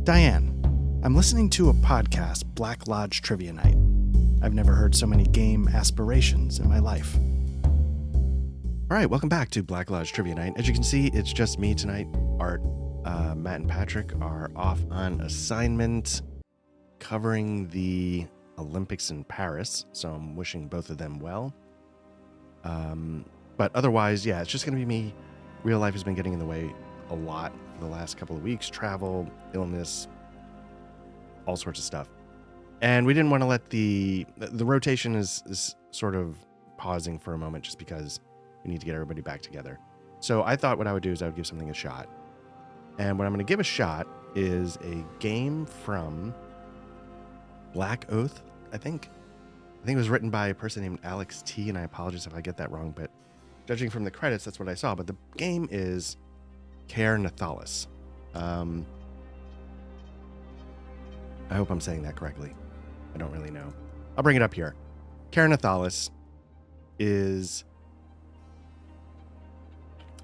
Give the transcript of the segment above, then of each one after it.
Diane, I'm listening to a podcast, Black Lodge Trivia Night. I've never heard so many game aspirations in my life. All right, welcome back to Black Lodge Trivia Night. As you can see, it's just me tonight. Art, Matt and Patrick are off on assignment covering the Olympics in Paris, so I'm wishing both of them well. But otherwise, yeah, it's just going to be me. Real life has been getting in the way a lot for the last couple of weeks. Travel, illness, all sorts of stuff. And we didn't want to let the rotation is sort of pausing for a moment just because we need to get everybody back together. So I thought what I would do is I would give something a shot. And what I'm going to give a shot is a game from Black Oath, I think it was written by a person named Alex T, and I apologize if I get that wrong, but judging from the credits, that's what I saw. But the game is Ker Nethalas. I hope I'm saying that correctly. I don't really know. I'll bring it up here. Ker Nethalas it's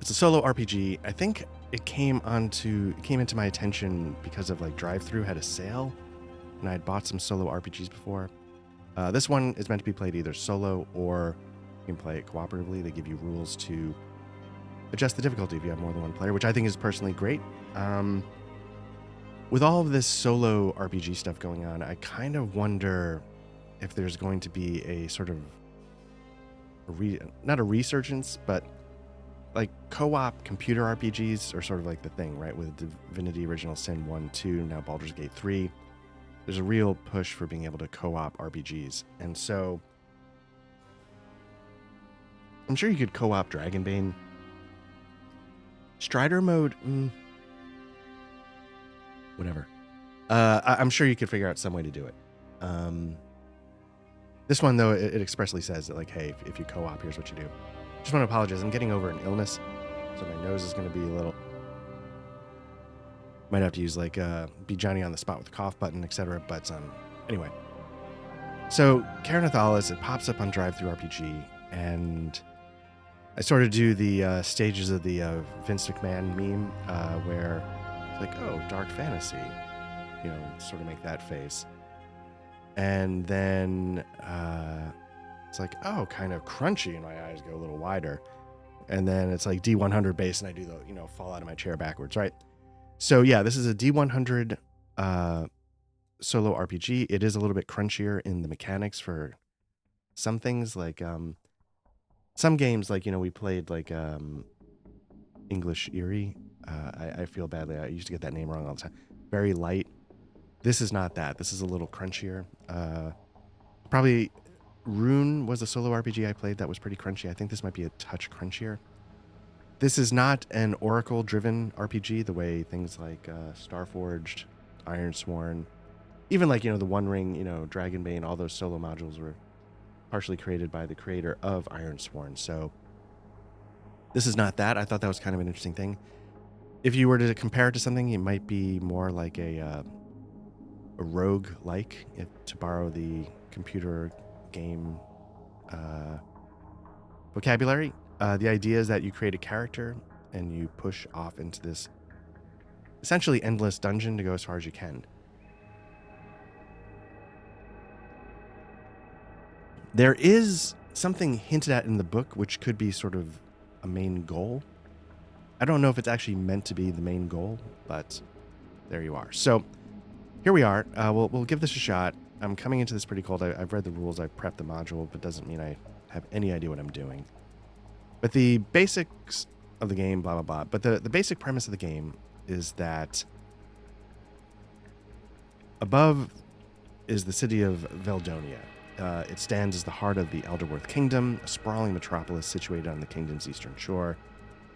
a solo RPG. I think it came into my attention because of like Drive-Thru had a sale, and I had bought some solo RPGs before. This one is meant to be played either solo or you can play it cooperatively. They give you rules to adjust the difficulty if you have more than one player, which I think is personally great. With all of this solo RPG stuff going on, I kind of wonder if there's going to be a sort of not a resurgence, but like co-op computer RPGs are sort of like the thing, right? With Divinity Original Sin 1, 2, now Baldur's Gate 3. There's a real push for being able to co-op RPGs. And so I'm sure you could co-op Dragonbane. Strider mode, whatever. I'm sure you could figure out some way to do it. This one, though, it expressly says that, like, hey, if you co-op, here's what you do. Just want to apologize. I'm getting over an illness, so my nose is going to be a little... Might have to use, like, be Johnny on the spot with the cough button, etc. But, anyway. So, Ker Nethalas, it pops up on Drive-Thru RPG, and I sort of do the stages of the Vince McMahon meme, where it's like, oh, dark fantasy. You know, sort of make that face. And then it's like, oh, kind of crunchy, and my eyes go a little wider. And then it's like D100 base, and I do the, fall out of my chair backwards, right? So yeah, this is a D100 solo RPG. It is a little bit crunchier in the mechanics for some things, like some games, like, we played like English Eerie. I feel badly. I used to get that name wrong all the time. Very light. This is not that. This is a little crunchier. Probably Rune was a solo RPG I played that was pretty crunchy. I think this might be a touch crunchier. This is not an Oracle-driven RPG the way things like Starforged, Ironsworn, even like, the One Ring, Dragonbane, all those solo modules were partially created by the creator of Ironsworn. So this is not that. I thought that was kind of an interesting thing. If you were to compare it to something, it might be more like a rogue-like, to borrow the computer game vocabulary. The idea is that you create a character and you push off into this essentially endless dungeon to go as far as you can. There is something hinted at in the book which could be sort of a main goal. I don't know if it's actually meant to be the main goal, but there you are. So here we are. We'll give this a shot. I'm coming into this pretty cold. I've read the rules. I've prepped the module, but doesn't mean I have any idea what I'm doing. But the basics of the game, blah, blah, blah. But the basic premise of the game is that above is the city of Veldonia. It stands as the heart of the Elderworth Kingdom, a sprawling metropolis situated on the kingdom's eastern shore.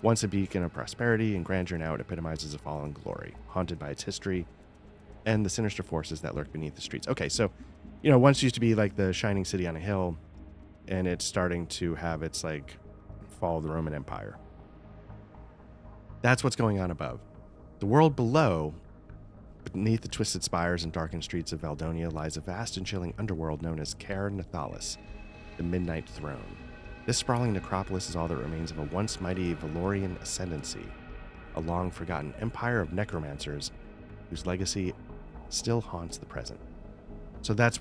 Once a beacon of prosperity and grandeur, now it epitomizes a fallen glory, haunted by its history and the sinister forces that lurk beneath the streets. Okay, so, once used to be like the shining city on a hill, and it's starting to have its, like, fall of the Roman Empire. That's what's going on above. The world below, beneath the twisted spires and darkened streets of Veldonia, lies a vast and chilling underworld known as Ker Nethalas, the Midnight Throne. This sprawling necropolis is all that remains of a once mighty Valorian ascendancy, a long-forgotten empire of necromancers whose legacy still haunts the present. So that's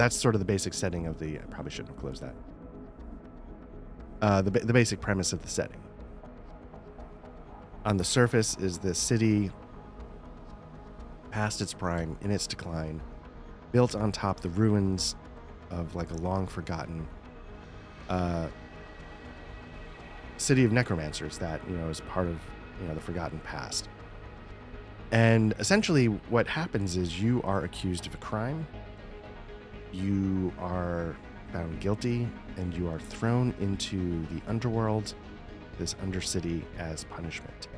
sort of the basic setting of the, I probably shouldn't have closed that. The basic premise of the setting. On the surface is this city past its prime, in its decline, built on top the ruins of like a long forgotten city of necromancers that, is part of, the forgotten past. And essentially what happens is you are accused of a crime, you are found guilty, and you are thrown into the underworld, this undercity, as punishment.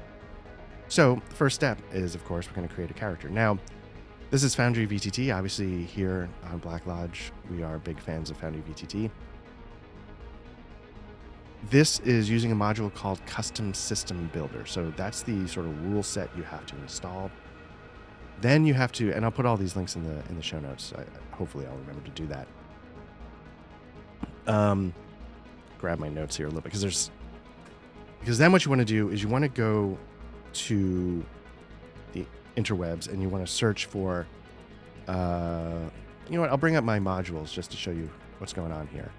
So the first step is, of course, we're going to create a character. Now, this is Foundry VTT. Obviously, here on Black Lodge, we are big fans of Foundry VTT. This is using a module called Custom System Builder. So that's the sort of rule set you have to install. Then you have to, and I'll put all these links in the show notes. Hopefully, I'll remember to do that. Grab my notes here a little bit because then what you want to do is you want to go to the interwebs and you want to search for, you know what? I'll bring up my modules just to show you what's going on here.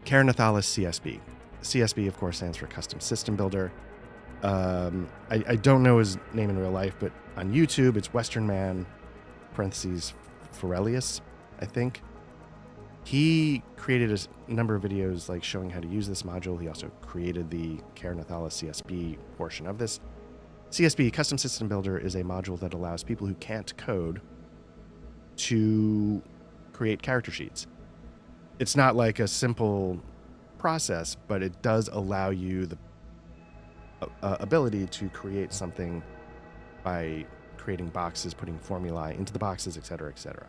Ker Nethalas CSB. CSB, of course, stands for Custom System Builder. I don't know his name in real life, but on YouTube, it's Western Man, parentheses, Forelius, I think. He created a number of videos like showing how to use this module. He also created the Ker Nethalas CSB portion of this. CSB, Custom System Builder, is a module that allows people who can't code to create character sheets. It's not like a simple process, but it does allow you the ability to create something by creating boxes, putting formulae into the boxes, etc., etc.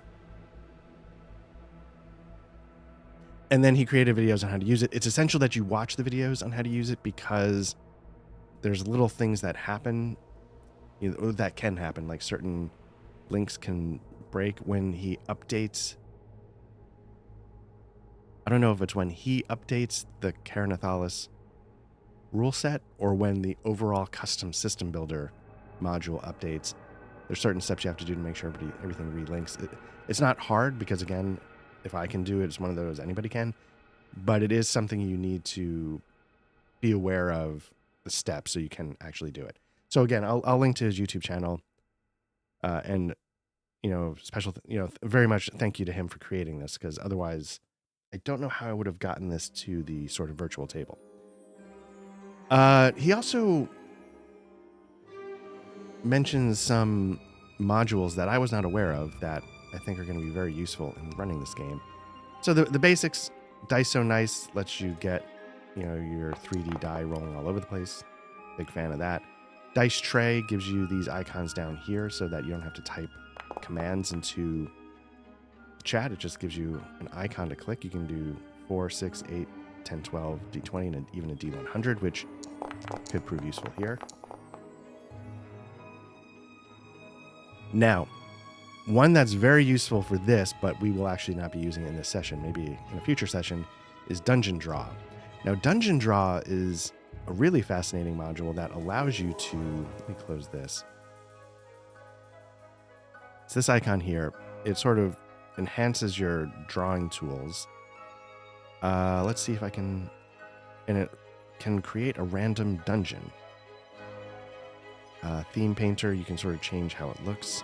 And then he created videos on how to use it. It's essential that you watch the videos on how to use it because there's little things that happen, that can happen, like certain links can break when he updates. I don't know if it's when he updates the Ker Nethalas rule set or when the overall Custom System Builder module updates. There's certain steps you have to do to make sure everything relinks. It's not hard because, again, if I can do it, it's one of those anybody can. But it is something you need to be aware of the steps so you can actually do it. So again, I'll link to his YouTube channel, and very much thank you to him for creating this because otherwise, I don't know how I would have gotten this to the sort of virtual table. He also mentions some modules that I was not aware of that I think are going to be very useful in running this game. So the basics, Dice So Nice lets you get, your 3D die rolling all over the place. Big fan of that. Dice Tray gives you these icons down here so that you don't have to type commands into chat. It just gives you an icon to click. You can do 4, 6, 8, 10, 12, D20, and even a D100, which could prove useful here. Now, one that's very useful for this, but we will actually not be using it in this session, maybe in a future session, is Dungeon Draw. Now, Dungeon Draw is a really fascinating module that allows you to, let me close this. It's this icon here. It sort of enhances your drawing tools. Let's see if I can, and it can create a random dungeon. Theme Painter, you can sort of change how it looks.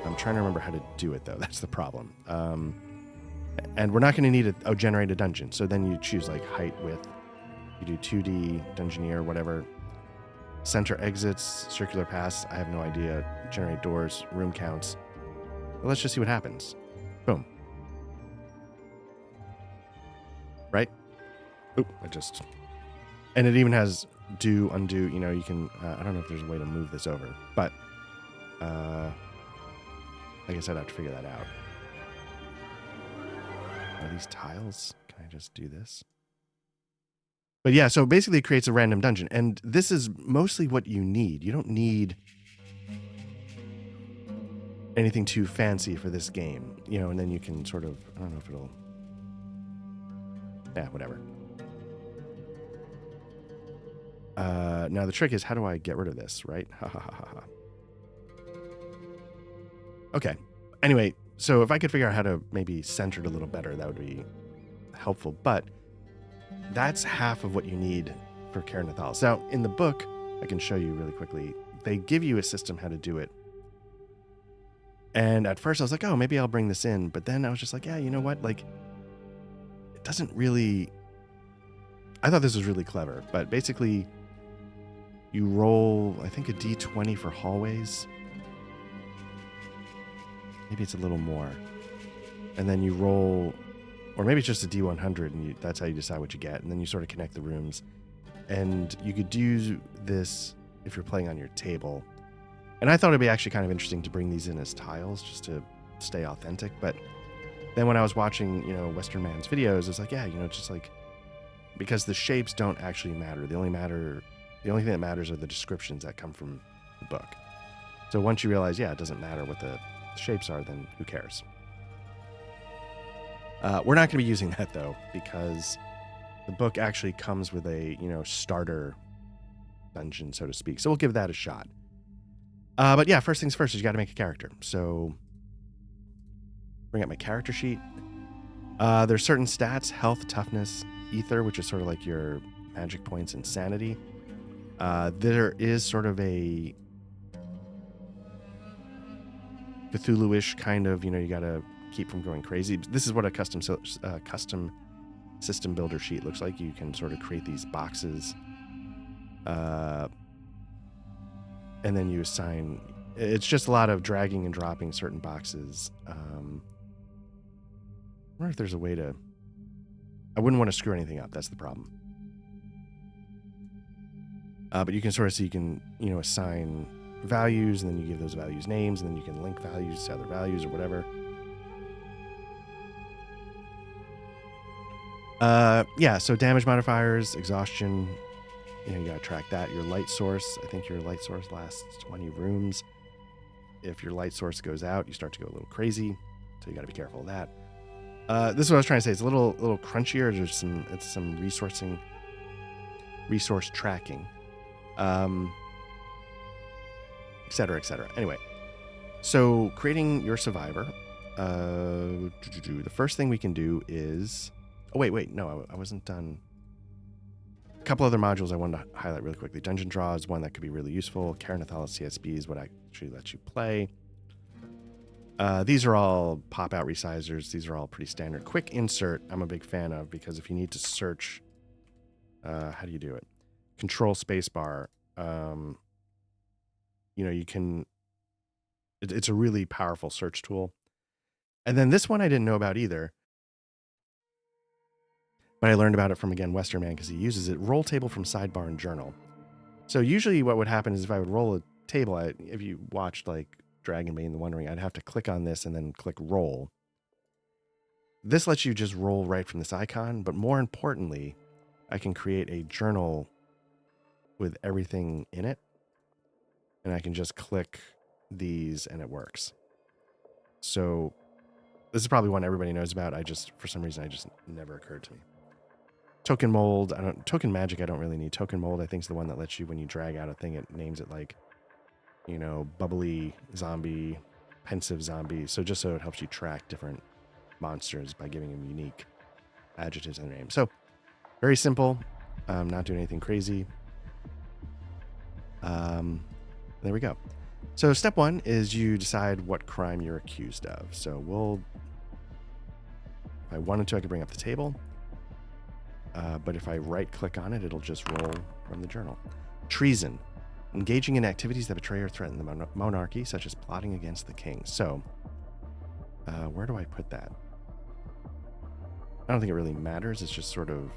I'm trying to remember how to do it, though. That's the problem. And we're not going to need a generate a dungeon. So then you choose like height, width. You do 2D, Dungeoneer, whatever. Center exits, circular paths. I have no idea. Generate doors, room counts. Well, let's just see what happens. Boom. Right? Oop, and it even has do, undo. You can, I don't know if there's a way to move this over, but I guess I'd have to figure that out. Are these tiles? Can I just do this? But yeah, so basically it creates a random dungeon. And this is mostly what you need. You don't need anything too fancy for this game. And then you can sort of, I don't know if it'll... Yeah, whatever. Now the trick is, how do I get rid of this, right? Ha ha ha ha ha. Okay. Anyway, so if I could figure out how to maybe center it a little better, that would be helpful. But that's half of what you need for Ker Nethalas. Now, in the book, I can show you really quickly, they give you a system how to do it. And at first I was like, oh, maybe I'll bring this in. But then I was just like, yeah, you know what? Like, it doesn't really... I thought this was really clever. But basically, you roll, I think, a d20 for hallways. Maybe it's a little more. And then you roll... Or maybe it's just a D100, and that's how you decide what you get. And then you sort of connect the rooms. And you could do this if you're playing on your table. And I thought it'd be actually kind of interesting to bring these in as tiles, just to stay authentic. But then when I was watching, Western Man's videos, it's like, yeah, just like, because the shapes don't actually matter. The only thing that matters are the descriptions that come from the book. So once you realize, yeah, it doesn't matter what the shapes are, then who cares? We're not going to be using that, though, because the book actually comes with a, starter dungeon, so to speak. So we'll give that a shot. But yeah, first things first is you got to make a character. So bring up my character sheet. There's certain stats: health, toughness, ether, which is sort of like your magic points, and sanity. There is sort of a Cthulhu-ish kind of, you got to keep from going crazy. This is what a custom system builder sheet looks like. You can sort of create these boxes, and then you assign. It's just a lot of dragging and dropping certain boxes. I wonder if there's a way to... I wouldn't want to screw anything up. That's the problem. But you can sort of see, you can, assign values, and then you give those values names, and then you can link values to other values or whatever. Yeah, so damage modifiers, exhaustion, you gotta track that. Your light source, I think your light source lasts 20 rooms. If your light source goes out, you start to go a little crazy, so you gotta be careful of that. This is what I was trying to say. It's a little crunchier. There's some resource tracking, et cetera, et cetera. Anyway, so creating your survivor. The first thing we can do is... Oh, wait. No, I wasn't done. A couple other modules I wanted to highlight really quickly. Dungeon Draw is one that could be really useful. Ker Nethalas CSB is what actually lets you play. These are all pop-out resizers. These are all pretty standard. Quick Insert, I'm a big fan of, because if you need to search... how do you do it? Control spacebar. You can... It's a really powerful search tool. And then this one I didn't know about either. But I learned about it from, again, Western Man, because he uses it. Roll table from sidebar and journal. So usually what would happen is if I would roll a table, if you watched like Dragonbane the Wondering, I'd have to click on this and then click roll. This lets you just roll right from this icon, but more importantly, I can create a journal with everything in it, and I can just click these and it works. So this is probably one everybody knows about. For some reason, it just never occurred to me. Token mold, token magic I don't really need. Token mold I think is the one that lets you, when you drag out a thing, it names it like, bubbly zombie, pensive zombie. So just so it helps you track different monsters by giving them unique adjectives in their name. So very simple. Not doing anything crazy. There we go. So step one is you decide what crime you're accused of. So if I wanted to, I could bring up the table. But if I right click on it, it'll just roll from the journal. Treason. Engaging in activities that betray or threaten the monarchy, such as plotting against the king. So, where do I put that? I don't think it really matters. It's just sort of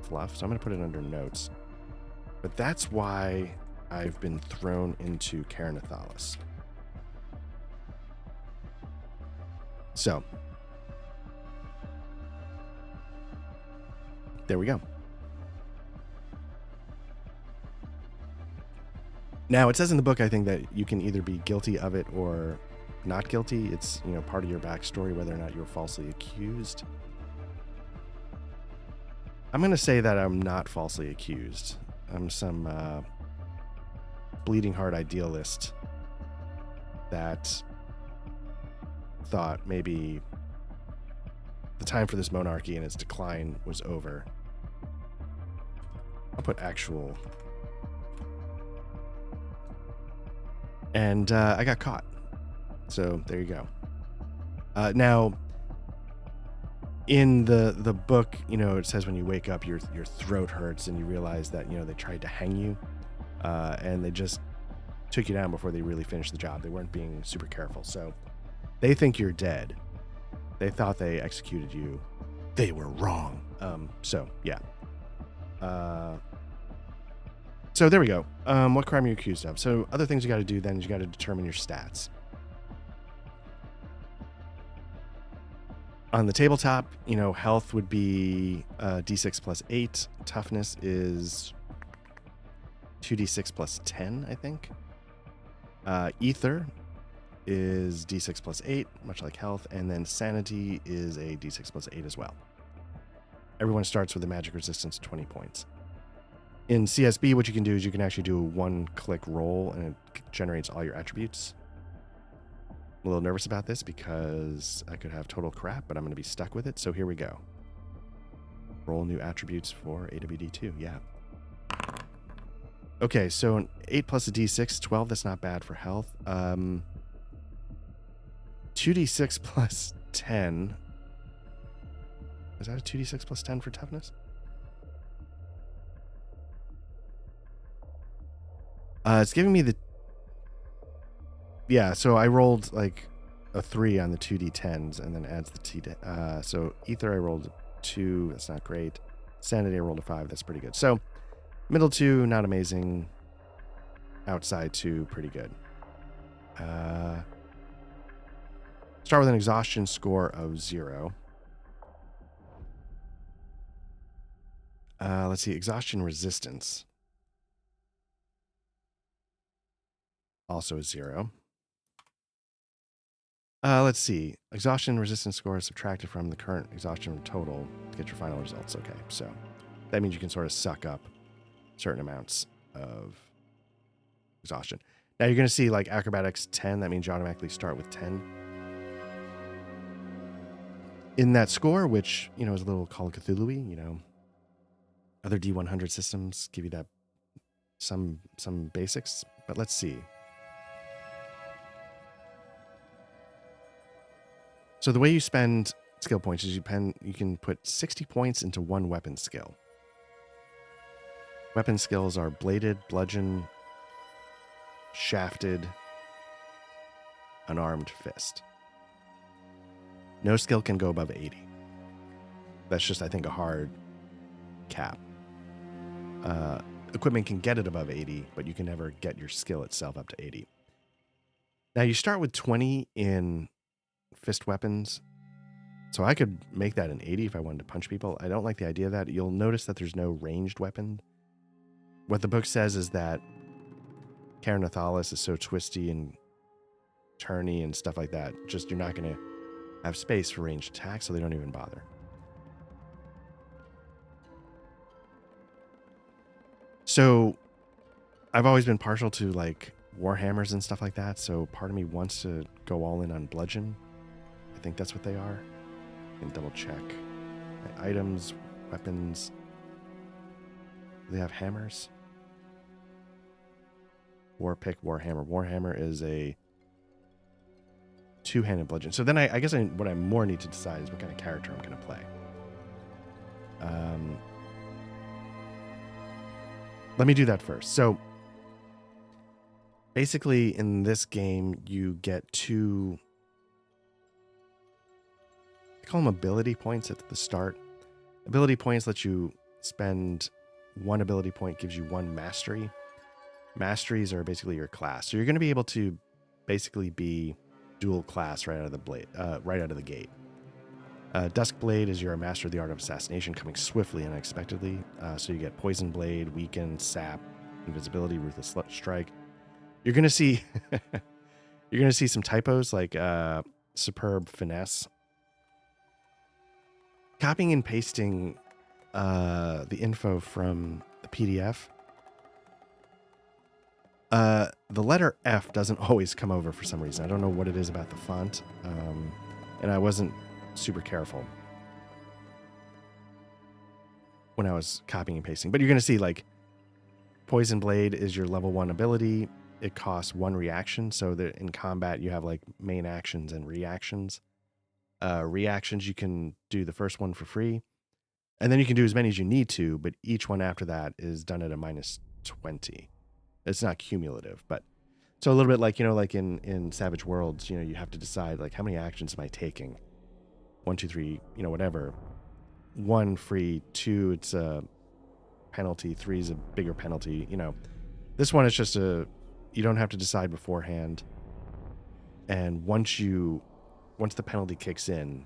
fluff. So I'm going to put it under notes. But that's why I've been thrown into Ker Nethalas. So, there we go. Now, it says in the book, I think, that you can either be guilty of it or not guilty. It's, part of your backstory, whether or not you're falsely accused. I'm going to say that I'm not falsely accused. I'm some bleeding heart idealist that thought maybe the time for this monarchy and its decline was over. I'll put actual. And I got caught. So there you go. Now, in the book, you know, it says when you wake up, your throat hurts, and you realize that, you know, they tried to hang you, and they just took you down before they really finished the job. They weren't being super careful, so they think you're dead. They thought they executed you. They were wrong. So yeah. So there we go. What crime are you accused of? So other things you got to do then is you got to determine your stats. On the tabletop, you know, health would be d6 plus 8. Toughness is 2d6 plus 10, I think. Ether is d6 plus 8, much like health. And then sanity is a d6 plus 8 as well. Everyone starts with a magic resistance of 20 points. In CSB, what you can do is you can actually do a one-click roll, and it generates all your attributes. I'm a little nervous about this because I could have total crap, but I'm going to be stuck with it. So here we go. Roll new attributes for AWD2. Yeah. Okay, so an 8 plus a d6, 12. That's not bad for health. 2d6 plus 10. Is that a 2d6 plus 10 for toughness? It's giving me the... Yeah, so I rolled like a 3 on the 2d10s and then adds the t. So ether I rolled 2. That's not great. Sanity I rolled a 5. That's pretty good. So middle 2, not amazing. Outside 2, pretty good. Start with an exhaustion score of 0. Let's see. Exhaustion resistance. Also a 0. Let's see. Exhaustion resistance score is subtracted from the current exhaustion total to get your final results. Okay, so that means you can sort of suck up certain amounts of exhaustion. Now you're going to see like acrobatics 10. That means you automatically start with 10. In that score, which, you know, is a little Call of Cthulhu-y, you know, other D100 systems give you that some basics, but let's see. So the way you spend skill points is you can put 60 points into one weapon skill. Weapon skills are bladed, bludgeon, shafted, unarmed fist. No skill can go above 80. That's just, I think, a hard cap. Equipment can get it above 80, but you can never get your skill itself up to 80. Now you start with 20 in fist weapons. So I could make that an 80 if I wanted to punch people. I don't like the idea of that. You'll notice that there's no ranged weapon. What the book says is that Ker Nethalas is so twisty and turny and stuff like that. Just you're not going to have space for ranged attacks, so they don't even bother. So I've always been partial to like warhammers and stuff like that. So part of me wants to go all in on bludgeon. I think that's what they are. I can double check. My items, weapons. Do they have hammers? Warpick, warhammer. Warhammer is a two-handed bludgeon. So then I guess what I more need to decide is what kind of character I'm going to play. Let me do that first. So basically in this game, you get 2... I call them ability points at the start. Ability points let you spend 1 ability point, gives you 1 mastery. Masteries are basically your class. So you're going to be able to basically be dual class right out of the gate. Duskblade is you're a master of the art of assassination, coming swiftly and unexpectedly. So you get Poison Blade, Weaken, Sap, Invisibility, Ruthless Strike. You're going to see some typos like Superb Finesse. Copying and pasting the info from the PDF The letter F doesn't always come over for some reason. I don't know what it is about the font, and I wasn't super careful when I was copying and pasting. But you're going to see, like, Poison Blade is your level 1 ability. It costs 1 reaction, so that in combat you have, like, main actions and reactions. Reactions, you can do the first one for free, and then you can do as many as you need to, but each one after that is done at a -20. It's not cumulative, but so a little bit like, you know, like in Savage Worlds, you know, you have to decide, like, how many actions am I taking? 1, 2, 3, you know, whatever. 1 free, 2 it's a penalty, 3 is a bigger penalty. You know, this one is just you don't have to decide beforehand, and once the penalty kicks in,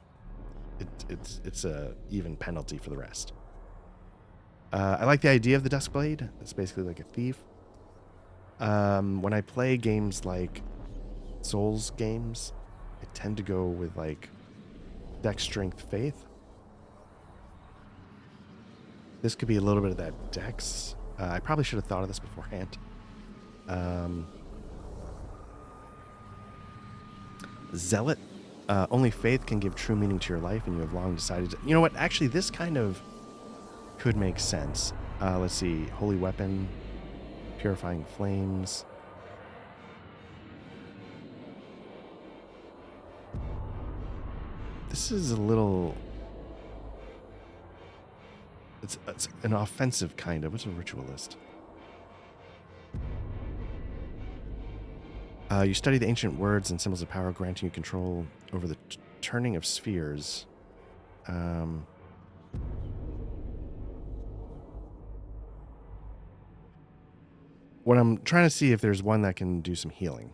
it's a even penalty for the rest. I like the idea of the Duskblade. It's basically like a thief. When I play games like Souls games, I tend to go with, like, Dex, Strength, Faith. This could be a little bit of that Dex. I probably should have thought of this beforehand. Zealot. Only faith can give true meaning to your life, and you have long decided to... You know what? Actually, this kind of could make sense. Let's see. Holy Weapon. Purifying Flames. This is a little... It's an offensive kind of... What's a ritualist? You study the ancient words and symbols of power, granting you control over the turning of spheres. What I'm trying to see if there's one that can do some healing.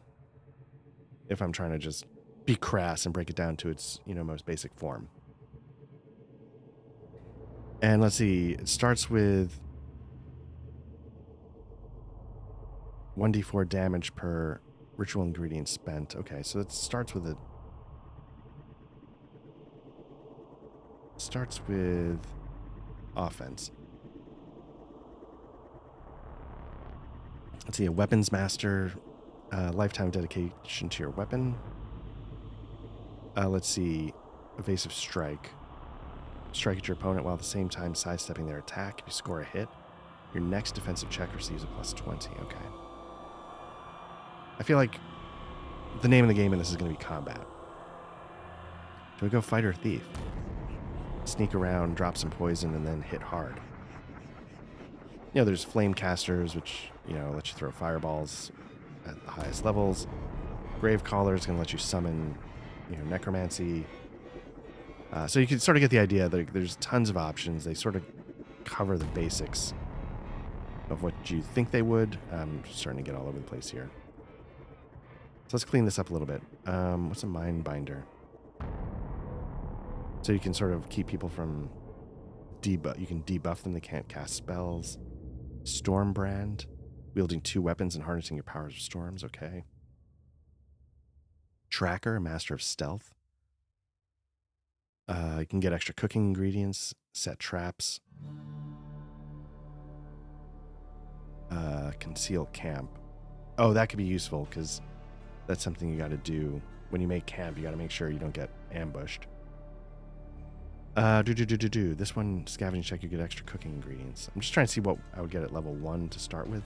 If I'm trying to just be crass and break it down to its, you know, most basic form. And let's see, it starts with 1d4 damage per ritual ingredient spent. Okay, so it starts with offense. Let's see, a weapons master, lifetime dedication to your weapon. Let's see, evasive strike. Strike at your opponent while at the same time sidestepping their attack. If you score a hit, your next defensive check receives a +20. Okay. I feel like the name of the game in this is going to be combat. Do we go fight or thief? Sneak around, drop some poison, and then hit hard. You know, there's flame casters, which, you know, let you throw fireballs at the highest levels. Grave Caller is going to let you summon, you know, necromancy. So you can sort of get the idea that there's tons of options. They sort of cover the basics of what you think they would. I'm starting to get all over the place here. So let's clean this up a little bit. What's a Mind Binder? So you can sort of keep people from debuff. You can debuff them. They can't cast spells. Stormbrand. Wielding 2 weapons and harnessing your powers of storms. Okay. Tracker, Master of Stealth. You can get extra cooking ingredients, set traps. Conceal camp. Oh, that could be useful because that's something you got to do. When you make camp, you got to make sure you don't get ambushed. This one, scavenging check, you get extra cooking ingredients. I'm just trying to see what I would get at level 1 to start with.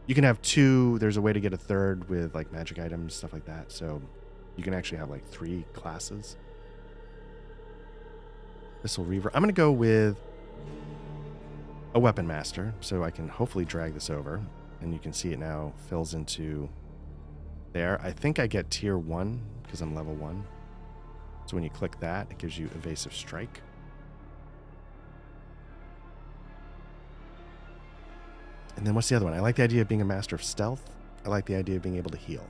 You can have 2. There's a way to get a 3rd with, like, magic items, stuff like that. So you can actually have, like, 3 classes. Missile Reaver. I'm going to go with a Weapon Master, so I can hopefully drag this over. And you can see it now fills into there. I think I get tier 1 because I'm level 1. So when you click that, it gives you Evasive Strike. And then what's the other one? I like the idea of being a Master of Stealth. I like the idea of being able to heal.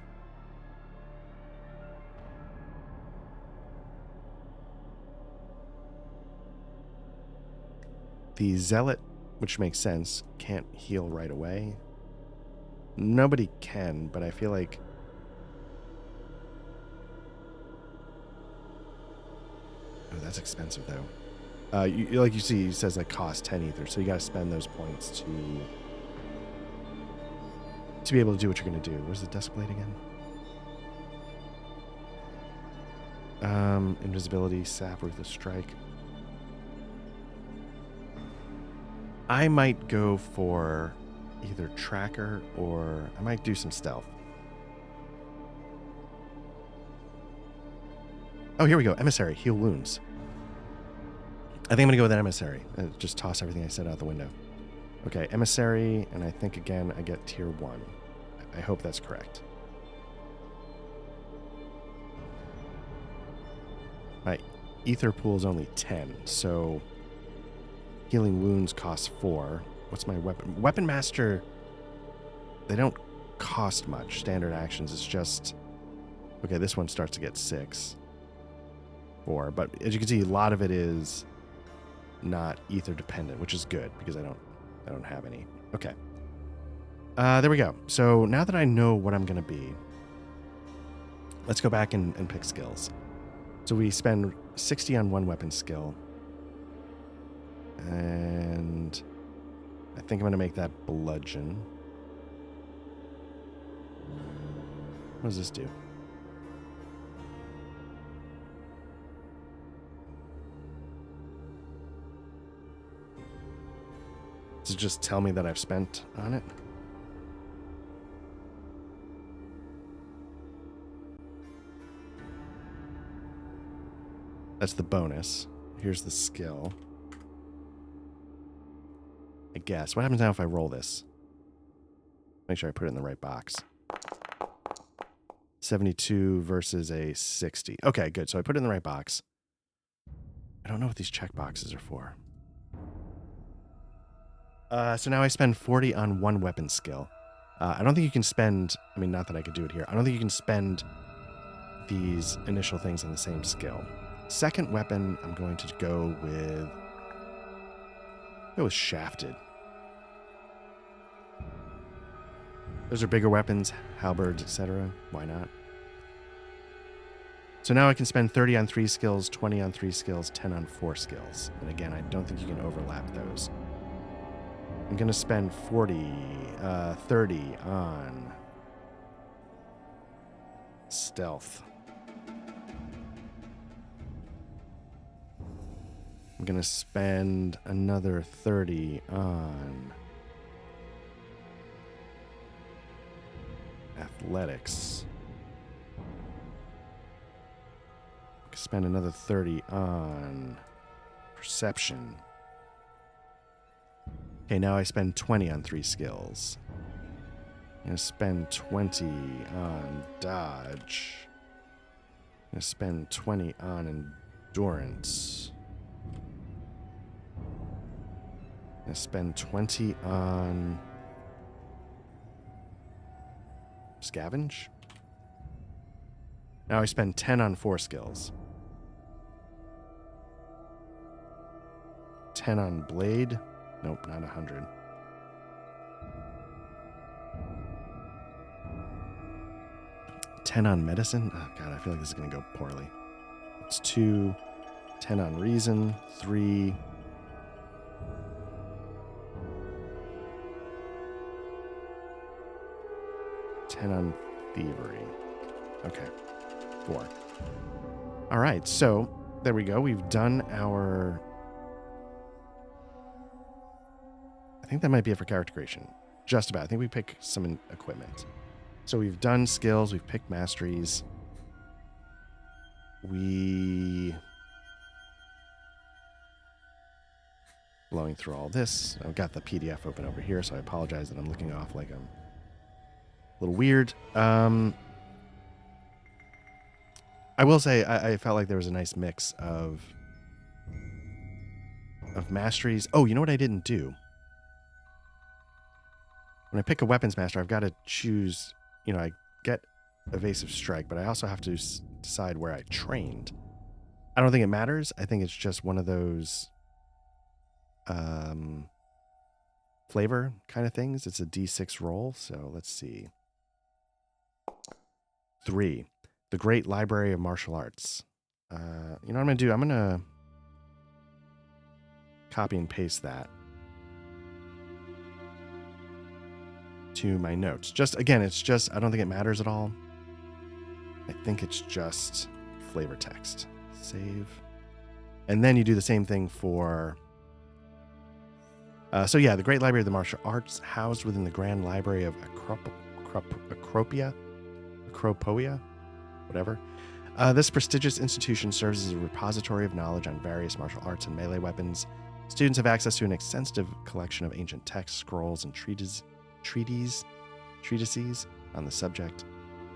The Zealot, which makes sense, can't heal right away. Nobody can, but I feel like... Oh, that's expensive, though. Like you see, it says, like, cost 10 ether, so you got to spend those points to to be able to do what you're going to do. Where's the desk blade again? Invisibility, sap, ruthless strike. I might go for either tracker or I might do some stealth. Oh, here we go. Emissary, heal wounds. I think I'm going to go with that emissary. Just toss everything I said out the window. Okay, emissary, and I think again I get tier 1. I hope that's correct. My ether pool is only 10, so healing wounds costs 4. What's my weapon? Weapon master, they don't cost much. Standard actions, it's just... Okay, this one starts to get 6. 4, but as you can see, a lot of it is not ether dependent, which is good because I don't have any. Okay. There we go. So now that I know what I'm going to be, let's go back and pick skills. So we spend 60 on one weapon skill. And I think I'm going to make that bludgeon. What does this do? Does it just tell me that I've spent on it? That's the bonus. Here's the skill. I guess. What happens now if I roll this? Make sure I put it in the right box. 72 versus a 60. Okay, good. So I put it in the right box. I don't know what these check boxes are for. So now I spend 40 on one weapon skill. I don't think you can spend... I mean, not that I could do it here. I don't think you can spend these initial things on the same skill. Second weapon, I'm going to go with... Go with Shafted. Those are bigger weapons, halberds, etc. Why not? So now I can spend 30 on 3 skills, 20 on 3 skills, 10 on 4 skills. And again, I don't think you can overlap those. I'm going to spend 30 on stealth. I'm going to spend another 30 on athletics. Spend another 30 on perception. Okay, now I spend 20 on 3 skills. I'm going to spend 20 on dodge. I'm going to spend 20 on endurance. I'm going to spend 20 on scavenge. Now I spend 10 on 4 skills. 10 on blade. Nope, not 100. $10 on medicine? Oh, God, I feel like this is going to go poorly. It's 2. 10 on reason. 3. $10 on thievery. Okay. 4. All right, so there we go. We've done our... I think that might be it for character creation. Just about. I think we pick some equipment. So we've done skills. We've picked masteries. Blowing through all this. I've got the PDF open over here, so I apologize that I'm looking off like I'm a little weird. I will say I felt like there was a nice mix of masteries. Oh, you know what I didn't do? When I pick a weapons master, I've got to choose, I get evasive strike, but I also have to decide where I trained. I don't think it matters. I think it's just one of those flavor kind of things. It's a D6 roll, so let's see. 3. The Great Library of Martial Arts. You know what I'm going to do? I'm going to copy and paste that. to my notes. Just, again, it's just, I don't think it matters at all. I think it's just flavor text. Save. And then you do the same thing for... so yeah, the Great Library of the Martial Arts, housed within the Grand Library of Acropoia, whatever. This prestigious institution serves as a repository of knowledge on various martial arts and melee weapons. Students have access to an extensive collection of ancient texts, scrolls, and treatises on the subject.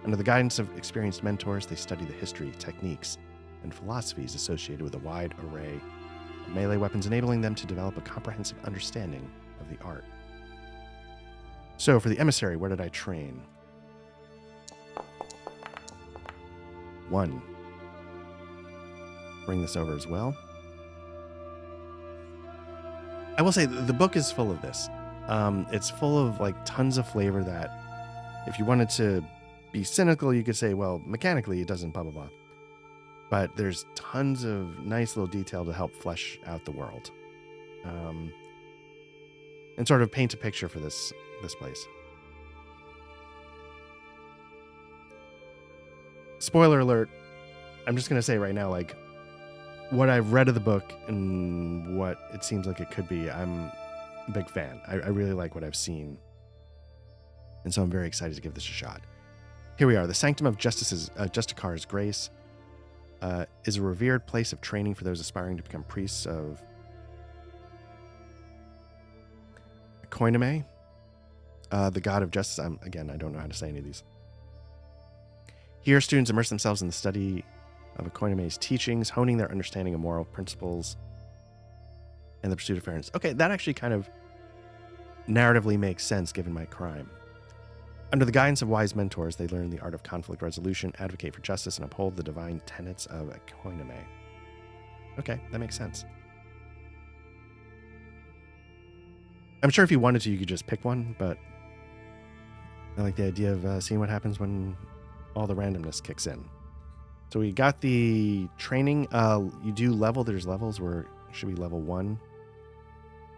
Under the guidance of experienced mentors, they study the history, techniques, and philosophies associated with a wide array of melee weapons, enabling them to develop a comprehensive understanding of the art. So, for the emissary, where did I train? 1. Bring this over as well. I will say the book is full of this. It's full of like tons of flavor that if you wanted to be cynical, you could say, well, mechanically it doesn't blah, blah, blah. But there's tons of nice little detail to help flesh out the world. And sort of paint a picture for this place. Spoiler alert, I'm just going to say right now, like, what I've read of the book and what it seems like it could be, I'm a big fan. I really like what I've seen. And so I'm very excited to give this a shot. Here we are. The Sanctum of Justicar's Grace is a revered place of training for those aspiring to become priests of Koinome, the god of justice. Again, I don't know how to say any of these. Here, students immerse themselves in the study of Koinome's teachings, honing their understanding of moral principles and the pursuit of fairness. Okay, that actually kind of narratively makes sense given my crime. Under the guidance of wise mentors, they learn the art of conflict resolution, advocate for justice, and uphold the divine tenets of Koinome. Okay, that makes sense. I'm sure if you wanted to, you could just pick one, but I like the idea of seeing what happens when all the randomness kicks in. So we got the training. You do level. There's levels where it should be level 1.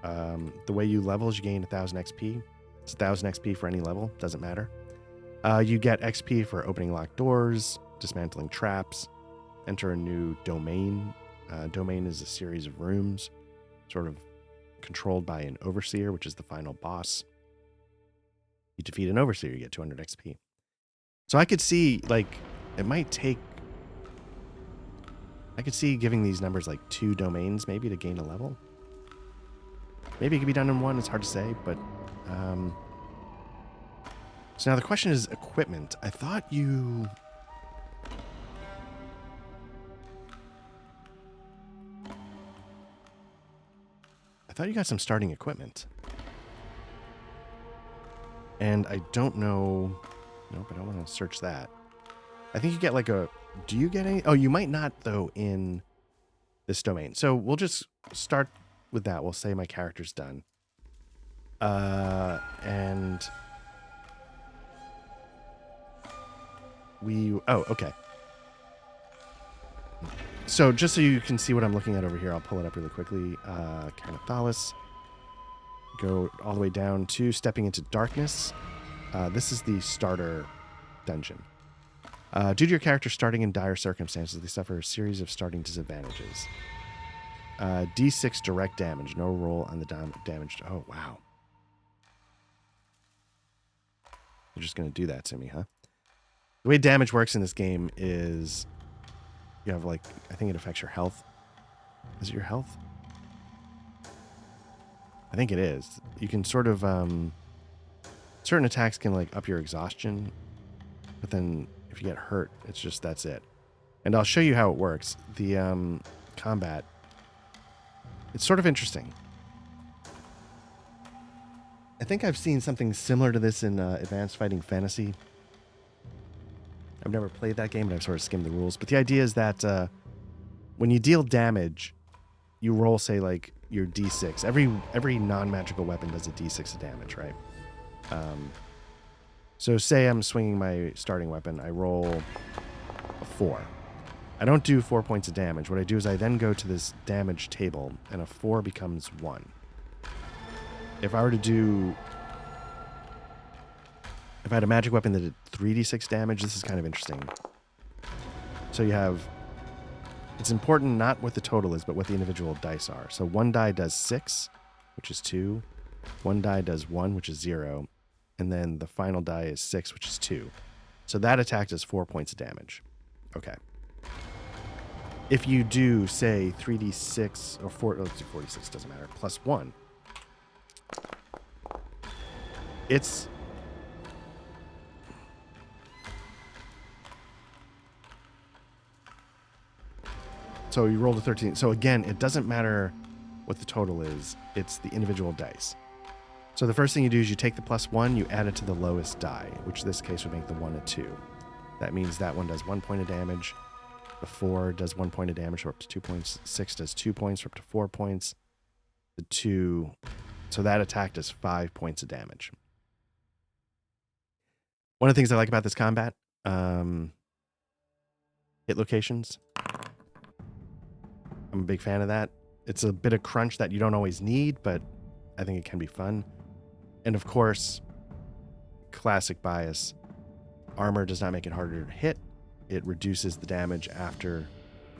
The way you level is you gain 1,000 XP. It's 1,000 XP for any level. Doesn't matter. You get XP for opening locked doors, dismantling traps, enter a new domain. Domain is a series of rooms, sort of controlled by an overseer, which is the final boss. You defeat an overseer, you get 200 XP. So I could see, like, it might take... I could see giving these numbers like 2 domains maybe to gain a level. Maybe it could be done in 1, it's hard to say, but... So now the question is equipment. I thought you... got some starting equipment. And I don't know... Nope, I don't want to search that. I think you get like a... Do you get any? Oh, you might not, though, in this domain. So we'll just start with that. We'll say my character's done. And we... Oh, okay. So just so you can see what I'm looking at over here, I'll pull it up really quickly. Ker Nethalas. Go all the way down to Stepping into Darkness. This is the starter dungeon. Due to your character starting in dire circumstances, they suffer a series of starting disadvantages. D6 direct damage. No roll on the damage. Oh, wow. You're just going to do that to me, huh? The way damage works in this game is you have, like, I think it affects your health. Is it your health? I think it is. You can sort of... certain attacks can, like, up your exhaustion, but then... If you get hurt, it's just, that's it. And I'll show you how it works. The combat, it's sort of interesting. I think I've seen something similar to this in Advanced Fighting Fantasy. I've never played that game, but I've sort of skimmed the rules. But the idea is that when you deal damage, you roll, say, like, your D6. Every non-magical weapon does a D6 of damage, right? So say I'm swinging my starting weapon, I roll a 4. I don't do 4 points of damage. What I do is I then go to this damage table, and a 4 becomes 1. If I were to do If I had a magic weapon that did 3d6 damage, this is kind of interesting. So you have, it's important not what the total is, but what the individual dice are. So one die does 6, which is 2. One die does 1, which is 0. And then the final die is 6, which is 2. So that attack does 4 points of damage. Okay. If you do, say, 3d6 or 4, let's do 46, doesn't matter, plus 1, it's... So you rolled a 13. So again, it doesn't matter what the total is. It's the individual dice. So the first thing you do is you take the plus 1, you add it to the lowest die, which in this case would make the 1 a 2. That means that one does 1 point of damage. The 4 does 1 point of damage, so up to 2 points. 6 does 2 points, so up to 4 points. The 2, so that attack does 5 points of damage. One of the things I like about this combat, hit locations. I'm a big fan of that. It's a bit of crunch that you don't always need, but I think it can be fun. And of course, classic bias, armor does not make it harder to hit. It reduces the damage after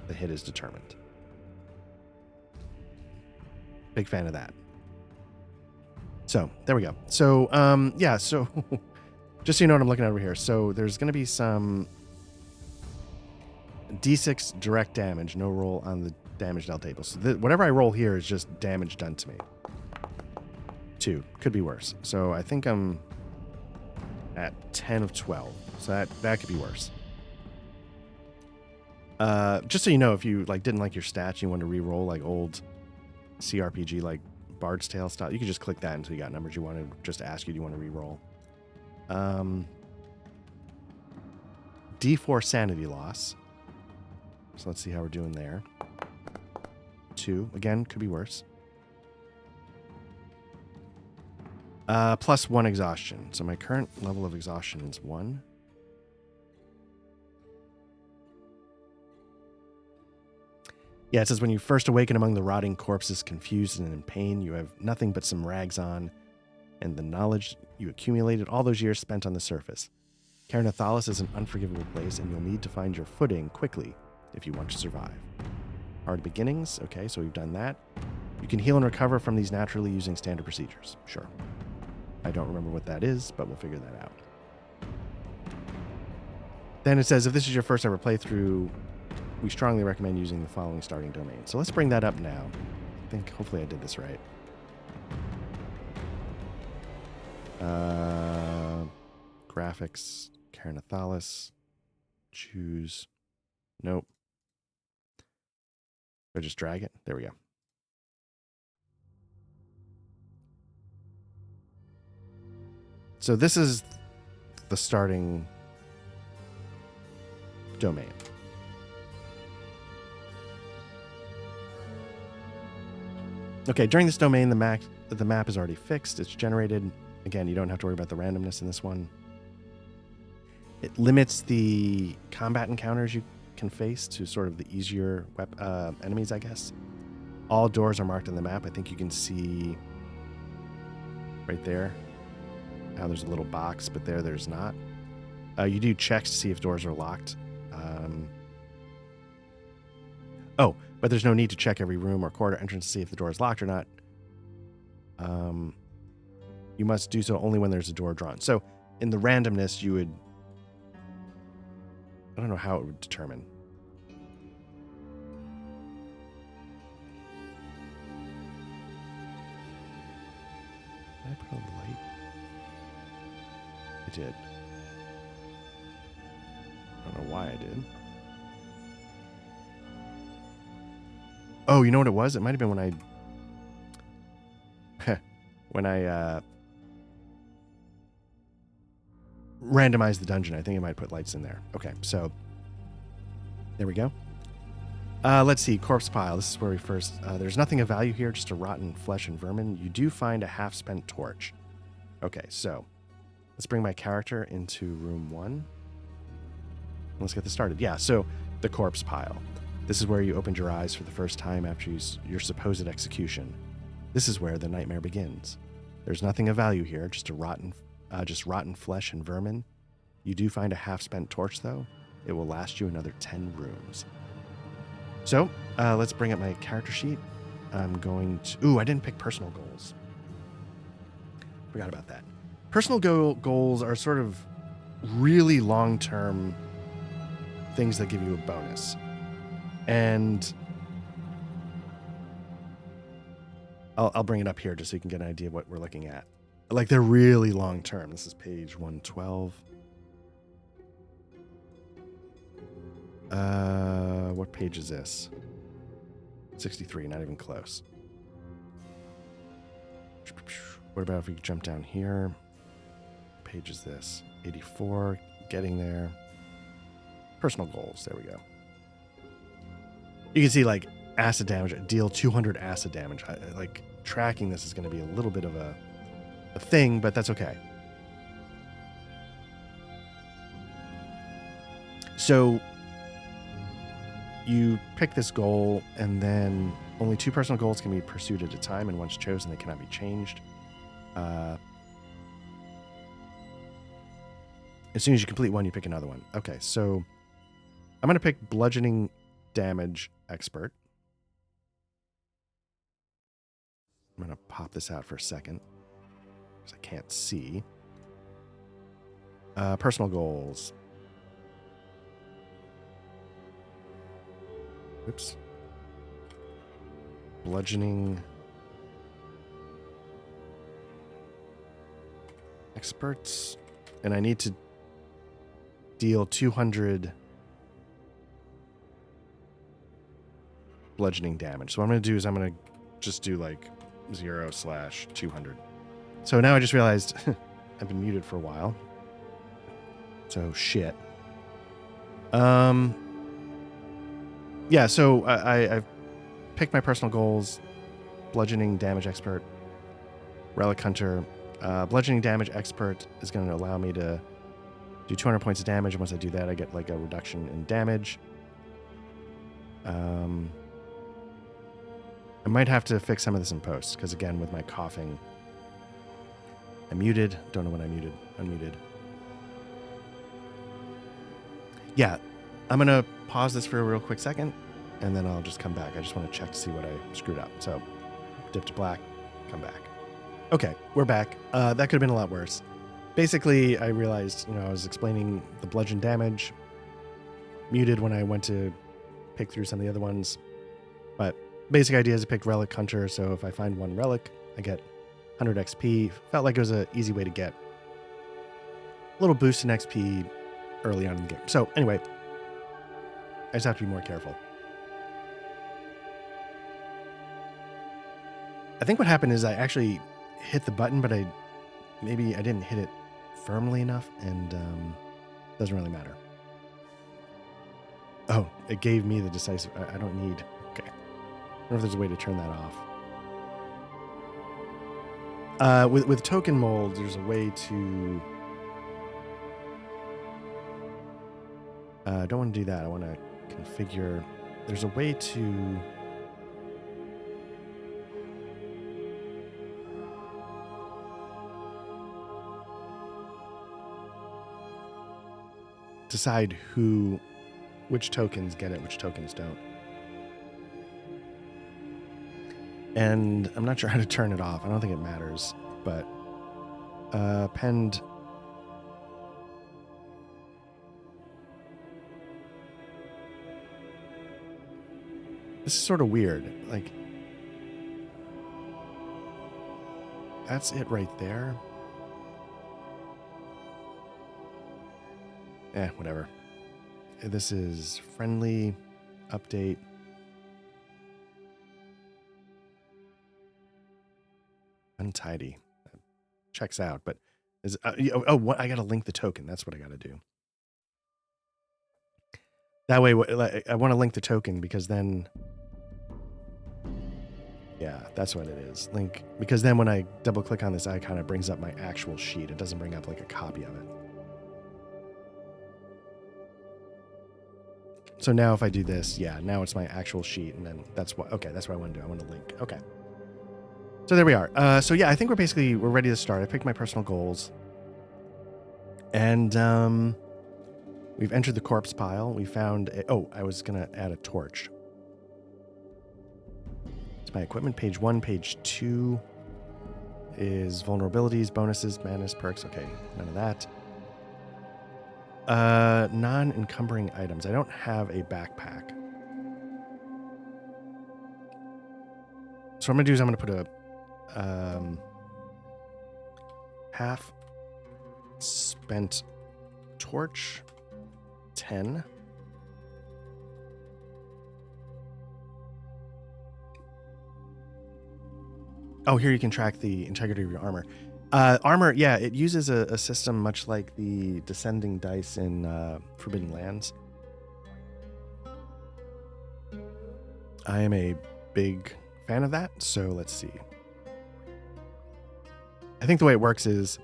the hit is determined. Big fan of that. So there we go. So yeah, so just so you know what I'm looking at over here. So there's going to be some D6 direct damage, no roll on the damage dealt table. So whatever I roll here is just damage done to me. 2. Could be worse. So I think I'm at 10 of 12. So that could be worse. Just so you know, if you didn't like your stats and you want to re-roll like old CRPG like Bard's Tale style, you could just click that until you got numbers you wanted. Just ask you, do you want to re-roll? D4 sanity loss. So let's see how we're doing there. 2. Again, could be worse. Plus 1 exhaustion. So my current level of exhaustion is 1. Yeah, it says when you first awaken among the rotting corpses, confused and in pain, you have nothing but some rags on and the knowledge you accumulated all those years spent on the surface. Ker Nethalas is an unforgivable place, and you'll need to find your footing quickly if you want to survive. Hard beginnings. Okay, so we've done that. You can heal and recover from these naturally using standard procedures. Sure. I don't remember what that is, but we'll figure that out. Then it says, if this is your first ever playthrough, we strongly recommend using the following starting domain. So let's bring that up now. I think hopefully I did this right. Graphics, Ker Nethalas, choose. Nope. I just drag it. There we go. So this is the starting domain. Okay, during this domain, the map is already fixed. It's generated. Again, you don't have to worry about the randomness in this one. It limits the combat encounters you can face to sort of the easier enemies, I guess. All doors are marked on the map. I think you can see right there how there's a little box, but there's not. You do checks to see if doors are locked. Oh, but there's no need to check every room or corridor entrance to see if the door is locked or not. You must do so only when there's a door drawn. So in the randomness, you would... I don't know how it would determine. Did I put on the light? I did. I don't know why I did. Oh, you know what it was? It might have been when I randomized the dungeon. I think I might put lights in there. Okay, so there we go. Let's see, corpse pile. This is where we first... there's nothing of value here, just a rotten flesh and vermin. You do find a half-spent torch. Okay, so let's bring my character into room 1. Let's get this started. Yeah, so the corpse pile. This is where you opened your eyes for the first time after your supposed execution. This is where the nightmare begins. There's nothing of value here, just a rotten just rotten flesh and vermin. You do find a half-spent torch, though. It will last you another 10 rooms. So, let's bring up my character sheet. I'm going to... Ooh, I didn't pick personal goals. Forgot about that. Personal goals are sort of really long-term things that give you a bonus. And I'll bring it up here just so you can get an idea of what we're looking at. Like, they're really long-term. This is page 112. What page is this? 63, not even close. What about if we jump down here? What page is this? 84, getting there. Personal goals, there we go. You can see, like, acid damage, deal 200 acid damage. Like, tracking this is going to be a little bit of a thing, but that's okay. So you pick this goal, and then only 2 personal goals can be pursued at a time, and once chosen, they cannot be changed. As soon as you complete one, you pick another one. Okay, so I'm going to pick bludgeoning damage expert. I'm going to pop this out for a second because I can't see. Personal goals. Oops. Bludgeoning experts. And I need to deal 200 bludgeoning damage. So what I'm going to do is I'm going to just do like 0/200. So now I just realized I've been muted for a while. So shit. Yeah, so I've picked my personal goals. Bludgeoning damage expert, relic hunter. Bludgeoning damage expert is going to allow me to do 200 points of damage. Once I do that, I get like a reduction in damage. I might have to fix some of this in post because, again, with my coughing, I'm muted. Don't know when I'm muted. Unmuted. Yeah, I'm going to pause this for a real quick second, and then I'll just come back. I just want to check to see what I screwed up. So, dip to black, come back. Okay, we're back. That could have been a lot worse. Basically, I realized, I was explaining the bludgeon damage, muted when I went to pick through some of the other ones, but basic idea is I picked relic hunter, so if I find one relic, I get 100 XP. Felt like it was an easy way to get a little boost in XP early on in the game. So anyway, I just have to be more careful. I think what happened is I actually hit the button, but maybe I didn't hit it firmly enough, and doesn't really matter. Oh, it gave me the decisive. I don't need. Okay. I don't know if there's a way to turn that off. With token mold, there's a way to. I don't want to do that. I want to configure. There's a way to. Decide which tokens get it, which tokens don't. And I'm not sure how to turn it off. I don't think it matters, but append. This is sort of weird. Like, that's it right there. Whatever. This is friendly update. Untidy. Checks out, but is I got to link the token. That's what I got to do. That way, I want to link the token because then, yeah, that's what it is. Link, because then when I double click on this icon, it brings up my actual sheet. It doesn't bring up like a copy of it. So now if I do this, yeah, now it's my actual sheet, and then that's what I want to do. I want to link. Okay. So there we are. So yeah, I think we're ready to start. I picked my personal goals. And we've entered the corpse pile. We found I was going to add a torch. It's my equipment. Page 1, page 2 is vulnerabilities, bonuses, madness, perks. Okay, none of that. Non-encumbering items. I don't have a backpack. So what I'm going to do is I'm going to put a half spent torch, 10. Oh, here you can track the integrity of your armor. Armor, yeah, it uses a system much like the descending dice in Forbidden Lands. I am a big fan of that, so let's see. I think the way it works is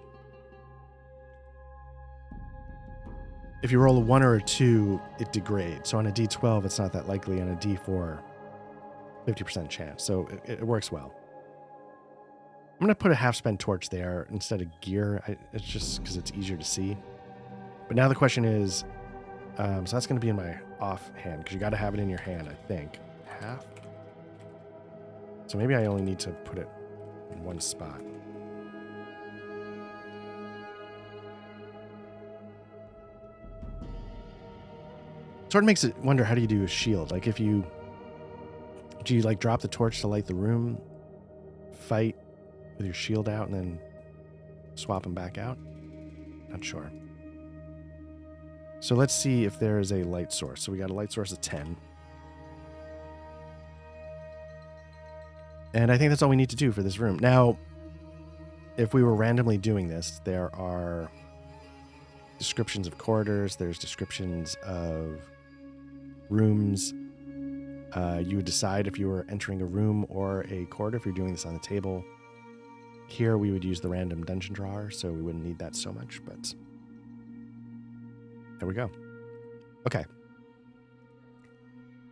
if you roll a 1 or a 2, it degrades. So on a D12, it's not that likely. On a D4, 50% chance. So it works well. I'm going to put a half-spent torch there instead of gear. It's just because it's easier to see. But now the question is, so that's going to be in my offhand, because you got to have it in your hand, I think. Half. So maybe I only need to put it in one spot. Sort of makes it wonder, how do you do a shield? Like do you like drop the torch to light the room, fight with your shield out, and then swap them back out? Not sure. So let's see if there is a light source. So we got a light source of 10. And I think that's all we need to do for this room. Now, if we were randomly doing this, there are descriptions of corridors. There's descriptions of rooms. You would decide if you were entering a room or a corridor if you're doing this on the table. Here we would use the random dungeon drawer, so we wouldn't need that so much, but there we go. Okay.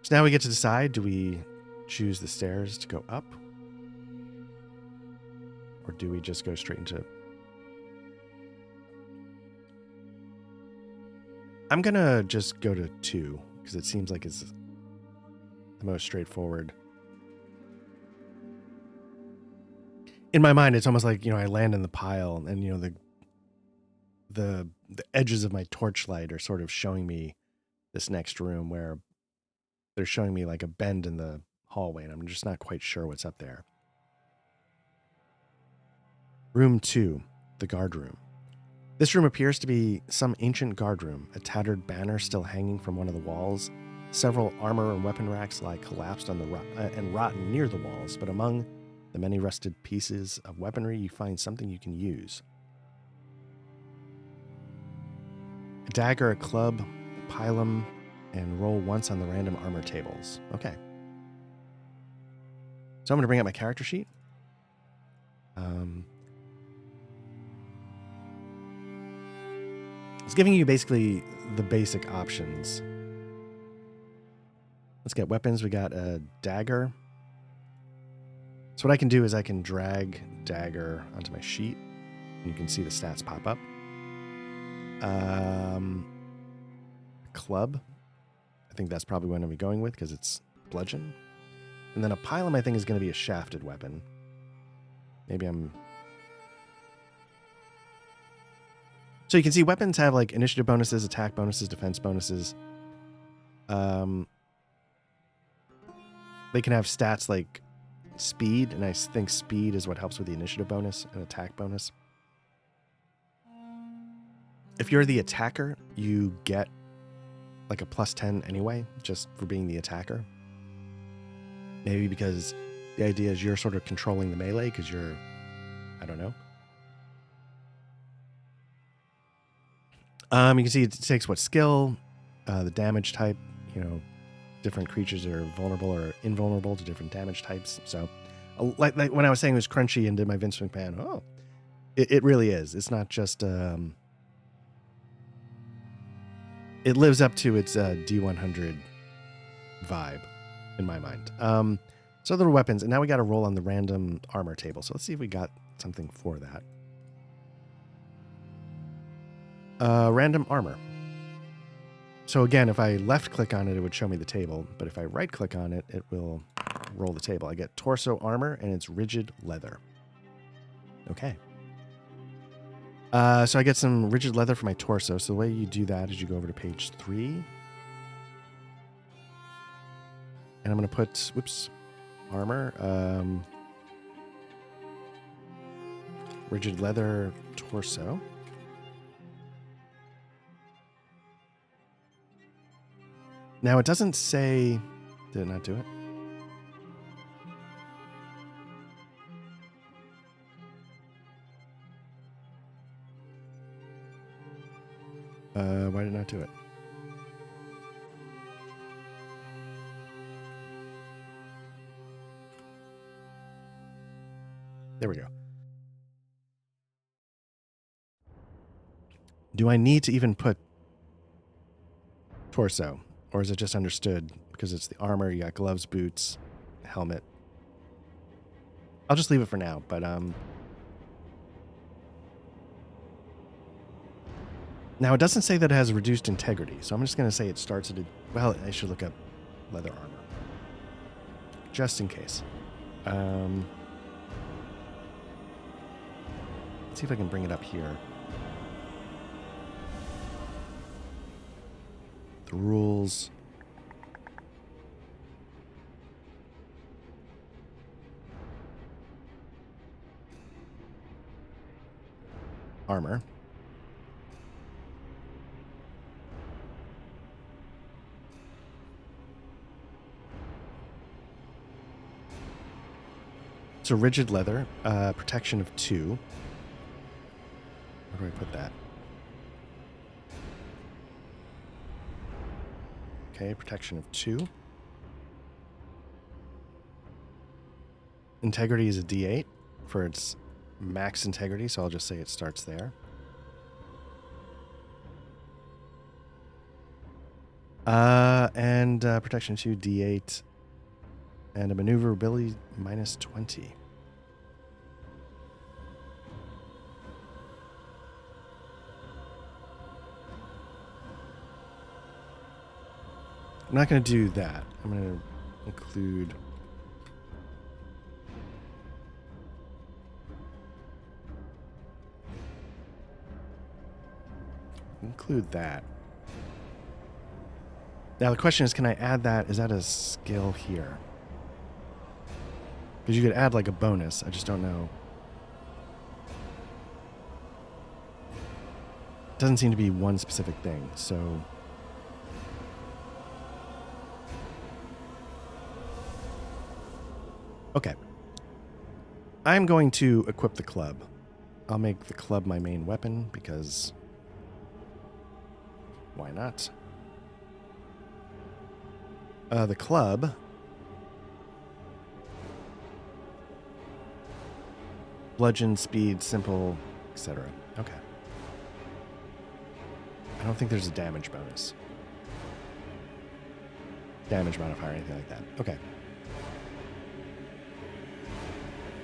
So now we get to decide, do we choose the stairs to go up? Or do we just go straight into... I'm going to just go to 2, because it seems like it's the most straightforward. In my mind, it's almost like, I land in the pile, and, the edges of my torchlight are sort of showing me this next room, where they're showing me like a bend in the hallway, and I'm just not quite sure what's up there. Room 2, the guard room. This room appears to be some ancient guard room, a tattered banner still hanging from one of the walls. Several armor and weapon racks lie collapsed on and rotten near the walls, but among the many rusted pieces of weaponry, you find something you can use. A dagger, a club, pile them, and roll once on the random armor tables. Okay. So I'm going to bring up my character sheet. It's giving you basically the basic options. Let's get weapons. We got a dagger. So what I can do is I can drag dagger onto my sheet. And you can see the stats pop up. Club. I think that's probably what I'm going to be going with because it's bludgeon. And then a pilum I think is going to be a shafted weapon. Maybe I'm... So you can see weapons have like initiative bonuses, attack bonuses, defense bonuses. They can have stats like speed, and I think speed is what helps with the initiative bonus and attack bonus. If you're the attacker, you get like a +10 anyway, just for being the attacker. Maybe because the idea is you're sort of controlling the melee because you're, I don't know. You can see it takes what skill, the damage type, different creatures are vulnerable or invulnerable to different damage types. So like when I was saying it was crunchy and did my Vince McMahon, it really is. It's not just, it lives up to its D100 vibe in my mind. So there are weapons, and now we got to roll on the random armor table. So let's see if we got something for that. Random armor. So again, if I left click on it, it would show me the table. But if I right click on it, it will roll the table. I get torso armor and it's rigid leather. Okay. So I get some rigid leather for my torso. So the way you do that is you go over to page 3. And I'm going to put, whoops, armor. Rigid leather torso. Now it doesn't say, did it not do it? Why did it not do it? There we go. Do I need to even put torso? Or is it just understood because it's the armor, you got gloves, boots, helmet? I'll just leave it for now, but now it doesn't say that it has reduced integrity, so I'm just going to say it starts at well, I should look up leather armor. Just in case. Let's see if I can bring it up here. The rules. Armor. So rigid leather, protection of 2. Where do I put that? Okay, protection of 2. Integrity is a D8 for its max integrity, so I'll just say it starts there. And protection 2, D8. And a maneuverability minus 20. I'm not going to do that. I'm going to include that. Now the question is, can I add that? Is that a skill here? Because you could add like a bonus. I just don't know. It doesn't seem to be one specific thing, so... Okay. I'm going to equip the club. I'll make the club my main weapon because... why not? The club... bludgeon, speed, simple, etc. Okay. I don't think there's a damage bonus. Damage modifier, anything like that. Okay.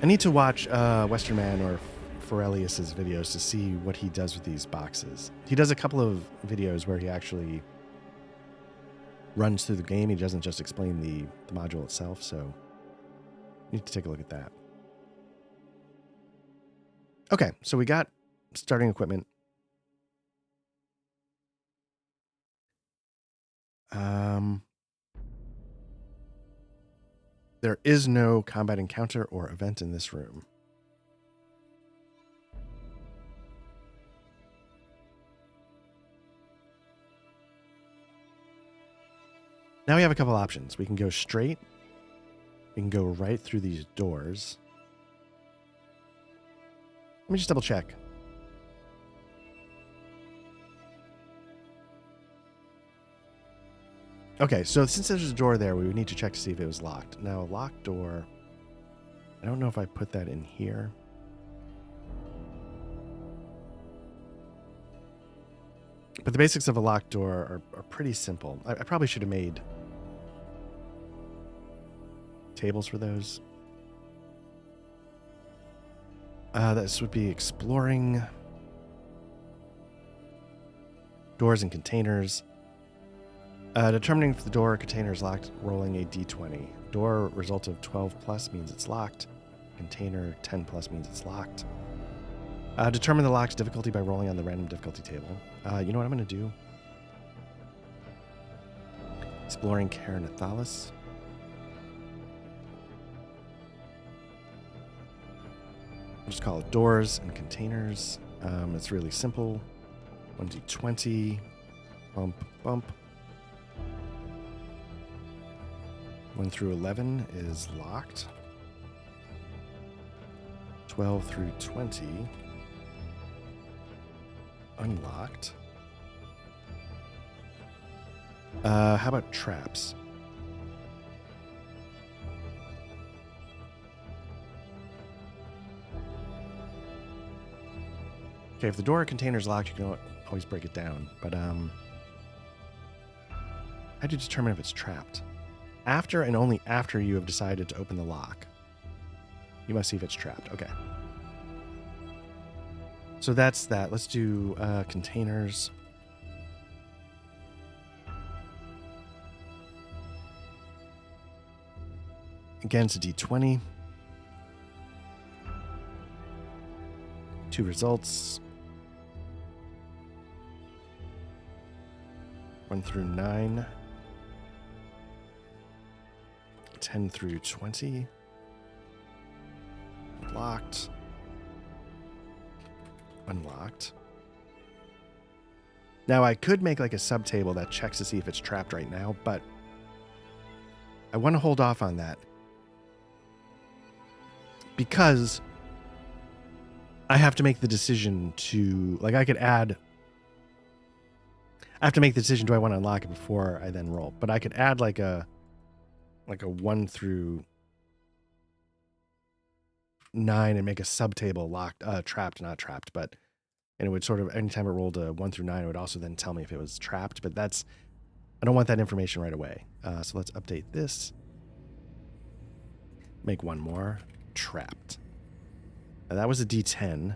I need to watch Western Man or Forelius's videos to see what he does with these boxes. He does a couple of videos where he actually runs through the game. He doesn't just explain the module itself, so I need to take a look at that. Okay, so we got starting equipment. There is no combat encounter or event in this room. Now we have a couple options. We can go straight. We can go right through these doors. Let me just double check. Okay, so since there's a door there, we would need to check to see if it was locked. Now, a locked door, I don't know if I put that in here. But the basics of a locked door are pretty simple. I probably should have made tables for those. This would be exploring. Doors and containers. Determining if the door or container is locked, rolling a d20. Door result of 12 plus means it's locked. Container 10 plus means it's locked. Determine the lock's difficulty by rolling on the random difficulty table. You know what I'm going to do? Exploring Ker Nethalas. We'll just call it doors and containers. It's really simple. 1d20. Bump, bump. 1 through 11 is locked. 12 through 20. Unlocked. How about traps? Okay, if the door or container is locked, you can always break it down. But how do you determine if it's trapped? After and only after you have decided to open the lock, you must see if it's trapped. Okay. So that's that. Let's do containers. Again, it's a d20. 2 results. 1 through 9. 10 through 20. Locked. Unlocked. Now I could make like a subtable that checks to see if it's trapped right now, but I want to hold off on that because I have to make the decision to, like, I have to make the decision, do I want to unlock it before I then roll? But I could add like a 1 through 9 and make a subtable locked, trapped, not trapped, but, and it would sort of, anytime it rolled a 1 through 9, it would also then tell me if it was trapped, but I don't want that information right away. So let's update this. Make one more. Trapped. Now that was a D10.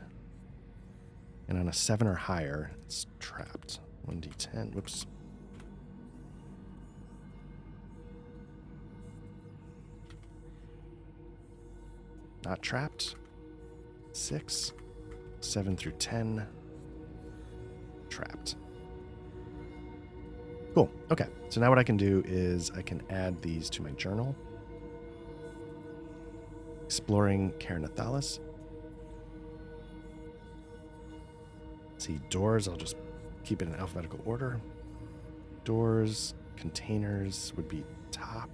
And on a 7 or higher, it's trapped. 1d10. Whoops. Not trapped. 6. 7 through 10. Trapped. Cool. Okay. So now what I can do is I can add these to my journal. Exploring Ker Nethalas. See, doors, I'll just keep it in alphabetical order. Doors, containers would be top.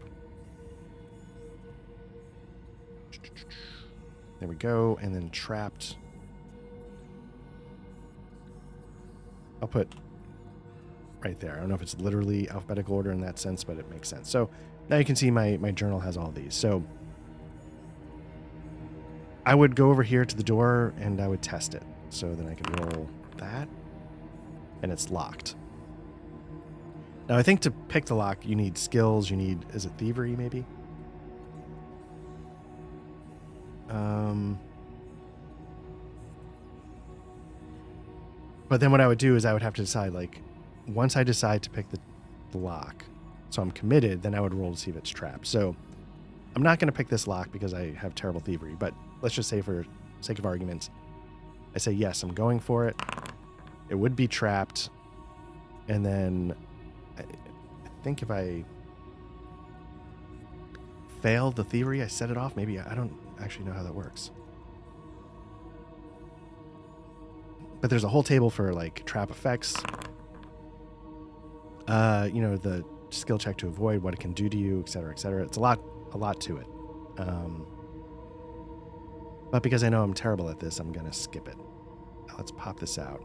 There we go. And then trapped. I'll put right there. I don't know if it's literally alphabetical order in that sense, but it makes sense. So now you can see my journal has all these. So I would go over here to the door and I would test it. So then I can roll that. And it's locked. Now I think to pick the lock, you need skills. You need, is it thievery maybe? But then what I would do is I would have to decide, like, once I decide to pick the lock, so I'm committed, then I would roll to see if it's trapped. So I'm not going to pick this lock because I have terrible thievery, but let's just say for sake of argument, I say, yes, I'm going for it. It would be trapped. And then I think if I fail the thievery, I set it off. Maybe I don't actually know how that works. But there's a whole table for like trap effects. You know, the skill check to avoid, what it can do to you, et cetera, et cetera. It's a lot to it. But because I know I'm terrible at this, I'm going to skip it. Now let's pop this out.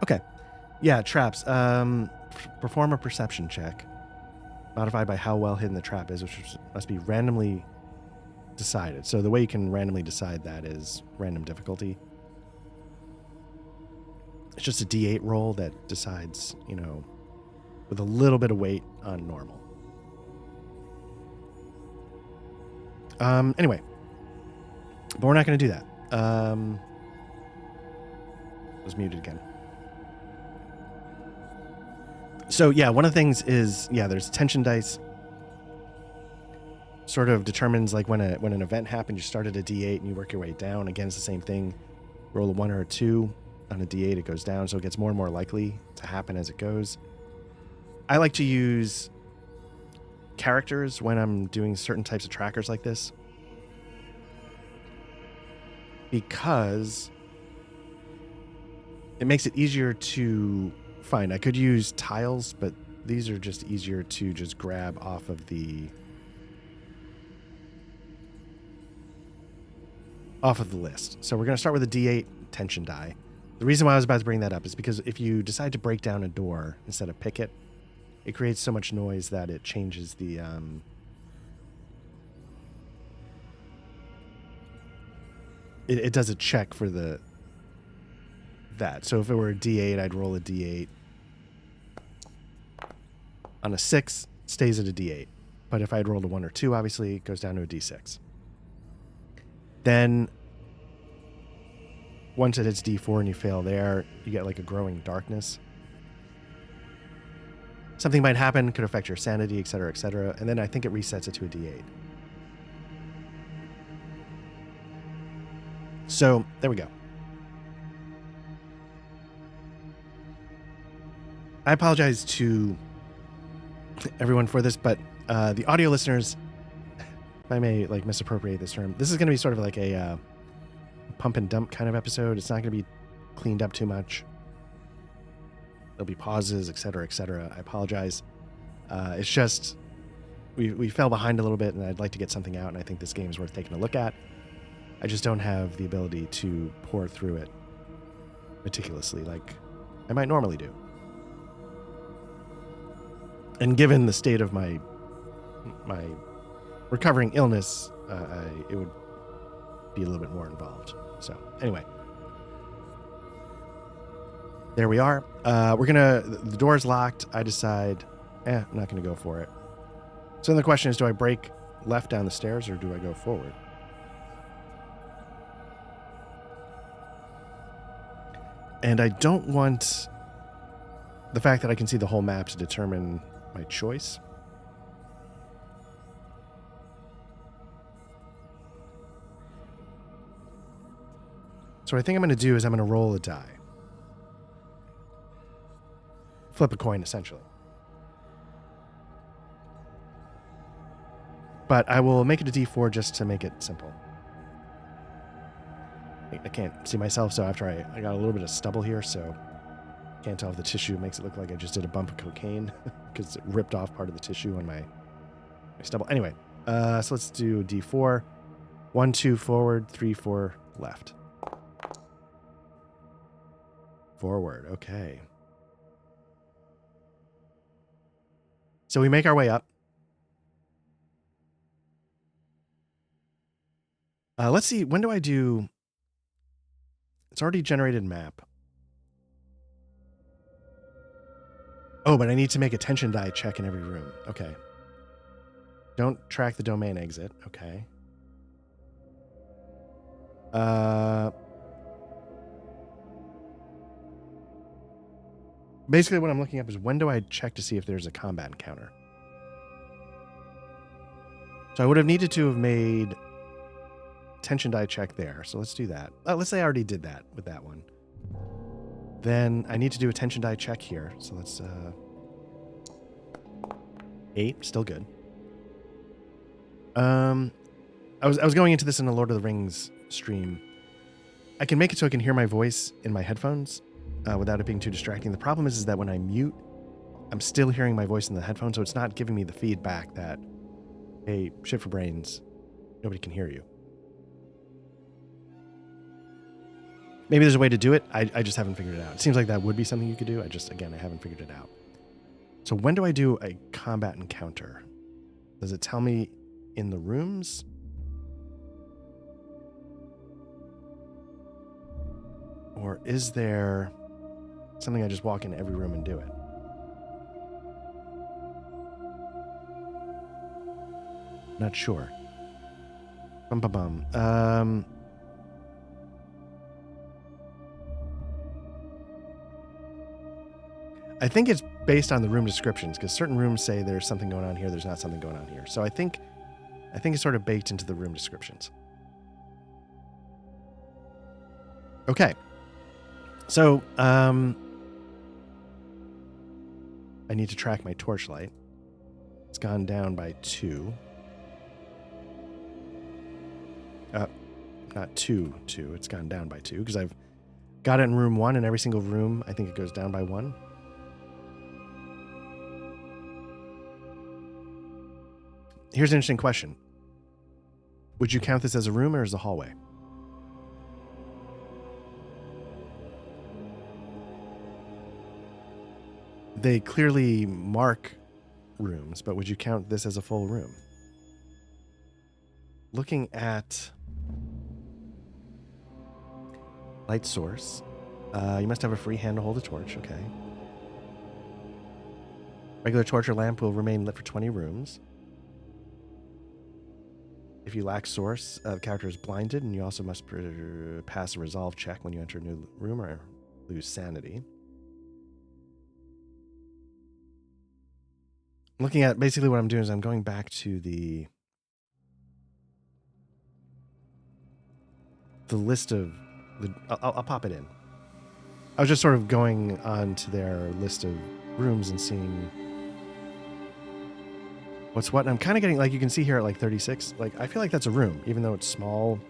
Okay. Yeah, traps. Perform a perception check. Modified by how well hidden the trap is, which must be randomly decided. So the way you can randomly decide that is random difficulty. It's just a D8 roll that decides, you know, with a little bit of weight on normal. Anyway, but we're not going to do that. I was muted again. So yeah, one of the things is, there's tension dice. Sort of determines like when an event happens, you start at a D8 and you work your way down. Again, it's the same thing. Roll a 1 or a 2 on a D8, it goes down, so it gets more and more likely to happen as it goes. I like to use characters when I'm doing certain types of trackers like this, because it makes it easier to find. I could use tiles, but these are just easier to just grab off of the list. So we're going to start with a D8 tension die. The reason why I was about to bring that up is because if you decide to break down a door instead of pick it, it creates so much noise that it changes the it does a check for that. So if it were a D8, I'd roll a D8. On a 6, it stays at a D8. But if I'd rolled a 1 or 2, obviously it goes down to a D6. Then once it hits D4 and you fail there, you get like a growing darkness. Something might happen, could affect your sanity, etc., etc. And then I think it resets it to a D8. So there we go. I apologize to everyone for this, but the audio listeners, if I may like misappropriate this term, this is going to be sort of like a pump and dump kind of episode. It's not going to be cleaned up too much. There'll be pauses, etc., etc. I apologize. It's just we fell behind a little bit, and I'd like to get something out, and I think this game is worth taking a look at. I just don't have the ability to pour through it meticulously like I might normally do. And given the state of my recovering illness, it would be a little bit more involved. So anyway, there we are. The door's locked. I decide, I'm not going to go for it. So then the question is, do I break left down the stairs or do I go forward? And I don't want the fact that I can see the whole map to determine my choice. So what I think I'm going to do is I'm going to roll a die. Flip a coin, essentially. But I will make it a D4 just to make it simple. I can't see myself, so after I got a little bit of stubble here, so can't tell if the tissue makes it look like I just did a bump of cocaine because it ripped off part of the tissue on my stubble. Anyway, so let's do D4. 1, 2 forward, 3, 4 left. Forward, okay. So we make our way up. Let's see, when do I do... It's already generated map. Oh, but I need to make a tension die check in every room. Okay. Don't track the domain exit. Okay. Basically what I'm looking up is when do I check to see if there's a combat encounter. So I would have needed to have made tension die check there. So let's do that. Let's say I already did that with that one. Then I need to do a tension die check here. So let's 8, still good. I was going into this in a Lord of the Rings stream. I can make it so I can hear my voice in my headphones without it being too distracting. The problem is that when I mute, I'm still hearing my voice in the headphones, so it's not giving me the feedback that, hey, shit for brains, nobody can hear you. Maybe there's a way to do it. I just haven't figured it out. It seems like that would be something you could do. I haven't figured it out. So when do I do a combat encounter? Does it tell me in the rooms? Or is there something I just walk into every room and do it? Not sure. Bum, bum, bum. I think it's based on the room descriptions, because certain rooms say there's something going on here, there's not something going on here. So I think it's sort of baked into the room descriptions. Okay. So, I need to track my torchlight. It's gone down by 2. Not 2. It's gone down by 2 because I've got it in room 1, and every single room, I think it goes down by 1. Here's an interesting question. Would you count this as a room or as a hallway? They clearly mark rooms, but would you count this as a full room? Looking at light source, you must have a free hand to hold a torch. Okay. Regular torch or lamp will remain lit for 20 rooms. If you lack source, the character is blinded, and you also must pass a resolve check when you enter a new room or lose sanity. Looking at basically what I'm doing is I'm going back to the list of the. I'll pop it in. I was just sort of going on to their list of rooms and seeing what's what. And I'm kind of getting, like, you can see here at like 36. Like, I feel like that's a room, even though it's small,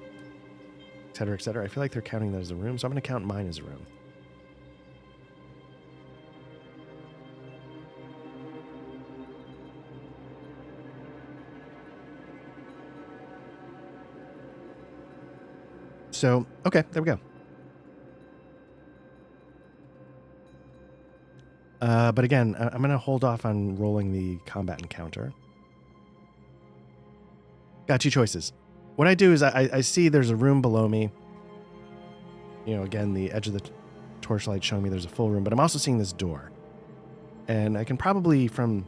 et cetera, et cetera. I feel like they're counting that as a room, so I'm going to count mine as a room. So, okay, there we go. But again, I'm going to hold off on rolling the combat encounter. Got 2 choices. What I do is I see there's a room below me. You know, again, the edge of the torchlight showing me there's a full room, but I'm also seeing this door. And I can probably, from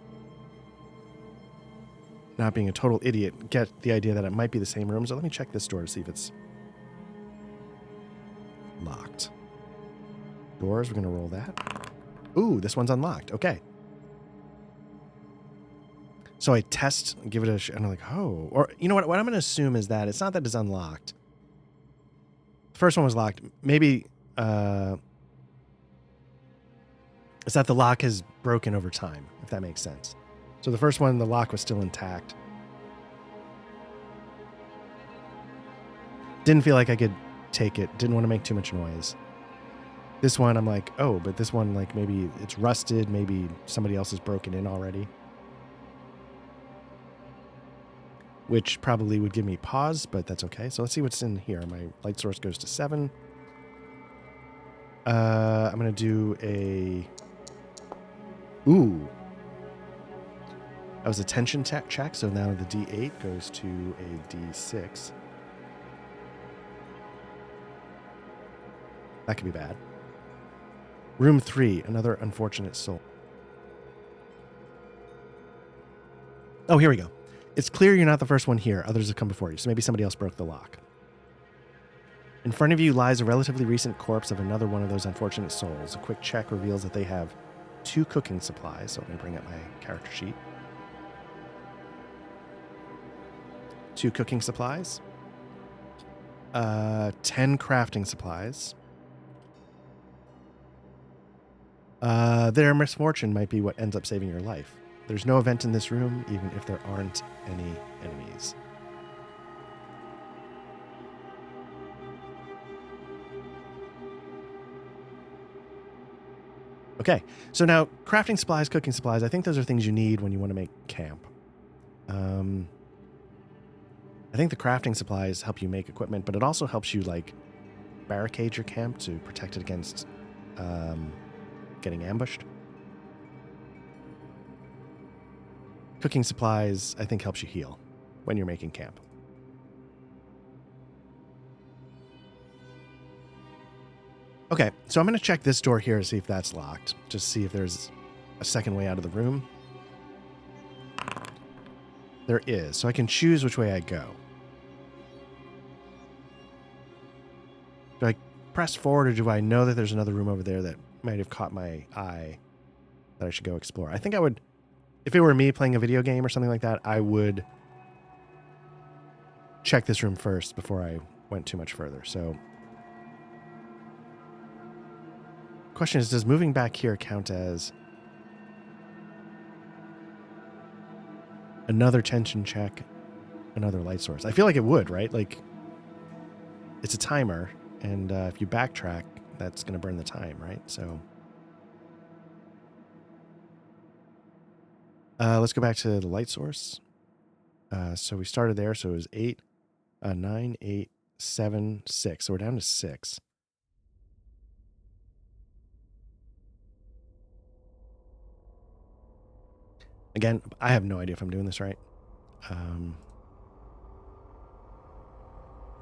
not being a total idiot, get the idea that it might be the same room. So let me check this door to see if it's locked. Doors, we're going to roll that. Ooh, this one's unlocked. Okay. So I test, give it a and I'm like, oh. Or, you know what I'm going to assume is that it's not that it's unlocked. The first one was locked. Maybe it's that the lock has broken over time, if that makes sense. So the first one, the lock was still intact. Didn't feel like I could take it. Didn't want to make too much noise. This one, I'm like, oh, but this one, like, maybe it's rusted. Maybe somebody else has broken in already. Which probably would give me pause, but that's okay. So let's see what's in here. My light source goes to 7. I'm going to do a... Ooh. That was a tension check, so now the D8 goes to a D6. That could be bad. Room 3, another unfortunate soul. Oh, here we go. It's clear you're not the first one here. Others have come before you, so maybe somebody else broke the lock. In front of you lies a relatively recent corpse of another one of those unfortunate souls. A quick check reveals that they have 2 cooking supplies, so I'm going to bring up my character sheet. 2 cooking supplies. 10 crafting supplies. Their misfortune might be what ends up saving your life. There's no event in this room, even if there aren't any enemies. Okay, so now crafting supplies, cooking supplies, I think those are things you need when you want to make camp. I think the crafting supplies help you make equipment, but it also helps you, like, barricade your camp to protect it against getting ambushed. Cooking supplies, I think, helps you heal when you're making camp. Okay, so I'm going to check this door here to see if that's locked. Just see if there's a second way out of the room. There is, so I can choose which way I go. press forward, or do I know that there's another room over there that might have caught my eye that I should go explore? I think I would, if it were me playing a video game or something like that, I would check this room first before I went too much further. So, question is, does moving back here count as another tension check, another light source? I feel like it would, right? Like, it's a timer, and if you backtrack, that's going to burn the time, right? So, let's go back to the light source. So we started there, so it was 8, 9, 8, 7, 6. So we're down to 6. Again, I have no idea if I'm doing this right.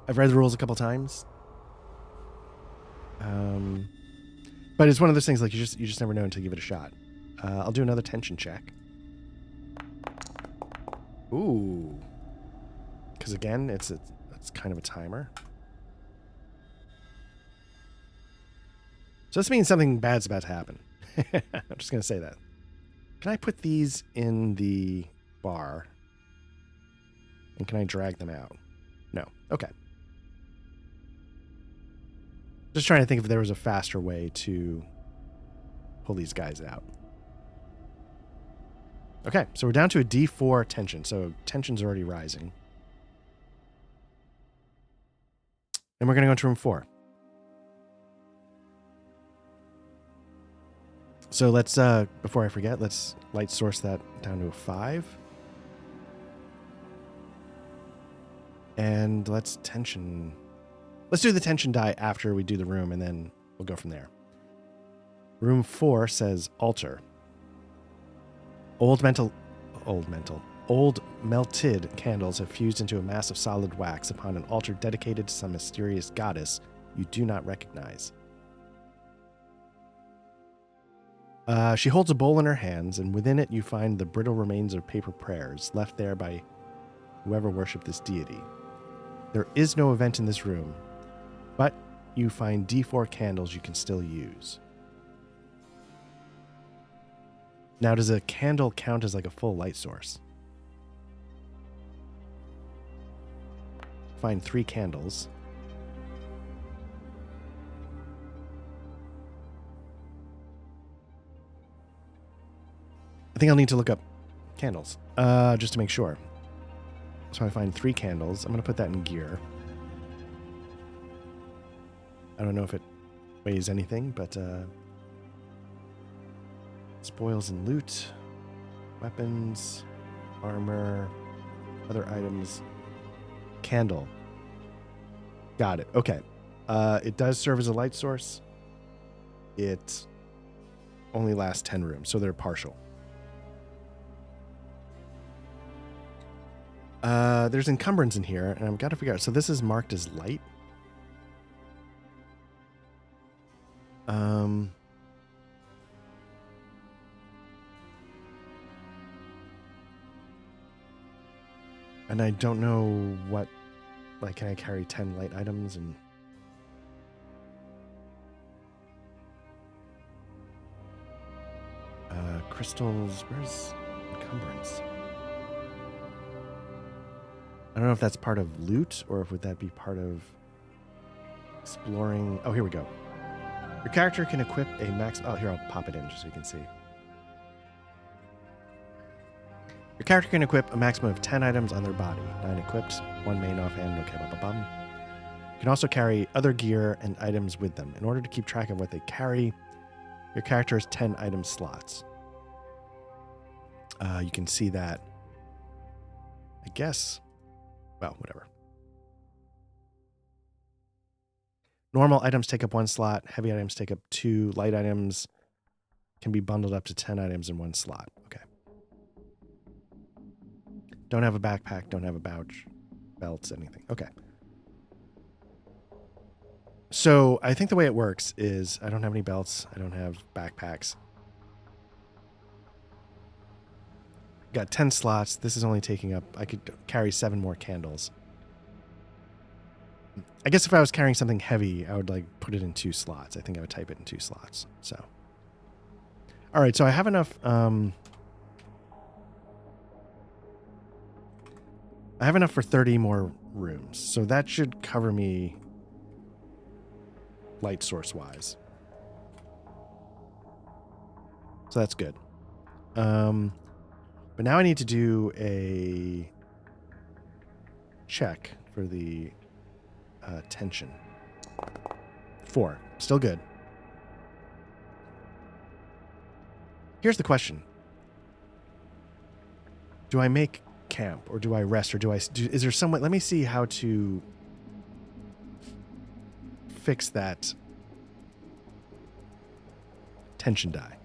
I've read the rules a couple times. But it's one of those things, like, you just never know until you give it a shot. I'll do another tension check. Ooh. Because again, it's kind of a timer. So this means something bad's about to happen. I'm just going to say that. Can I put these in the bar? And can I drag them out? No. Okay. Just trying to think if there was a faster way to pull these guys out. Okay, so we're down to a D4 tension. So tension's already rising. And we're going to go into room 4. So let's, before I forget, let's light source that down to a 5. And let's tension. Let's do the tension die after we do the room, and then we'll go from there. Room 4 says altar. Old melted candles have fused into a mass of solid wax upon an altar dedicated to some mysterious goddess you do not recognize. She holds a bowl in her hands, and within it you find the brittle remains of paper prayers left there by whoever worshipped this deity. There is no event in this room, but you find D4 candles you can still use. Now, does a candle count as like a full light source? Find 3 candles. I think I'll need to look up candles, just to make sure. So I find 3 candles. I'm going to put that in gear. I don't know if it weighs anything, but spoils and loot, weapons, armor, other items, candle. Got it. Okay. It does serve as a light source. It only lasts 10 rooms, so they're partial. There's encumbrance in here, and I've got to figure out. So this is marked as light. And I don't know what, like, can I carry 10 light items and... crystals, where's encumbrance? I don't know if that's part of loot, or if would that be part of exploring... Oh, here we go. Your character can equip a max... Oh, here, I'll pop it in just so you can see. Your character can equip a maximum of 10 items on their body. 9 equipped, 1 main offhand, okay, You can also carry other gear and items with them. In order to keep track of what they carry, your character has 10 item slots. You can see that, I guess... Well, whatever. Normal items take up 1 slot. Heavy items take up 2. Light items can be bundled up to 10 items in 1 slot. Okay. Don't have a backpack. Don't have a pouch. Belts, anything. Okay. So I think the way it works is I don't have any belts. I don't have backpacks. Got 10 slots. This is only taking up... I could carry 7 more candles. I guess if I was carrying something heavy, I would like put it in 2 slots. I think I would type it in 2 slots. So, all right. So I have enough. I have enough for 30 more rooms. So that should cover me light source wise. So that's good. But now I need to do a check for the tension. 4. Still good. Here's the question. Do I make camp or do I rest or is there some way? Let me see how to fix that tension die.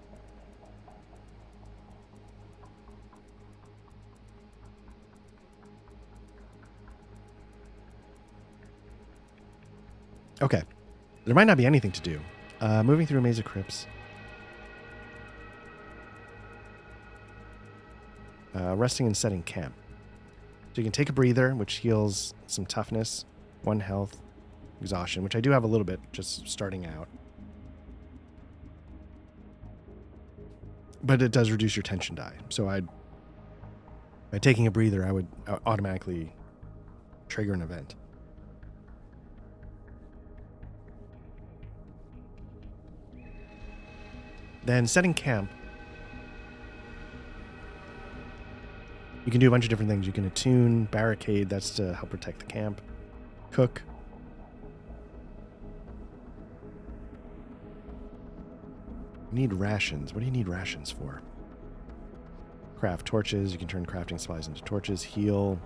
Okay. There might not be anything to do. Moving through a maze of crypts. Resting and setting camp. So you can take a breather, which heals some toughness, 1 health, exhaustion, which I do have a little bit just starting out. But it does reduce your tension die. So by taking a breather, I would automatically trigger an event. Then setting camp. You can do a bunch of different things. You can attune, barricade, that's to help protect the camp. Cook. You need rations. What do you need rations for? Craft torches. You can turn crafting supplies into torches. Heal.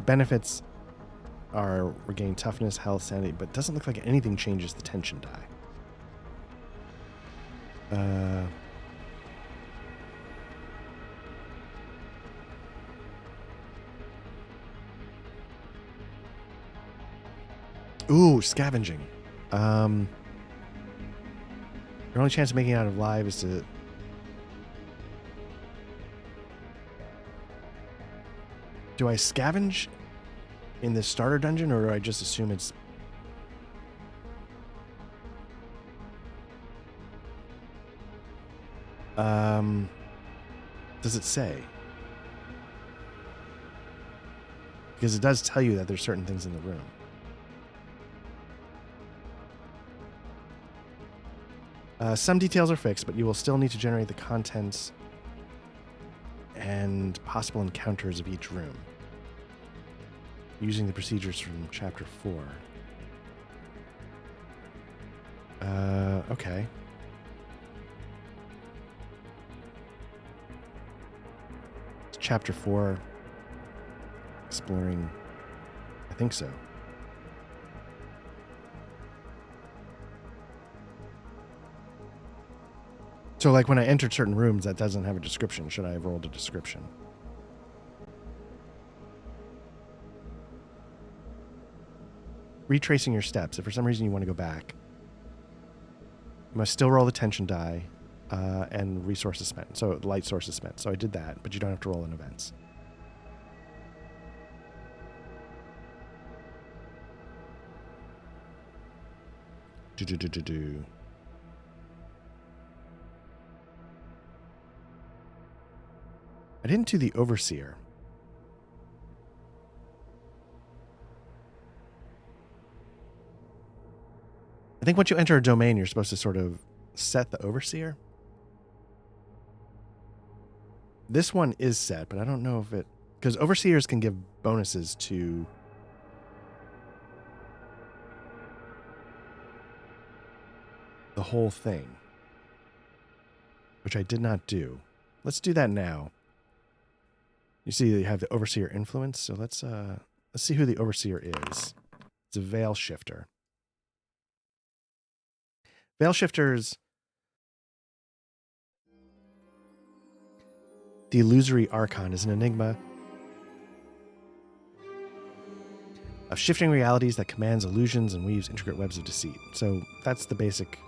Benefits are regain toughness, health, sanity, but it doesn't look like anything changes the tension die. Ooh, scavenging. Your only chance of making it out alive is to... Do I scavenge in this starter dungeon, or do I just assume it's... Does it say? Because it does tell you that there's certain things in the room. Some details are fixed, but you will still need to generate the contents and possible encounters of each room using the procedures from Chapter 4. Okay. It's Chapter 4. Exploring. I think so. So, like, when I entered certain rooms, that doesn't have a description. Should I have rolled a description? Retracing your steps. If for some reason you want to go back, you must still roll the tension die and resources spent. So, light sources spent. So, I did that, but you don't have to roll in events. I didn't do the overseer. I think once you enter a domain, you're supposed to sort of set the overseer. This one is set, but I don't know if it... Because overseers can give bonuses to... the whole thing. Which I did not do. Let's do that now. You see you have the overseer influence, so let's see who the overseer is. It's a veil shifter. Veil shifters. The illusory archon is an enigma of shifting realities that commands illusions and weaves intricate webs of deceit. So that's the basic.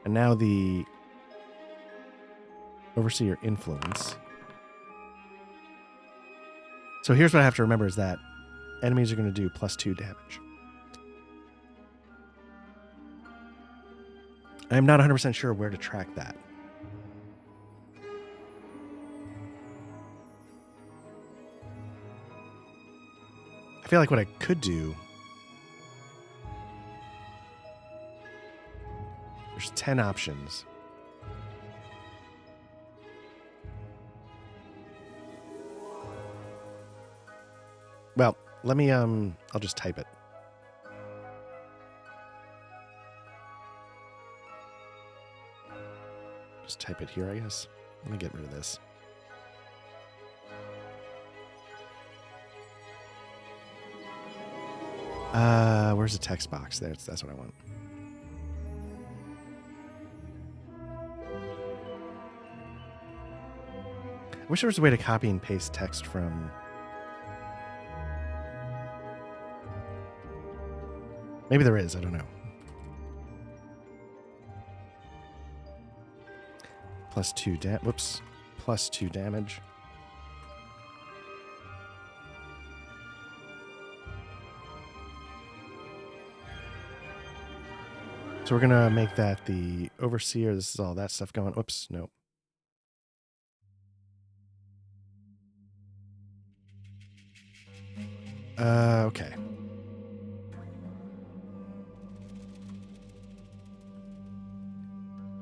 And now the overseer influence. So here's what I have to remember is that enemies are going to do +2 damage. I'm not 100% sure where to track that. I feel like what I could do... There's 10 options. Well, let me, I'll just type it. Just type it here, I guess. Let me get rid of this. Where's the text box? That's what I want. I wish there was a way to copy and paste text from... Maybe there is, I don't know. +2 damage. So we're gonna make that the overseer. This is all that stuff going. Oops, no. Okay.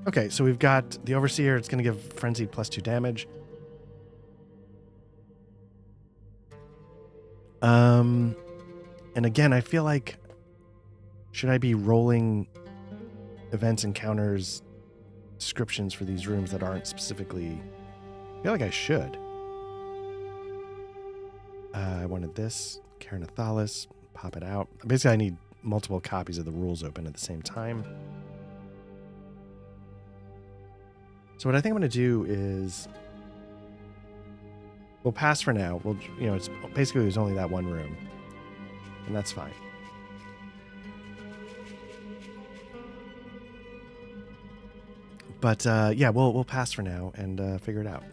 Okay, so we've got the overseer. It's gonna give frenzied +2 damage. And again, I feel like, should I be rolling events, encounters, descriptions for these rooms that aren't specifically... I feel like I should. I wanted this. Ker Nethalas. Pop it out. Basically, I need multiple copies of the rules open at the same time. So what I think I'm going to do is... We'll pass for now. We'll, it's basically there's only that one room. And that's fine. But yeah, we'll pass for now and figure it out.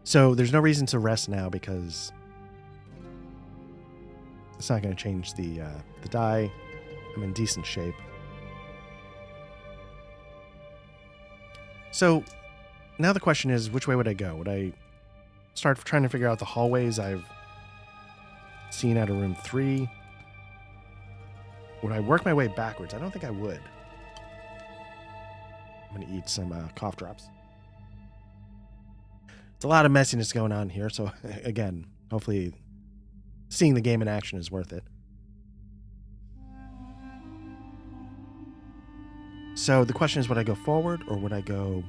So there's no reason to rest now because it's not going to change the die. I'm in decent shape. So now the question is, which way would I go? Would I start trying to figure out the hallways I've seen out of room 3? Would I work my way backwards? I don't think I would. I'm going to eat some cough drops. It's a lot of messiness going on here, so again, hopefully seeing the game in action is worth it. So the question is, would I go forward or would I go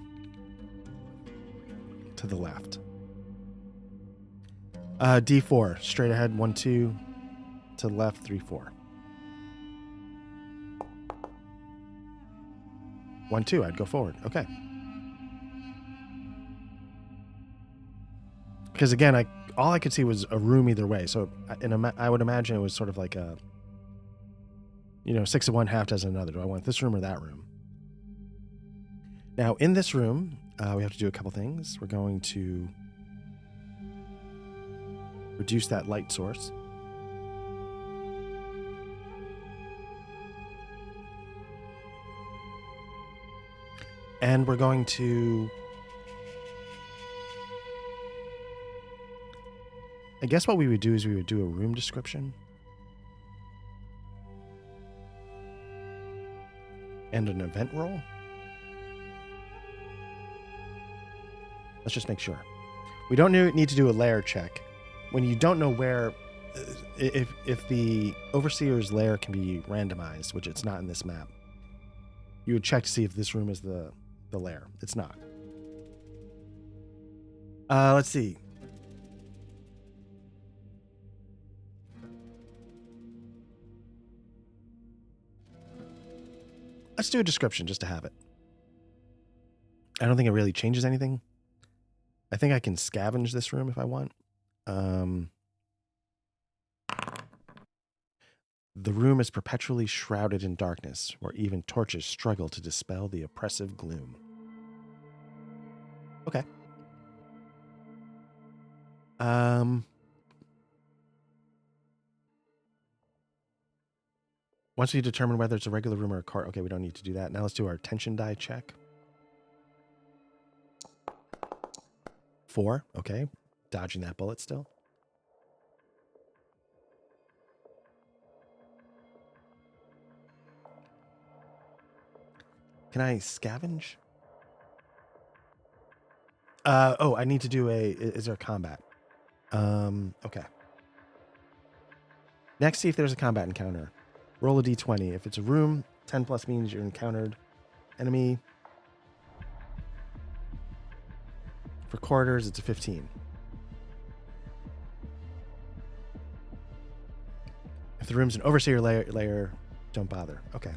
to the left? D4, straight ahead, 1, 2, to the left, 3, 4. 1, 2, I'd go forward. Okay. Because again, all I could see was a room either way. So I would imagine it was sort of like a, 6 of one, half dozen another. Do I want this room or that room? Now, in this room, we have to do a couple things. We're going to reduce that light source. And we're going to... I guess what we would do is we would do a room description. And an event roll. Let's just make sure. We don't need to do a lair check. When you don't know where... If the Overseer's lair can be randomized, which it's not in this map, you would check to see if this room is the lair. It's not. Let's see. Let's do a description just to have it. I don't think it really changes anything. I think I can scavenge this room if I want. The room is perpetually shrouded in darkness, where even torches struggle to dispel the oppressive gloom. Okay. Once we determine whether it's a regular room or a cart, okay, we don't need to do that. Now let's do our tension die check. 4, okay. Dodging that bullet still. Can I scavenge? Oh, I need to do is there a combat? Okay. Next, see if there's a combat encounter. Roll a d20. If it's a room, 10 plus means you're encountered enemy. For corridors, it's a 15. If the room's an overseer layer, don't bother. Okay.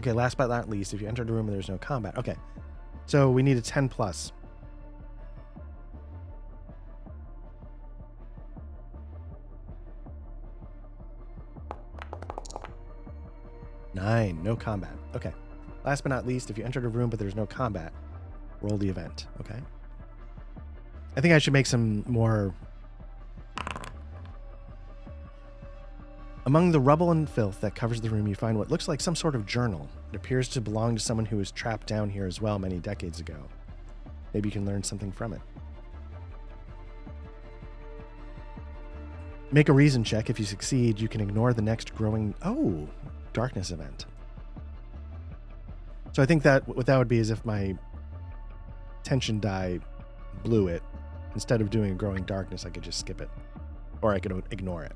Okay, last but not least, if you enter the room and there's no combat. Okay. So we need a 10 plus. Nine, no combat. Okay. Last but not least, if you entered a room but there's no combat, roll the event. Okay. I think I should make some more. Among the rubble and filth that covers the room, you find what looks like some sort of journal. It appears to belong to someone who was trapped down here as well many decades ago. Maybe you can learn something from it. Make a reason check. If you succeed, you can ignore the next growing... Oh, darkness event. So I think that what that would be is if my tension die blew it, instead of doing a growing darkness, I could just skip it. Or I could ignore it.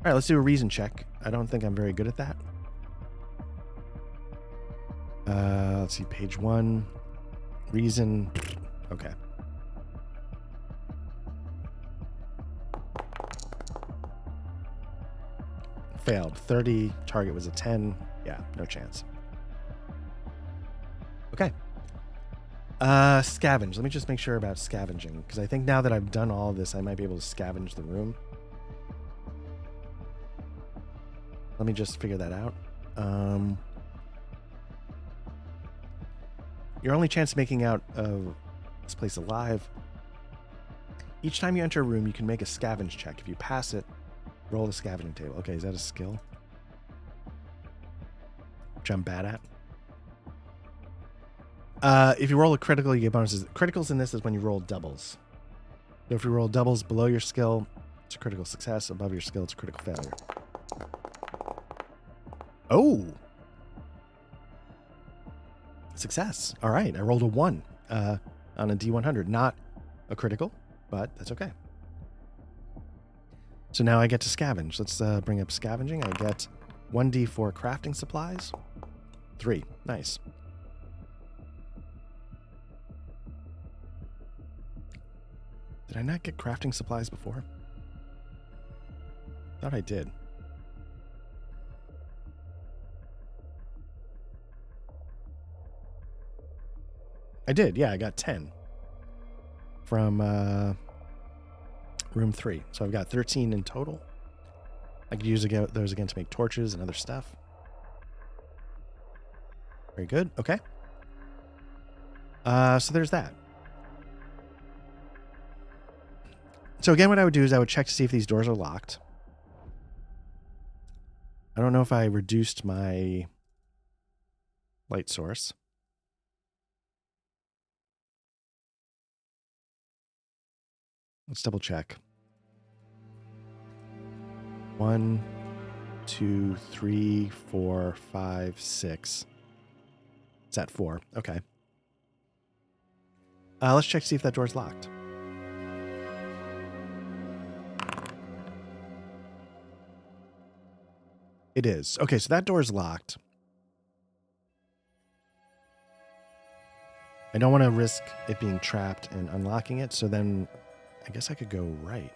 All right, let's do a reason check. I don't think I'm very good at that. Let's see, page 1. Reason. Okay. Failed. 30. Target was a 10. Yeah, no chance. Okay. Scavenge. Let me just make sure about scavenging, because I think now that I've done all this, I might be able to scavenge the room. Let me just figure that out. Your only chance of making out of this place alive. Each time you enter a room, you can make a scavenge check. If you pass it, roll the scavenging table. Okay, is that a skill? Which I'm bad at. If you roll a critical, you get bonuses. Criticals in this is when you roll doubles. So if you roll doubles below your skill, it's a critical success. Above your skill, it's a critical failure. Oh! Success. All right, I rolled a 1 on a D100. Not a critical, but that's okay. So now I get to scavenge. Let's bring up scavenging. I get 1d4 crafting supplies. 3. Nice. Did I not get crafting supplies before? Thought I did. I did, yeah, I got 10 from room 3. So I've got 13 in total. I could use those again to make torches and other stuff. Very good, okay. So there's that. So again, what I would do is I would check to see if these doors are locked. I don't know if I reduced my light source. Let's double check. 1, 2, 3, 4, 5, 6. It's at 4. Okay. Let's check to see if that door's locked. It is. Okay, so that door's locked. I don't want to risk it being trapped and unlocking it, so then I guess I could go right.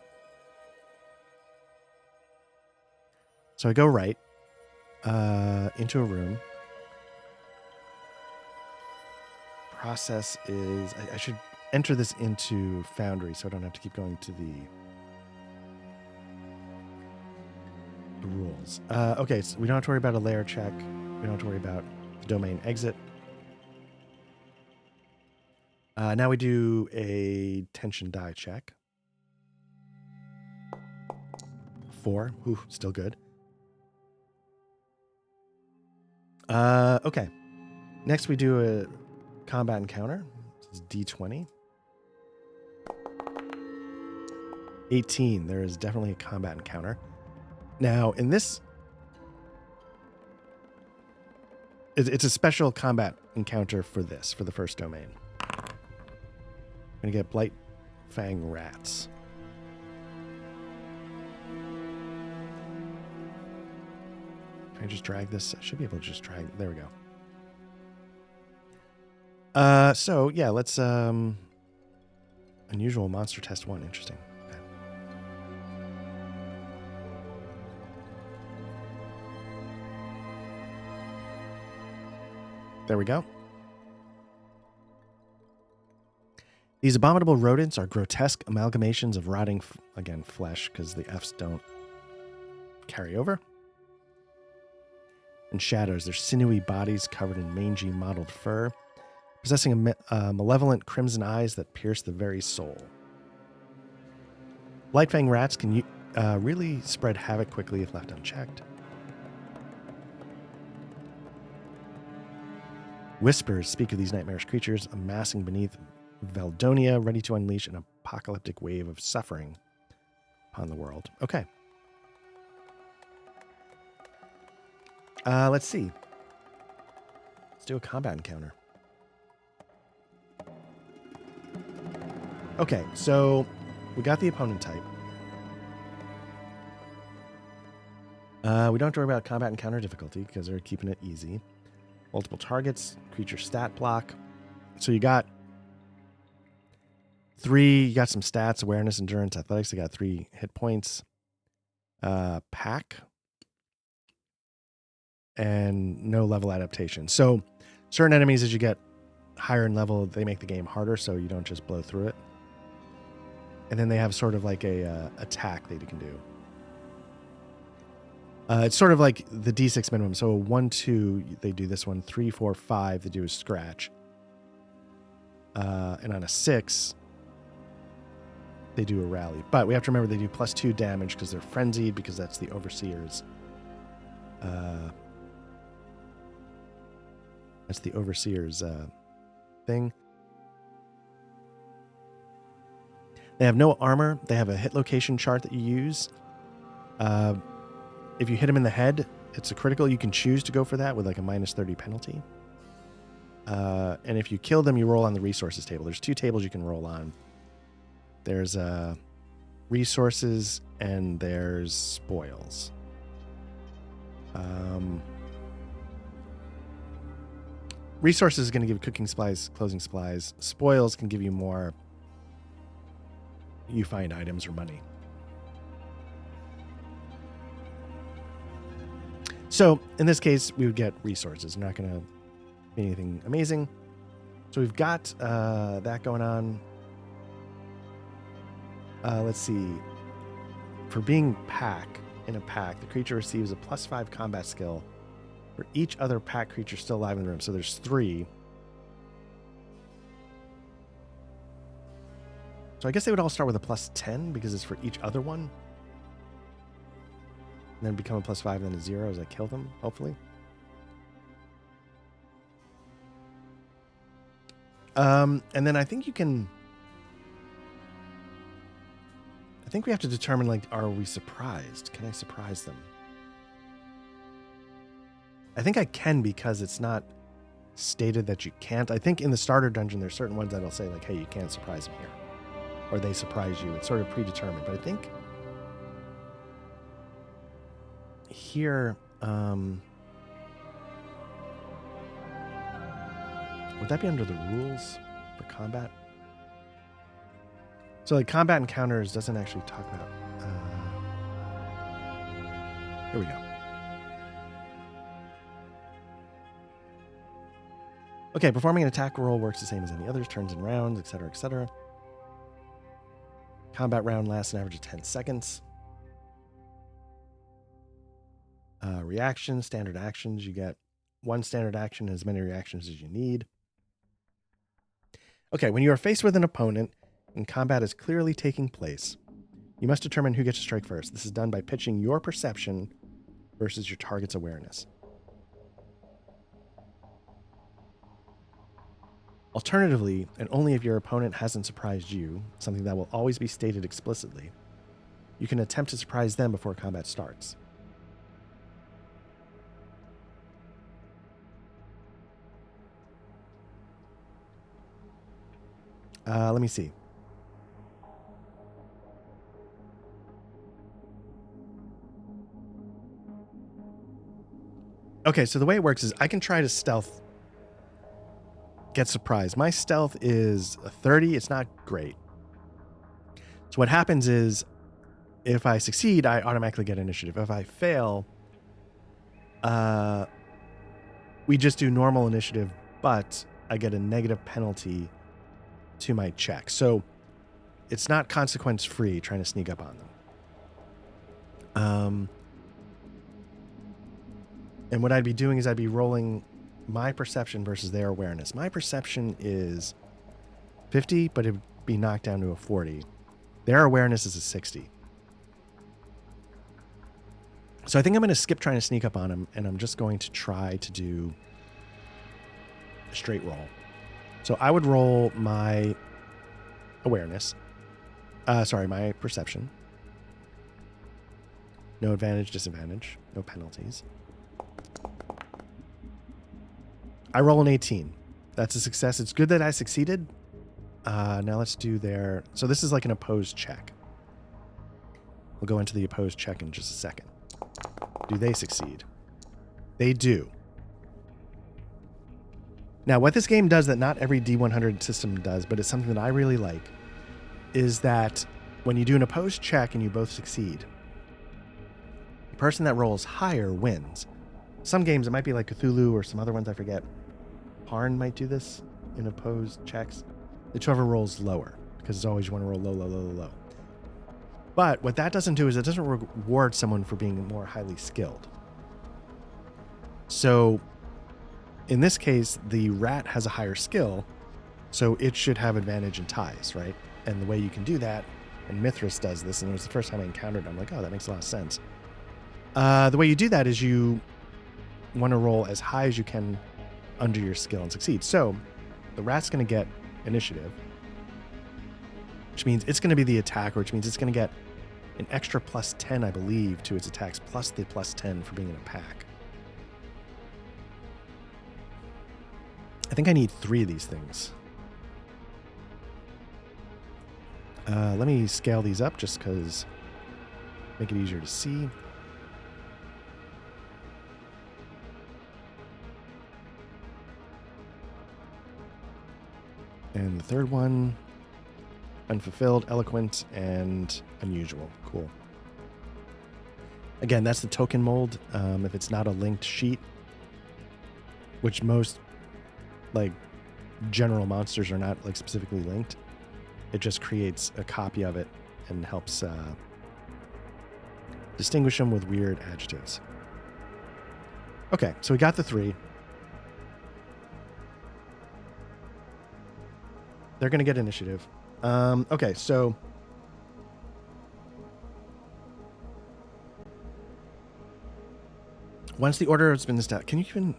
So I go right into a room. Process is... I should enter this into Foundry so I don't have to keep going to the rules. Okay, so we don't have to worry about a layer check. We don't have to worry about the domain exit. Now we do a tension die check. 4. Ooh, still good. Okay. Next we do a combat encounter. This is D20. 18. There is definitely a combat encounter. Now, in this, it's a special combat encounter for this, for the first domain. I'm going to get Blight Fang Rats. Can I just drag this? I should be able to just drag. There we go. So, yeah, let's... Unusual monster test 1. Interesting. Okay. There we go. These abominable rodents are grotesque amalgamations of rotting, again, flesh, because the Fs don't carry over. And shadows. Their sinewy bodies covered in mangy mottled fur, possessing malevolent crimson eyes that pierce the very soul. Blightfang rats can really spread havoc quickly if left unchecked. Whispers speak of these nightmarish creatures amassing beneath Valdonia, ready to unleash an apocalyptic wave of suffering upon the world. Okay. Let's see. Let's do a combat encounter. Okay, so we got the opponent type. We don't have to worry about combat encounter difficulty because they're keeping it easy. Multiple targets, creature stat block. So you got 3, you got some stats, awareness, endurance, athletics. You got 3 hit points. Pack. And no level adaptation. So certain enemies, as you get higher in level, they make the game harder, so you don't just blow through it. And then they have sort of like a attack that you can do. It's sort of like the D6 minimum. So 1, 2, they do this one. 3, 4, 5, they do a scratch. And on a 6, they do a rally. But we have to remember they do +2 damage because they're frenzied, because that's the Overseer's. That's the Overseer's thing. They have no armor. They have a hit location chart that you use. If you hit them in the head, it's a critical. You can choose to go for that with like a -30 penalty. And if you kill them, you roll on the resources table. There's 2 tables you can roll on. There's resources and there's spoils. Resources is going to give cooking supplies, clothing supplies. Spoils can give you more. You find items or money. So in this case, we would get resources. Not going to be anything amazing. So we've got that going on. Let's see. For being in a pack, the creature receives a +5 combat skill for each other pack creature still alive in the room. So there's 3. So I guess they would all start with a +10 because it's for each other one. And then become a +5 and then a 0 as I kill them, hopefully. And then I think you can... I think we have to determine, like, are we surprised? Can I surprise them? I think I can because it's not stated that you can't. I think in the starter dungeon, there's certain ones that'll say, like, hey, you can't surprise them here. Or they surprise you. It's sort of predetermined. But I think here, would that be under the rules for combat? So, like, combat encounters doesn't actually talk about... here we go. Okay, performing an attack roll works the same as any others, turns and rounds, etc., etc. Combat round lasts an average of 10 seconds. Reactions, standard actions. You get 1 standard action and as many reactions as you need. Okay, when you are faced with an opponent and combat is clearly taking place, you must determine who gets to strike first. This is done by pitching your perception versus your target's awareness. Alternatively, and only if your opponent hasn't surprised you, something that will always be stated explicitly, you can attempt to surprise them before combat starts. Let me see. Okay, so the way it works is I can try to stealth, get surprised. My stealth is a 30. It's not great. So what happens is if I succeed, I automatically get initiative. If I fail, we just do normal initiative, but I get a negative penalty to my check. So it's not consequence free trying to sneak up on them. And what I'd be doing is I'd be rolling my perception versus their awareness. My perception is 50, but it'd be knocked down to a 40. Their awareness is a 60. So I think I'm going to skip trying to sneak up on him, and I'm just going to try to do a straight roll. So I would roll my awareness. My perception. No advantage, disadvantage. No penalties. I roll an 18. That's a success. It's good that I succeeded. Now let's do their... So this is like an opposed check. We'll go into the opposed check in just a second. Do they succeed? They do. Now, what this game does that not every D100 system does, but it's something that I really like, is that when you do an opposed check and you both succeed, the person that rolls higher wins. Some games, it might be like Cthulhu or some other ones, I forget. Harn might do this in opposed checks. It's whoever rolls lower, because it's always you want to roll low, low, low, low, low. But what that doesn't do is it doesn't reward someone for being more highly skilled. So in this case, the rat has a higher skill, so it should have advantage in ties, right? And the way you can do that, and Mithras does this, and it was the first time I encountered it, I'm like, oh, that makes a lot of sense. The way you do that is you want to roll as high as you can under your skill and succeed. So the rat's going to get initiative, which means it's going to be the attacker, which means it's going to get an extra plus 10, I believe, to its attacks, plus the plus 10 for being in a pack. I think I need 3 of these things. Let me scale these up just because make it easier to see. And the third one, unfulfilled, eloquent, and unusual. Cool. Again, that's the token mold. If it's not a linked sheet, which most like general monsters are not like specifically linked, it just creates a copy of it and helps distinguish them with weird adjectives. Okay, so we got the 3. They're going to get initiative. Okay, so once the order has been established,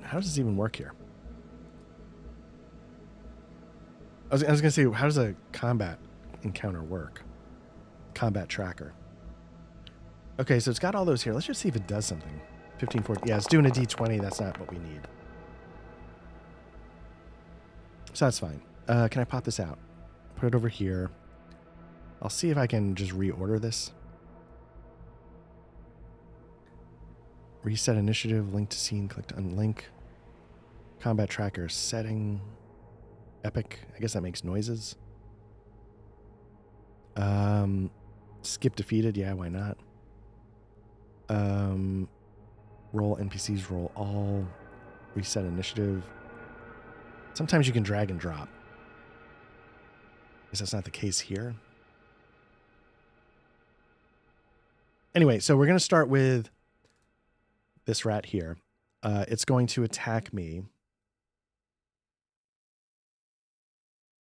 how does this even work here? I was going to say, how does a combat encounter work? Combat tracker. Okay, so it's got all those here. Let's just see if it does something. 15, 14. Yeah, it's doing a D20. That's not what we need. So that's fine. Can I pop this out? Put it over here. I'll see if I can just reorder this. Reset initiative, link to scene, click to unlink. Combat tracker setting. Epic. I guess that makes noises. Skip defeated. Yeah, why not? Roll NPCs, roll all. Reset initiative. Sometimes you can drag and drop. I guess that's not the case here. Anyway, so we're going to start with this rat here. It's going to attack me.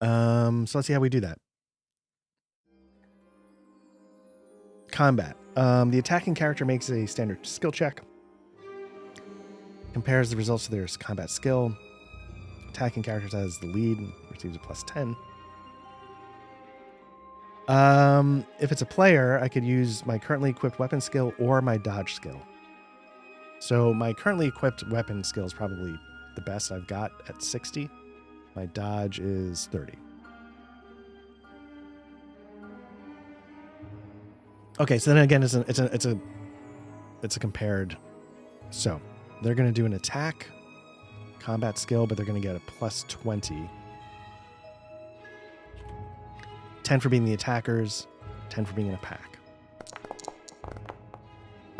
So let's see how we do that. Combat. The attacking character makes a standard skill check. Compares the results to their combat skill. Attacking character has the lead and receives a +10. If it's a player, I could use my currently equipped weapon skill or my dodge skill. So my currently equipped weapon skill is probably the best I've got at 60. My dodge is 30. Okay, so then again, it's a compared. So they're going to do an attack, combat skill, but they're going to get a +20. 10 for being the attackers, 10 for being in a pack.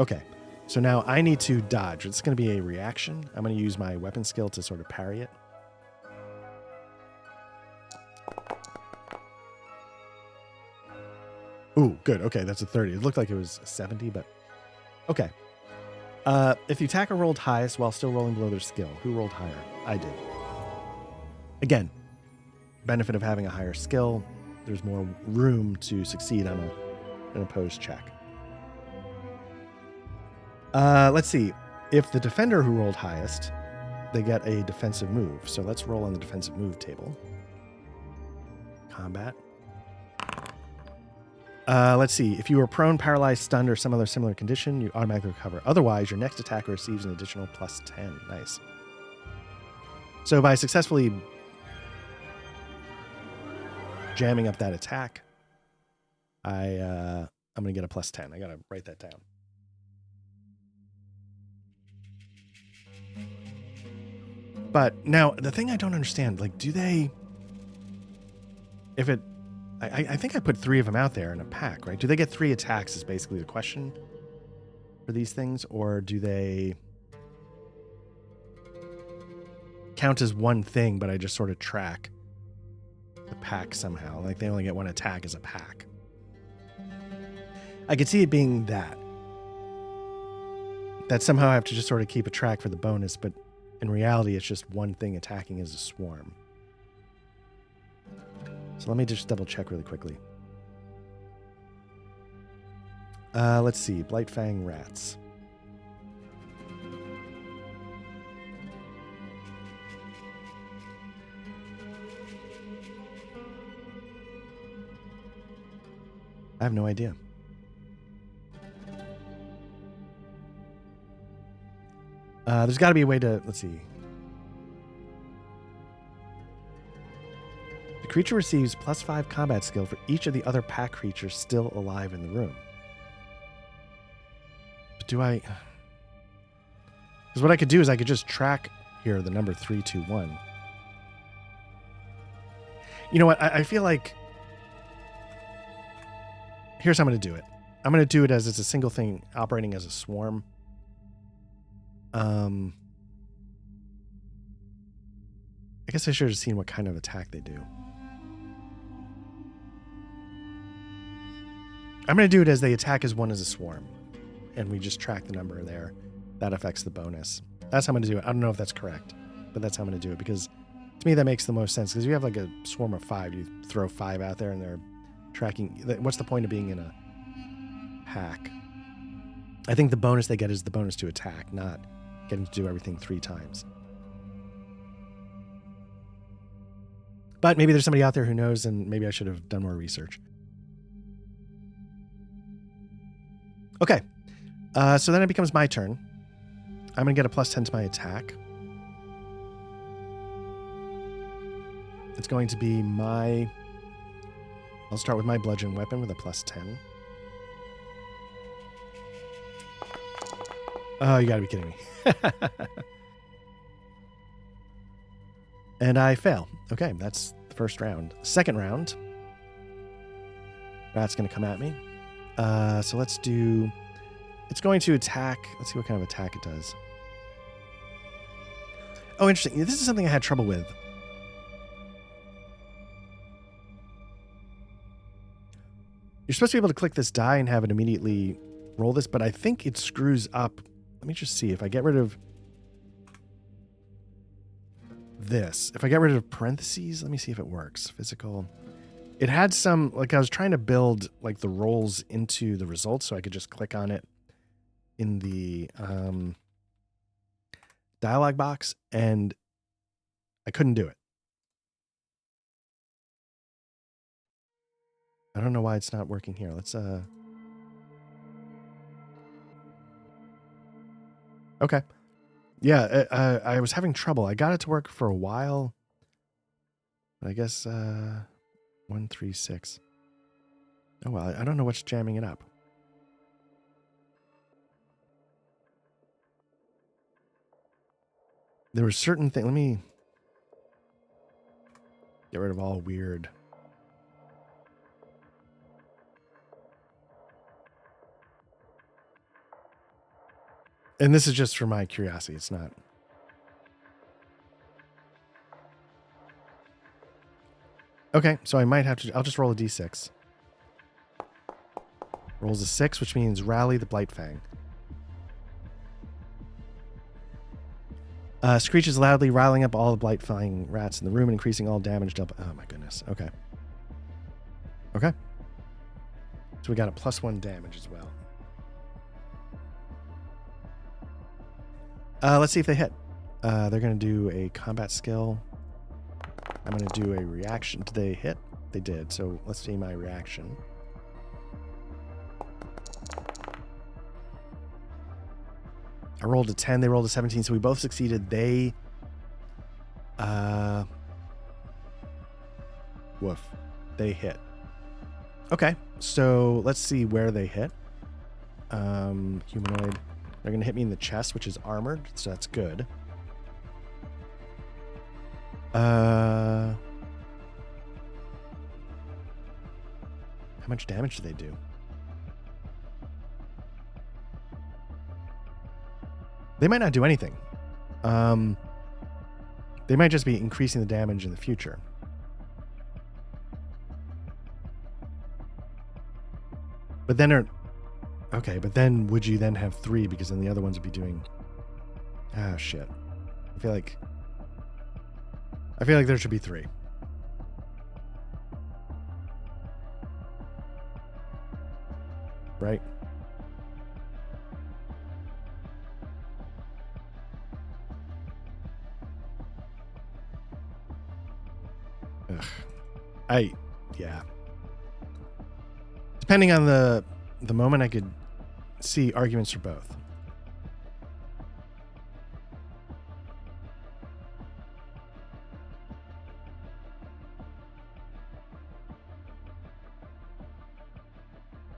Okay, so now I need to dodge. It's going to be a reaction. I'm going to use my weapon skill to sort of parry it. Ooh, good. Okay, that's a 30. It looked like it was a 70, but okay. If the attacker rolled highest while still rolling below their skill, who rolled higher? I did. Again, benefit of having a higher skill, there's more room to succeed on an opposed check. Let's see. If the defender who rolled highest, they get a defensive move. So let's roll on the defensive move table. Combat. Let's see. If you were prone, paralyzed, stunned, or some other similar condition, you automatically recover. Otherwise, your next attacker receives an additional +10. Nice. So by successfully jamming up that attack, I'm going to get a +10. I got to write that down. But now, the thing I don't understand, like, do they... If it... I think I put 3 of them out there in a pack, right? Do they get 3 attacks is basically the question for these things, or do they count as one thing, but I just sort of track the pack somehow? Like they only get 1 attack as a pack. I could see it being that somehow I have to just sort of keep a track for the bonus, but in reality, it's just one thing attacking as a swarm. So let me just double check really quickly. Let's see. Blightfang rats. I have no idea. There's got to be a way to... Let's see. The creature receives +5 combat skill for each of the other pack creatures still alive in the room. But do I... Because what I could do is I could just track here the number 321. You know what? I feel like... Here's how I'm going to do it. I'm going to do it as it's a single thing operating as a swarm. I guess I should have seen what kind of attack they do. I'm going to do it as they attack as one as a swarm. And we just track the number there. That affects the bonus. That's how I'm going to do it. I don't know if that's correct, but that's how I'm going to do it. Because to me, that makes the most sense. Because you have like a swarm of 5. You throw 5 out there and they're tracking. What's the point of being in a pack? I think the bonus they get is the bonus to attack, not getting to do everything 3 times. But maybe there's somebody out there who knows, and maybe I should have done more research. Okay, so then it becomes my turn. I'm going to get a +10 to my attack. It's going to be my... I'll start with my bludgeon weapon with a +10. Oh, you gotta be kidding me. And I fail. Okay, that's the first round. Second round. Rat's gonna come at me. So let's do... It's going to attack... Let's see what kind of attack it does. Oh, interesting. This is something I had trouble with. You're supposed to be able to click this die and have it immediately roll this, but I think it screws up. Let me just see. If I get rid of this. If I get rid of parentheses, let me see if it works. Physical. It had some, like I was trying to build like the roles into the results so I could just click on it in the dialog box, and I couldn't do it. I don't know why it's not working here. Let's okay. Yeah, I was having trouble. I got it to work for a while. But I guess 136. Oh well, I don't know what's jamming it up. There were certain things. Let me get rid of all weird. And this is just for my curiosity. It's not. Okay, so I might have to. I'll just roll a d6. Rolls a 6, which means rally the Blightfang. Screeches loudly, riling up all the Blightfang rats in the room and increasing all damage. Oh my goodness. Okay. Okay. So we got a +1 damage as well. Let's see if they hit. They're going to do a combat skill. I'm going to do a reaction. Did they hit? They did. So let's see my reaction. I rolled a 10. They rolled a 17. So we both succeeded. They... woof. They hit. Okay. So let's see where they hit. Humanoid. They're going to hit me in the chest, which is armored. So that's good. How much damage do they do? They might not do anything. They might just be increasing the damage in the future. But then okay, but then would you then have 3 because then the other ones would be doing... Ah, shit. I feel like there should be 3. Right? Ugh. Yeah. Depending on the moment, I could see arguments for both.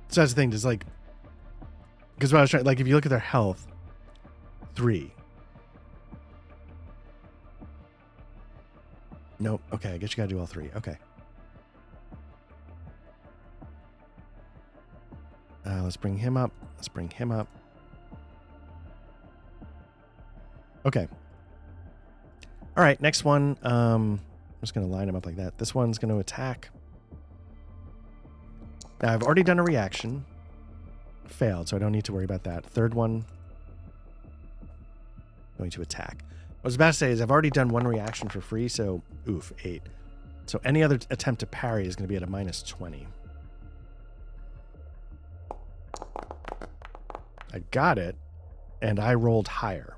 So that's the thing, because what I was trying, like, if you look at their health, 3. Nope. Okay, I guess you gotta do all 3. Okay. Let's bring him up. Let's bring him up. Okay. All right, next one. I'm just gonna line him up like that. This one's gonna attack. Now, I've already done a reaction. Failed, so I don't need to worry about that. Third one, going to attack. What I was about to say is I've already done one reaction for free, so oof, 8. So any other attempt to parry is going to be at a -20. I got it, and I rolled higher.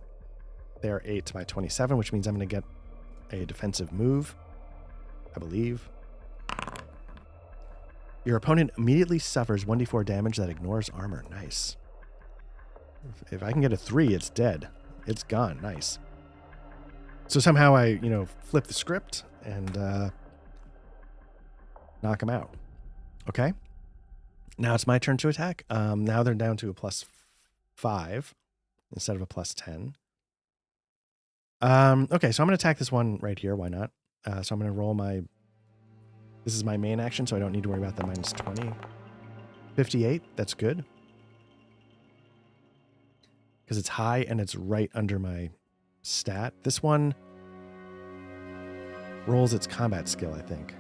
They are 8 to my 27, which means I'm going to get a defensive move, I believe. Your opponent immediately suffers 1d4 damage that ignores armor. Nice. If I can get a 3, it's dead. It's gone. Nice. So somehow I, flip the script and knock him out. Okay. Now it's my turn to attack. Now they're down to a +5 instead of a +10. Okay, so I'm going to attack this one right here. Why not? So I'm going to roll my... This is my main action, so I don't need to worry about the -20. 58, that's good. Because it's high and it's right under my stat. This one rolls its combat skill, I think.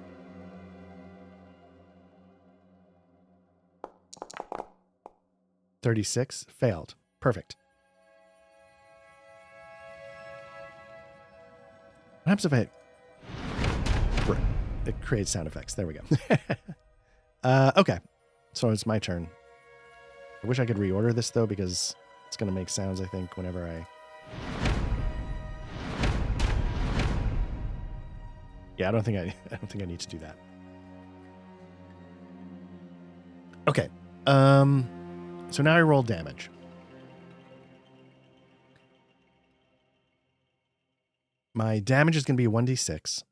$36, failed. Perfect. What happens if it creates sound effects? There we go. Okay. So it's my turn. I wish I could reorder this though, because it's going to make sounds, I think, whenever I... Yeah, I don't think I need to do that. Okay. So now I roll damage. My damage is going to be 1d6.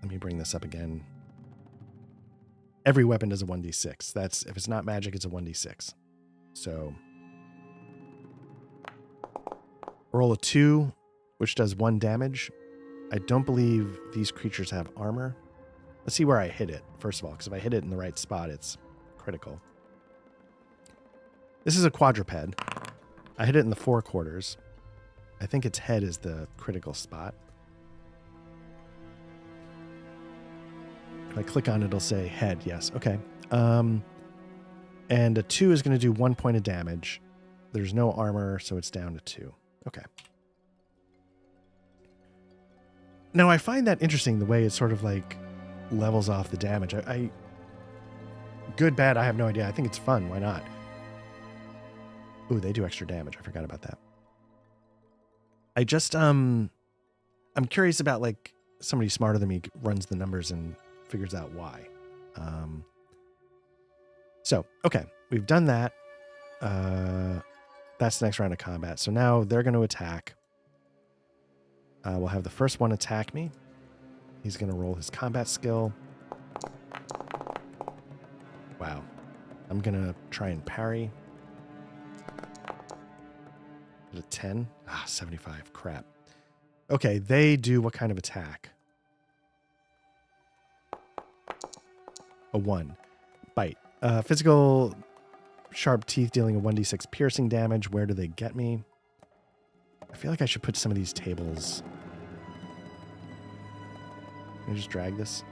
Let me bring this up again. Every weapon does a 1d6. That's, if it's not magic, it's a 1d6. So roll a 2, which does 1 damage. I don't believe these creatures have armor. Let's see where I hit it, first of all, because if I hit it in the right spot, it's critical. This is a quadruped. I hit it in the 4 quarters. I think its head is the critical spot. If I click on it, it'll say head. Yes. Okay. And a 2 is going to do 1 point of damage. There's no armor, so it's down to 2. Okay. Now, I find that interesting, the way it sort of like levels off the damage. Good, bad, I have no idea. I think it's fun. Why not? Ooh, they do extra damage. I forgot about that. I just, I'm curious about, like, somebody smarter than me runs the numbers and figures out why. So, okay, we've done that. That's the next round of combat. So now they're going to attack. We'll have the first one attack me. He's going to roll his combat skill. Wow. I'm going to try and parry. A 10. 75. Crap. Okay, they do what kind of attack? A 1. Bite. Physical sharp teeth dealing a 1d6 piercing damage. Where do they get me? I feel like I should put some of these tables. Can I just drag this?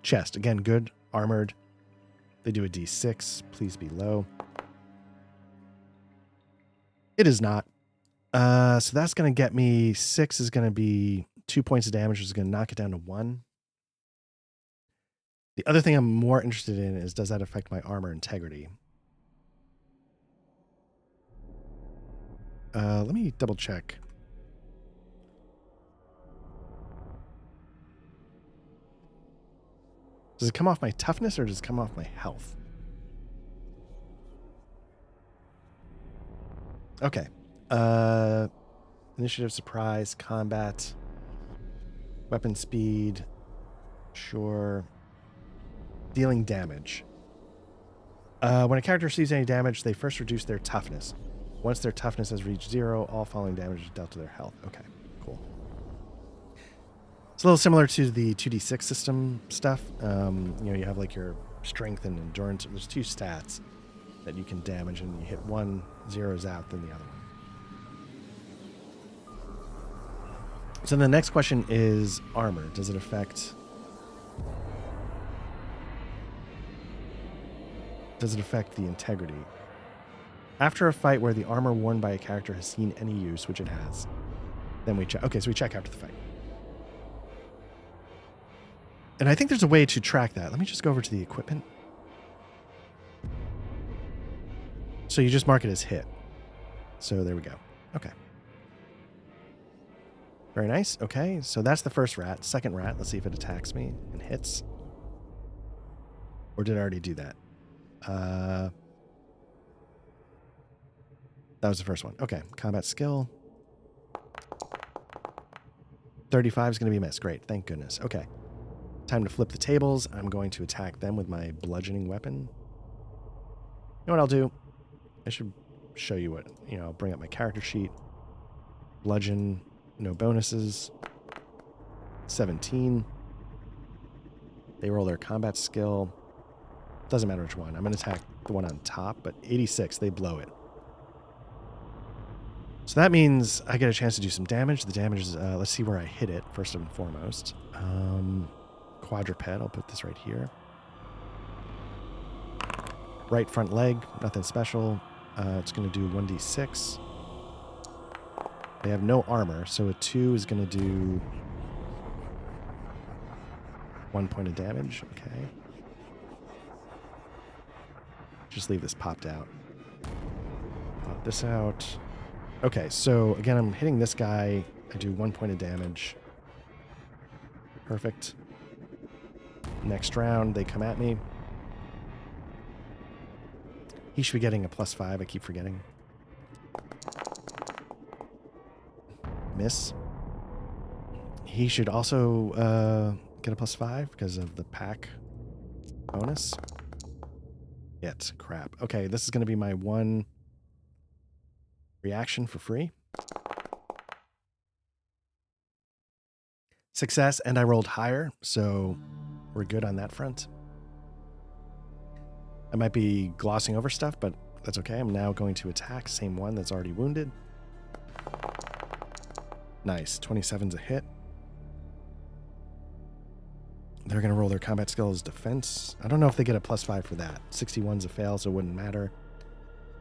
Chest. Again, good. Armored. They do a d6. Please be low. It is not. So that's going to get me 6 is going to be 2 points of damage, which is going to knock it down to 1. The other thing I'm more interested in is, does that affect my armor integrity? Let me double check. Does it come off my toughness or does it come off my health? Okay. Initiative, surprise, combat, weapon speed. Sure. Dealing damage. When a character receives any damage, they first reduce their toughness. Once their toughness has reached 0, all following damage is dealt to their health. Okay, cool. It's a little similar to the 2d6 system stuff. You have like your strength and endurance. There's 2 stats that you can damage, and you hit one, zeroes out, then the other one. So the next question is armor. Does it affect... Does it affect the integrity? After a fight where the armor worn by a character has seen any use, which it has, then we check. Okay, so we check after the fight. And I think there's a way to track that. Let me just go over to the equipment. So you just mark it as hit. So there we go. Okay. Very nice. Okay, so that's the first rat. Second rat, let's see if it attacks me and hits. Or did I already do that? That was the first one. Okay, combat skill. 35 is going to be a miss. Great, thank goodness. Okay, time to flip the tables. I'm going to attack them with my bludgeoning weapon. You know what I'll do? I should show you what, I'll bring up my character sheet. Bludgeon, no bonuses. 17. They roll their combat skill. Doesn't matter which one. I'm going to attack the one on top, but 86, they blow it. So that means I get a chance to do some damage. The damage is, let's see where I hit it, first and foremost. Quadruped, I'll put this right here. Right front leg, nothing special. It's going to do 1d6. They have no armor, so a 2 is going to do 1 point of damage. Okay. Just leave this popped out. Pop this out. Okay, so again, I'm hitting this guy. I do 1 point of damage. Perfect. Next round, they come at me. He should be getting a +5. I keep forgetting. Miss. He should also get a +5 because of the pack bonus. Yet. Crap. Okay, this is going to be my one reaction for free. Success, and I rolled higher, so we're good on that front. I might be glossing over stuff, but that's okay. I'm now going to attack. Same one that's already wounded. Nice. 27's a hit. They're going to roll their combat skill as defense. I don't know if they get a +5 for that. 61's a fail, so it wouldn't matter.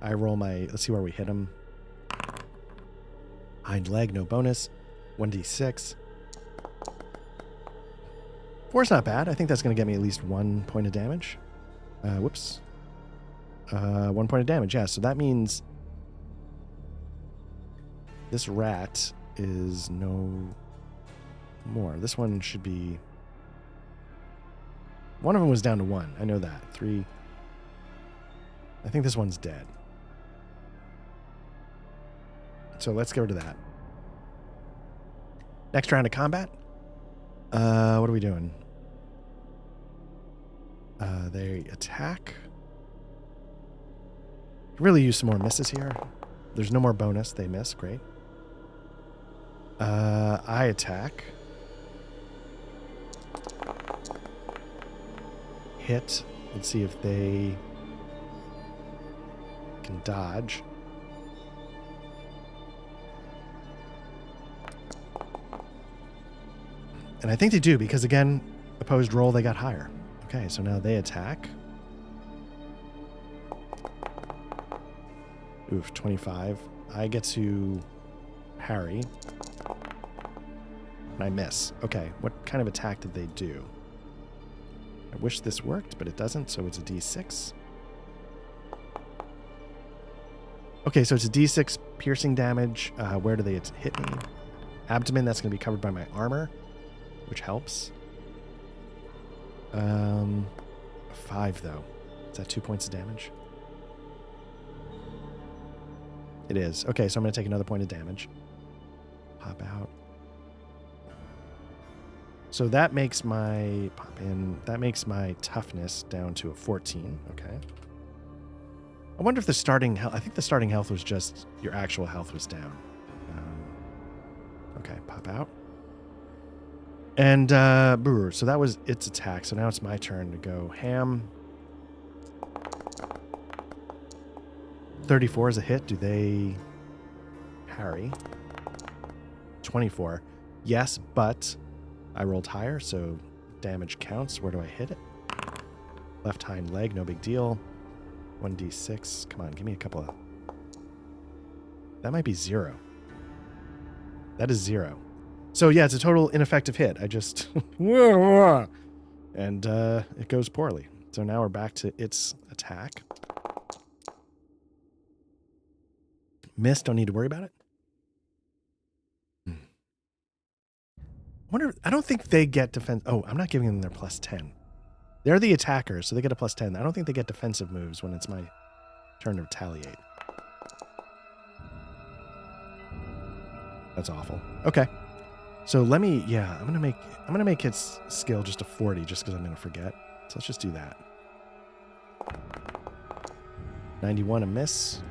I roll my... Let's see where we hit them. Hind leg, no bonus. 1d6. 4's not bad. I think that's going to get me at least 1 point of damage. Whoops. 1 point of damage, yeah. So that means this rat is no more. This one should be... One of them was down to 1. I know that. 3. I think this one's dead. So let's get rid of that. Next round of combat. What are we doing? They attack. Really use some more misses here. There's no more bonus. They miss. Great. I attack. Hit. Let's see if they can dodge. And I think they do because, again, opposed roll, they got higher. Okay, so now they attack. Oof, 25. I get to parry. And I miss. Okay, what kind of attack did they do? I wish this worked, but it doesn't, so it's a d6. Okay, so it's a d6 piercing damage. Where do they hit me? Abdomen, that's going to be covered by my armor, which helps. 5, though. Is that 2 points of damage? It is. Okay, so I'm going to take another point of damage. Pop out. So that makes my... Pop in. That makes my toughness down to a 14. Okay. I wonder if the starting health... I think the starting health was just... Your actual health was down. Okay, pop out. And, so that was its attack. So now it's my turn to go ham. 34 is a hit. Do they parry? 24. Yes, but I rolled higher, so damage counts. Where do I hit it? Left hind leg, no big deal. 1d6. Come on, give me a couple of... That might be 0. That is 0. So yeah, it's a total ineffective hit. I just... and it goes poorly. So now we're back to its attack. Miss, don't need to worry about it. I don't think they get defense. Oh, I'm not giving them their +10. They're the attackers, so they get a +10. I don't think they get defensive moves when it's my turn to retaliate. That's awful. Okay. So let me, I'm gonna make its skill just a 40 just because I'm gonna forget. So let's just do that. 91 a miss.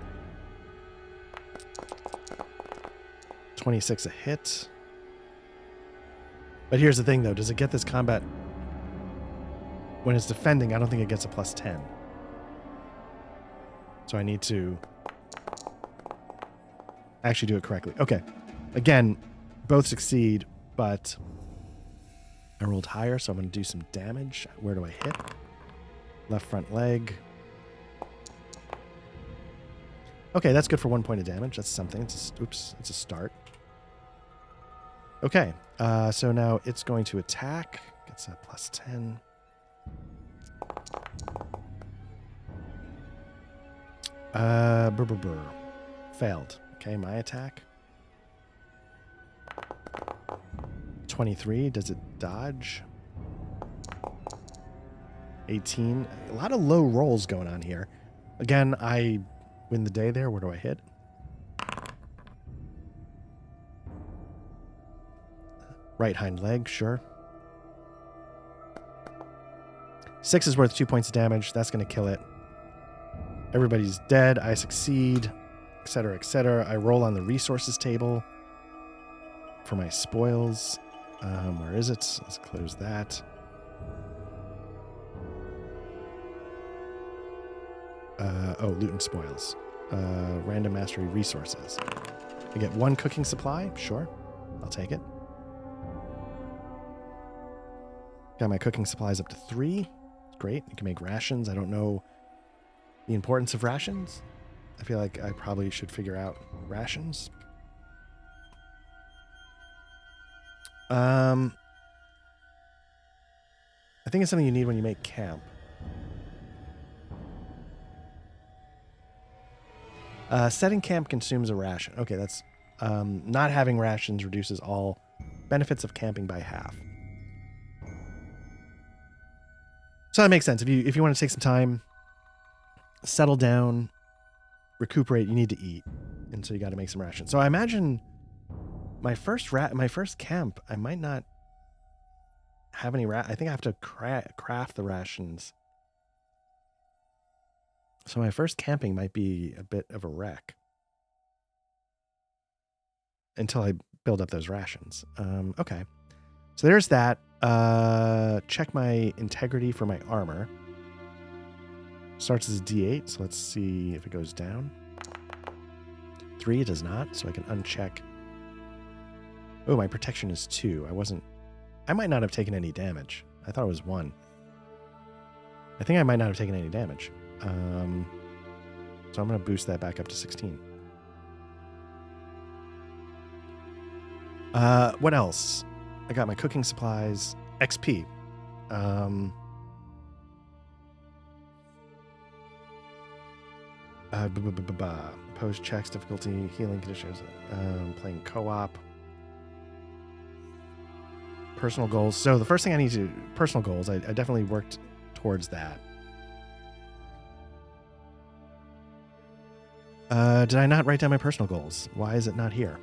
26 a hit. But here's the thing though, does it get this combat when it's defending? I don't think it gets a +10. So I need to actually do it correctly. Okay. Again, both succeed, but I rolled higher, so I'm going to do some damage. Where do I hit? Left front leg. Okay, that's good for 1 point of damage. That's something. It's a start. Okay, so now it's going to attack. Gets a +10. Failed. Okay, my attack. 23. Does it dodge? 18. A lot of low rolls going on here. Again, I win the day there. Where do I hit? Right hind leg, sure. 6 is worth 2 points of damage. That's going to kill it. Everybody's dead. I succeed, etc., etc. I roll on the resources table for my spoils. Where is it? Let's close that. Loot and spoils. Random mastery resources. I get 1 cooking supply. Sure. I'll take it. Got my cooking supplies up to 3. Great. You can make rations. I don't know the importance of rations. I feel like I probably should figure out rations. I think it's something you need when you make camp. Setting camp consumes a ration. Okay, that's not having rations reduces all benefits of camping by half. So that makes sense. If you want to take some time, settle down, recuperate, you need to eat, and so you got to make some rations. So I imagine my first camp, I might not have any I think I have to craft the rations. So my first camping might be a bit of a wreck until I build up those rations. Okay. So there's that. Check my integrity for my armor. Starts as a D8, so let's see if it goes down. 3, it does not, so I can uncheck. Oh, my protection is 2. I might not have taken any damage. I thought it was 1. I think I might not have taken any damage. So I'm going to boost that back up to 16. What else? I got my cooking supplies. XP. Post checks, difficulty, healing conditions. Playing co-op. Personal goals. So the first thing I need to... Personal goals. I definitely worked towards that. Did I not write down my personal goals? Why is it not here?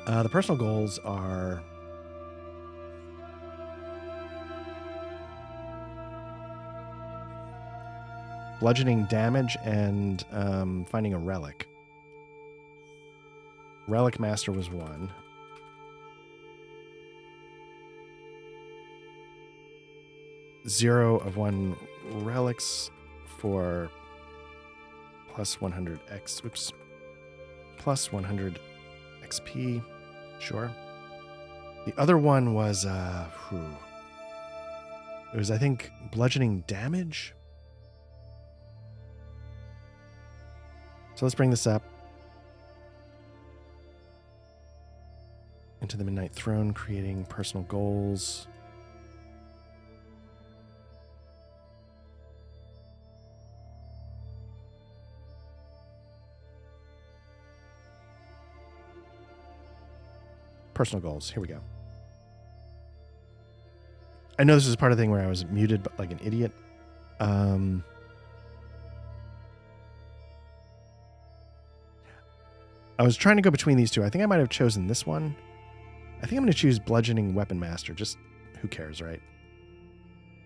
The personal goals are... bludgeoning damage and finding a relic. Relic Master was 1. Zero of 1 relics for plus 100 X. Oops. Plus 100 XP. Sure. The other one was, it was, I think, bludgeoning damage. So let's bring this up. Into the Midnight Throne, creating personal goals. Personal goals. Here we go. I know this is part of the thing where I was muted, but like an idiot. I was trying to go between these two. I think I might have chosen this one. I think I'm going to choose Bludgeoning Weapon Master. Just who cares, right?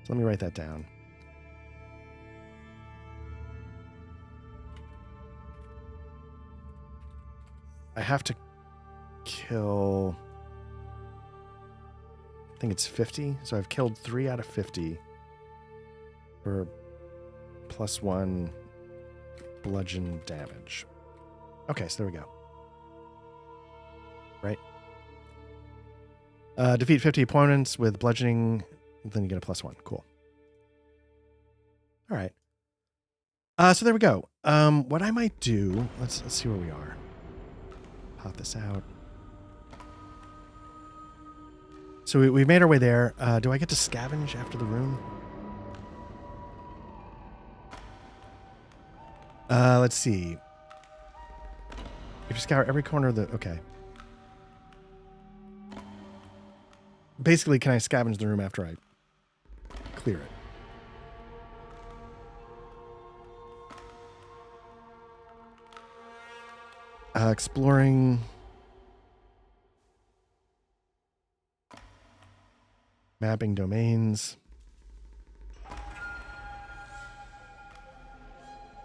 So let me write that down. I have to kill... I think it's 50. So I've killed 3 out of 50 for plus 1 bludgeon damage. Okay, so there we go. Right? Defeat 50 opponents with bludgeoning, then you get a plus 1. Cool. All right. So there we go. What I might do, let's see where we are. Pop this out. So we've made our way there. Do I get to scavenge after the room? Let's see. If you scour every corner of the... Okay. Basically, can I scavenge the room after I clear it? Exploring... Mapping domains.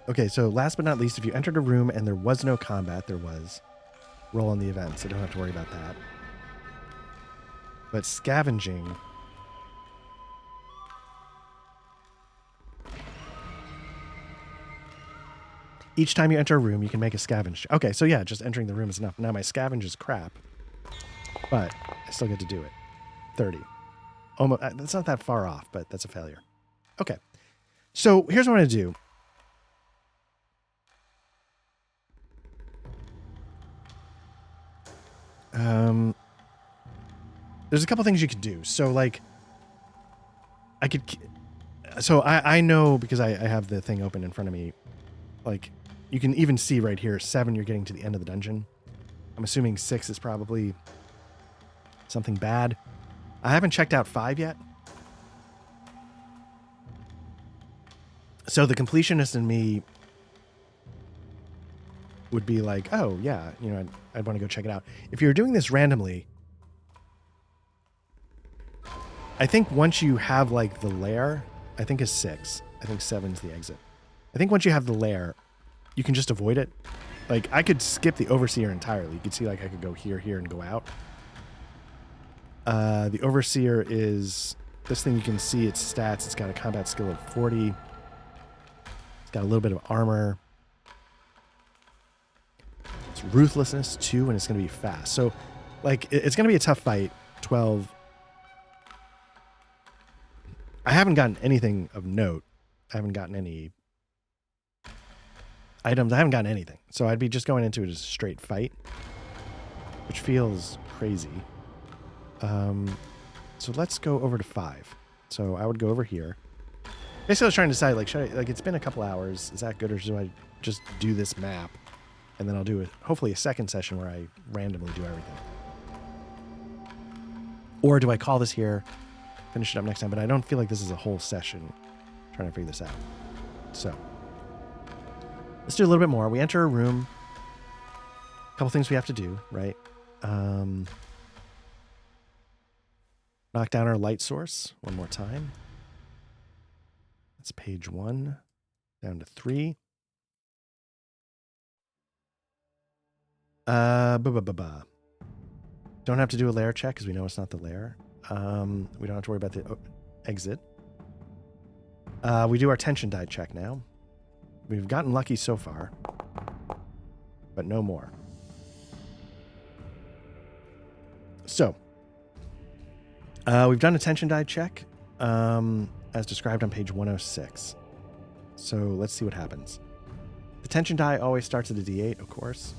Okay, so last but not least, if you entered a room and there was no combat, there was. Roll on the event, so don't have to worry about that. But scavenging... Each time you enter a room, you can make a scavenge. Okay, so yeah, just entering the room is enough. Now my scavenge is crap, but I still get to do it. 30. Almost, that's not that far off, but that's a failure. Okay, so here's what I'm going to do. There's a couple things you could do. So like, I know because I have the thing open in front of me, like you can even see right here, 7, you're getting to the end of the dungeon. I'm assuming 6 is probably something bad. I haven't checked out 5 yet. So the completionist in me would be like, oh yeah, you know, I'd want to go check it out. If you're doing this randomly, I think once you have like the lair, I think is 6. I think 7's the exit. I think once you have the lair, you can just avoid it. Like I could skip the overseer entirely. You could see like I could go here, and go out. The overseer is this thing. You can see its stats. It's got a combat skill of 40. It's got a little bit of armor. It's ruthlessness 2, and it's going to be fast. So like it's going to be a tough fight. 12. I haven't gotten anything of note. I haven't gotten any items. I haven't gotten anything. So I'd be just going into it as a straight fight, which feels crazy. So let's go over to 5. So I would go over here. Basically, I was trying to decide, like, should I, like, it's been a couple hours. Is that good, or should I just do this map? And then I'll do hopefully a second session where I randomly do everything. Or do I call this here, finish it up next time? But I don't feel like this is a whole session trying to figure this out. So let's do a little bit more. We enter a room. A couple things we have to do, right? Knock down our light source one more time. That's page 1, down to 3. Don't have to do a lair check because we know it's not the lair. We don't have to worry about the exit. We do our tension die check now. We've gotten lucky so far, but no more. So, we've done a tension die check, as described on page 106. So let's see what happens. The tension die always starts at a D8, of course.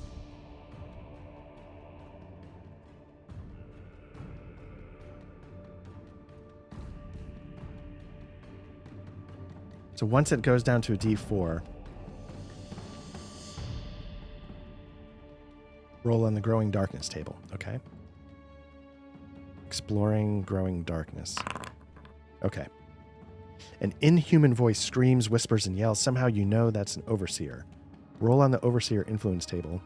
So once it goes down to a D4, roll on the growing darkness table, okay? Exploring growing darkness. Okay. An inhuman voice screams, whispers, and yells. Somehow you know that's an overseer. Roll on the overseer influence table.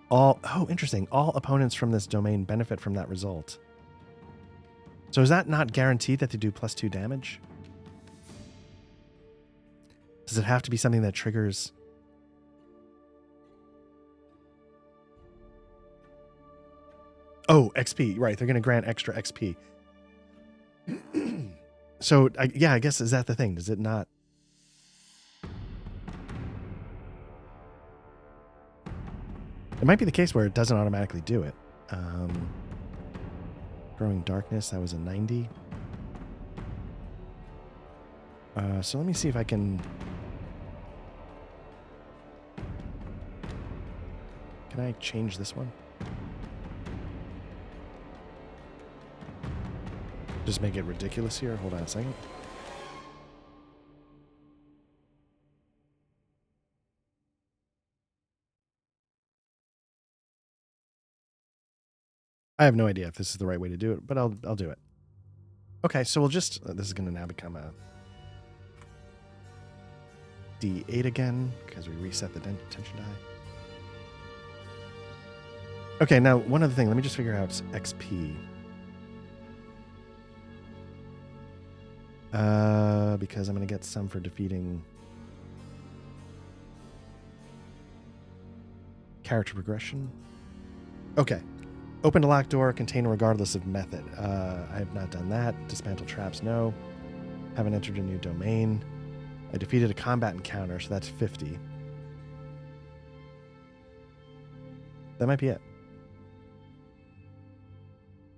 Oh, interesting. All opponents from this domain benefit from that result. So is that not guaranteed that they do +2 damage? Does it have to be something that triggers... Oh, XP. Right, they're going to grant extra XP. So, yeah, I guess, is that the thing? Does it not... It might be the case where it doesn't automatically do it. Growing darkness, that was a 90. So let me see if I can... Can I change this one? Just make it ridiculous here. Hold on a second. I have no idea if this is the right way to do it, but I'll do it. Okay, so we'll just... this is going to now become a D8 again, because we reset the tension die. Okay, now one other thing. Let me just figure out XP. Because I'm going to get some for defeating character progression. Okay. Open a locked door, container regardless of method. I have not done that. Dismantle traps, no. Haven't entered a new domain. I defeated a combat encounter, so that's 50. That might be it.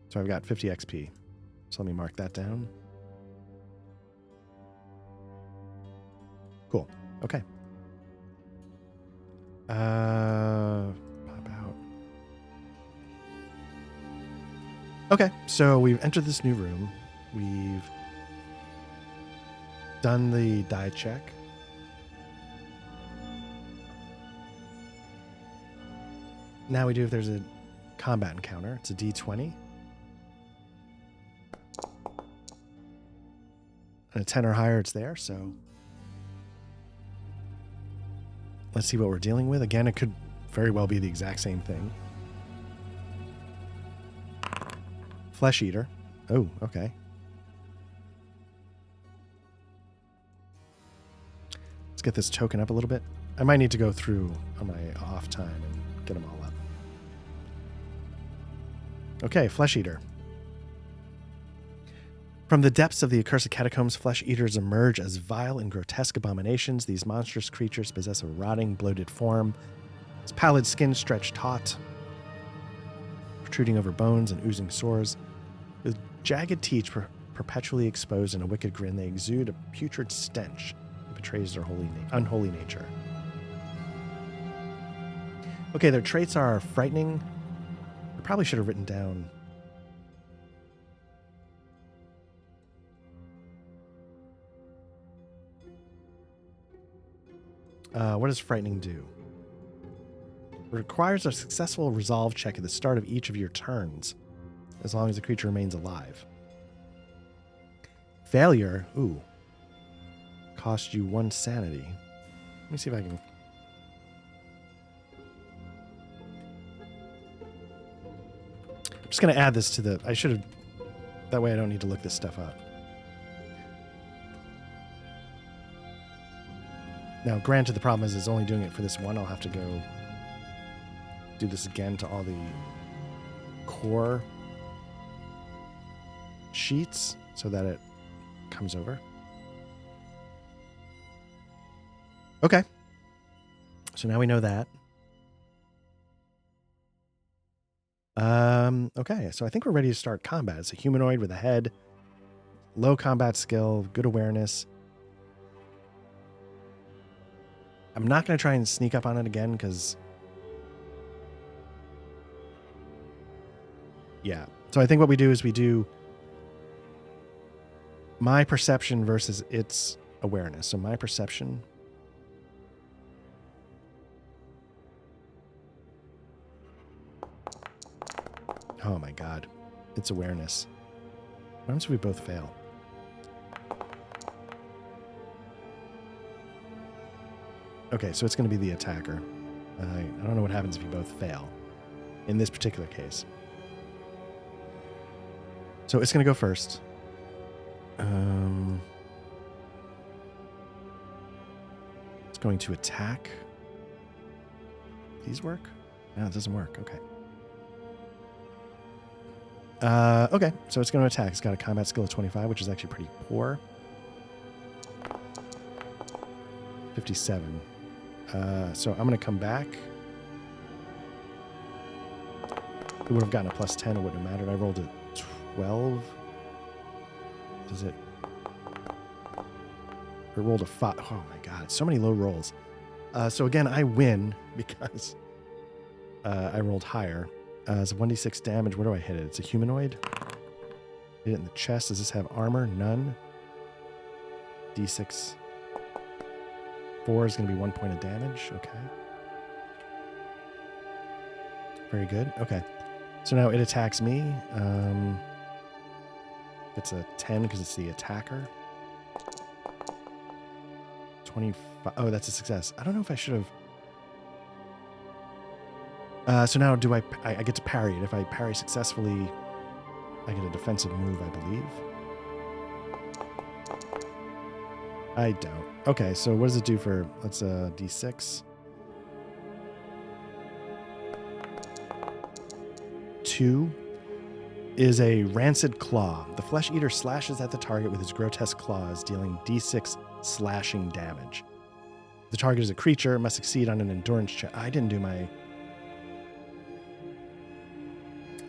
So I've got 50 XP. So let me mark that down. Cool. Okay. Pop out. Okay, so we've entered this new room. We've done the die check. Now we do if there's a combat encounter. It's a D20. And a 10 or higher, it's there, so... let's see what we're dealing with. Again, it could very well be the exact same thing. Flesh Eater. Oh, okay. Let's get this token up a little bit. I might need to go through on my off time and get them all up. Okay, Flesh Eater. From the depths of the accursed catacombs, flesh eaters emerge as vile and grotesque abominations. These monstrous creatures possess a rotting, bloated form. Its pallid skin stretched taut, protruding over bones and oozing sores. With jagged teeth perpetually exposed in a wicked grin, they exude a putrid stench that betrays their unholy nature. Okay, their traits are frightening. I probably should have written down... what does frightening do? It requires a successful resolve check at the start of each of your turns, as long as the creature remains alive. Failure, ooh, costs you 1 sanity. Let me see if I can... I'm just going to add this to the... I should have... That way I don't need to look this stuff up. Now, granted, the problem is it's only doing it for this one. I'll have to go do this again to all the core sheets so that it comes over. Okay. So now we know that. Okay, so I think we're ready to start combat. It's a humanoid with a head, low combat skill, good awareness. I'm not going to try and sneak up on it again because... yeah. So I think what we do is we do my perception versus its awareness. So my perception... oh my god. Its awareness. What happens if we both fail? Okay, so it's going to be the attacker. I don't know what happens if you both fail in this particular case. So it's going to go first. It's going to attack. These work? No, it doesn't work. Okay. Okay, so it's going to attack. It's got a combat skill of 25, which is actually pretty poor. 57. So I'm going to come back. It would have gotten a plus 10. It wouldn't have mattered. I rolled a 12. Does it? I rolled a 5. Oh my god, so many low rolls. So again, I win because I rolled higher. It's 1d6 damage. Where do I hit it? It's a humanoid. Hit it in the chest. Does this have armor? None. D6. 4 is going to be 1 point of damage. Okay. Very good. Okay. So now it attacks me. It's a 10 because it's the attacker. 25. Oh, that's a success. I don't know if I should have. So now do I get to parry it. If I parry successfully, I get a defensive move, I believe. I don't. Okay, so what does it do for, let's D6. 2 is a rancid claw. The flesh eater slashes at the target with his grotesque claws, dealing D6 slashing damage. The target is a creature, it must succeed on an endurance check. I didn't do my...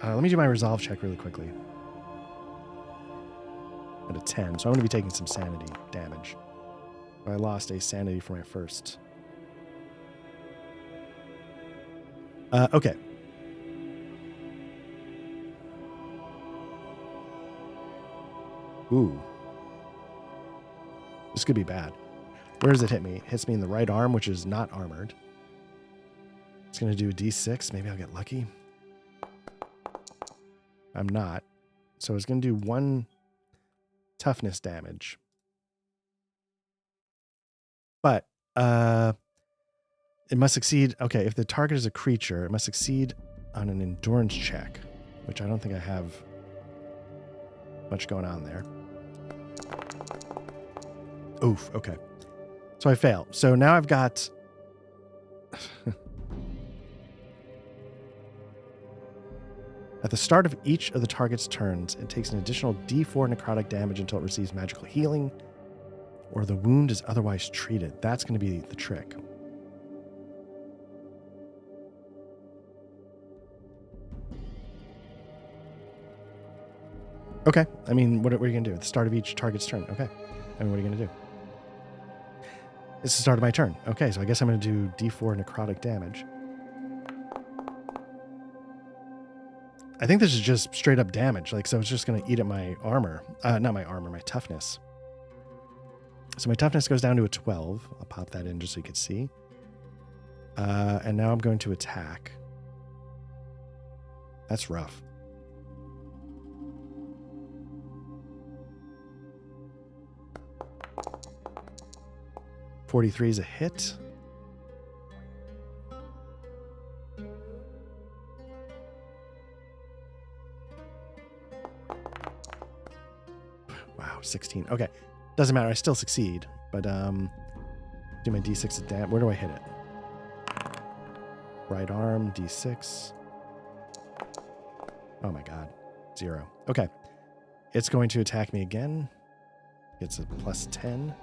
let me do my resolve check really quickly. At a 10, so I'm going to be taking some sanity damage. I lost a sanity for my first. Okay. Ooh. This could be bad. Where does it hit me? It hits me in the right arm, which is not armored. It's going to do a D6. Maybe I'll get lucky. I'm not. So it's going to do 1 toughness damage. But it must succeed. Okay, if the target is a creature, it must succeed on an endurance check, which I don't think I have much going on there. Oof, okay. So I fail. So now I've got... At the start of each of the target's turns, it takes an additional D4 necrotic damage until it receives magical healing, or the wound is otherwise treated. That's going to be the trick. Okay. I mean, what are you going to do? At the start of each target's turn. Okay. I mean, what are you going to do? It's the start of my turn. Okay, so I guess I'm going to do D4 necrotic damage. I think this is just straight up damage. Like, so it's just going to eat at my armor. Not my armor, my toughness. So my toughness goes down to a 12. I'll pop that in just so you can see. And now I'm going to attack. That's rough. .43 is a hit. Wow, 16. Okay. Doesn't matter. I still succeed. But do my D6 of damage. Where do I hit it? Right arm, D6. Oh my god. 0. Okay. It's going to attack me again. It's a plus 10.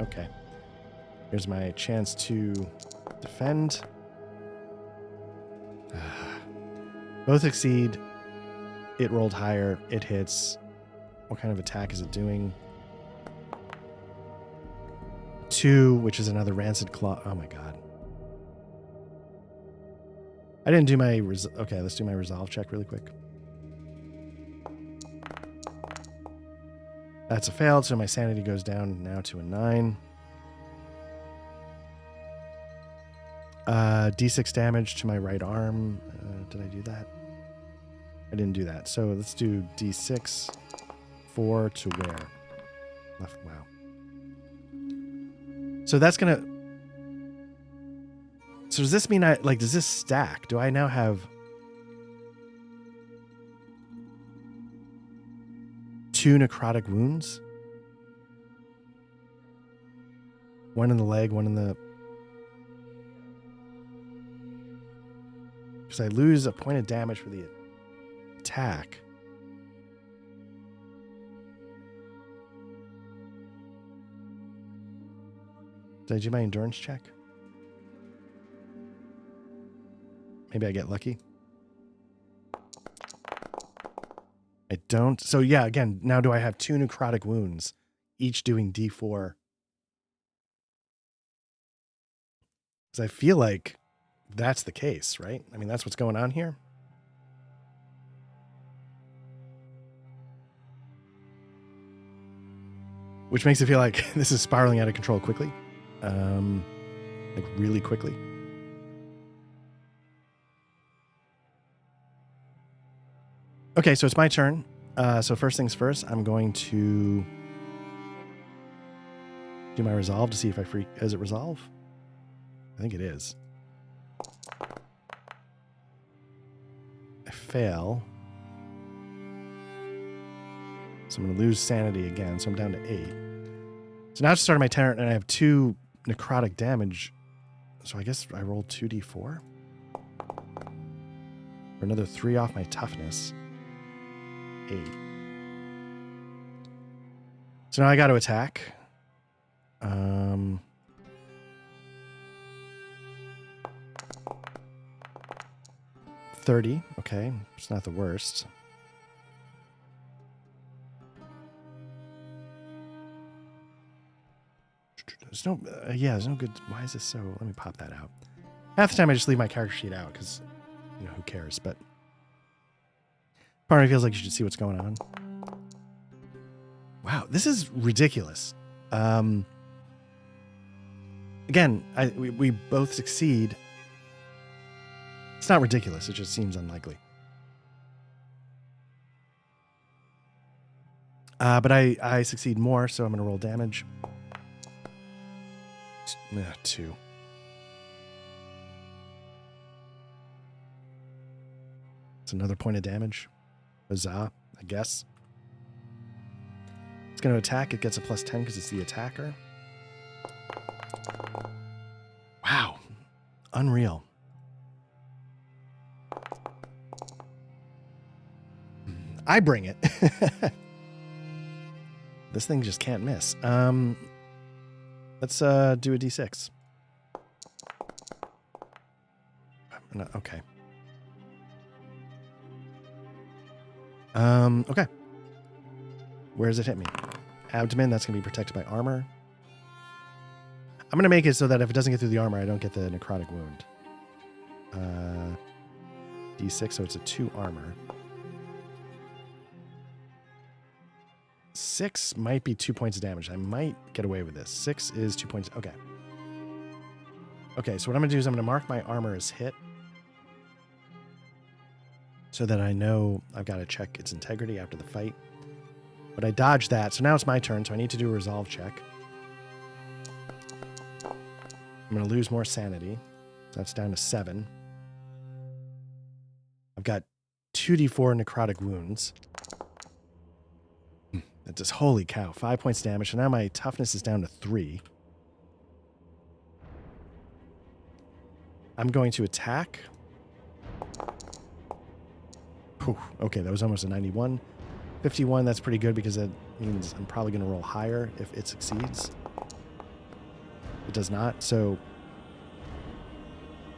Okay. Here's my chance to defend. Both succeed. It rolled higher. It hits. What kind of attack is it doing? 2, which is another rancid claw. Oh my god. I didn't do my... Okay, let's do my resolve check really quick. That's a failed, so my sanity goes down now to a 9. D6 damage to my right arm. Did I do that? I didn't do that. So let's do D6. 4 to where? Left. Wow. So that's going to... So does this mean does this stack? Do I now have... 2 necrotic wounds? 1 in the leg, 1 in the... Because I lose a point of damage for the attack. Did I do my endurance check? Maybe I get lucky. I don't. So yeah, again, now do I have 2 necrotic wounds, each doing D4? Because I feel like that's the case, right? I mean, that's what's going on here. Which makes it feel like this is spiraling out of control quickly. Like really quickly. Okay, so it's my turn. So first things first, I'm going to do my resolve to see if I freak. Is it resolve? I think it is. I fail. So I'm going to lose sanity again. So I'm down to 8. So now it's starting my turn, and I have 2 necrotic damage. So I guess I rolled 2d4. For another 3 off my toughness. 8. So now I got to attack. 30. Okay, it's not the worst. There's no, there's no good. Why is this so? Let me pop that out. Half the time I just leave my character sheet out because, you know, who cares? But part of me feels like you should see what's going on. Wow, this is ridiculous. Again, we both succeed. It's not ridiculous. It just seems unlikely. But I succeed more, so I'm going to roll damage. 2. It's another point of damage. Huzzah, I guess. It's going to attack. It gets a +10 because it's the attacker. Wow. Unreal. I bring it. This thing just can't miss. Let's do a d6. Okay. Okay. Where does it hit me? Abdomen, that's going to be protected by armor. I'm going to make it so that if it doesn't get through the armor, I don't get the necrotic wound. D6, so it's a 2 armor. 6 might be 2 points of damage. I might get away with this. 6 is 2 points. Okay. Okay, so what I'm going to do is I'm going to mark my armor as hit so that I know I've got to check its integrity after the fight. But I dodged that, so now it's my turn, so I need to do a resolve check. I'm going to lose more sanity. So that's down to 7. I've got 2d4 necrotic wounds. That just, holy cow, 5 points damage. So now my toughness is down to 3. I'm going to attack. Whew, okay, that was almost a 91. 51, that's pretty good because that means I'm probably going to roll higher if it succeeds. It does not, so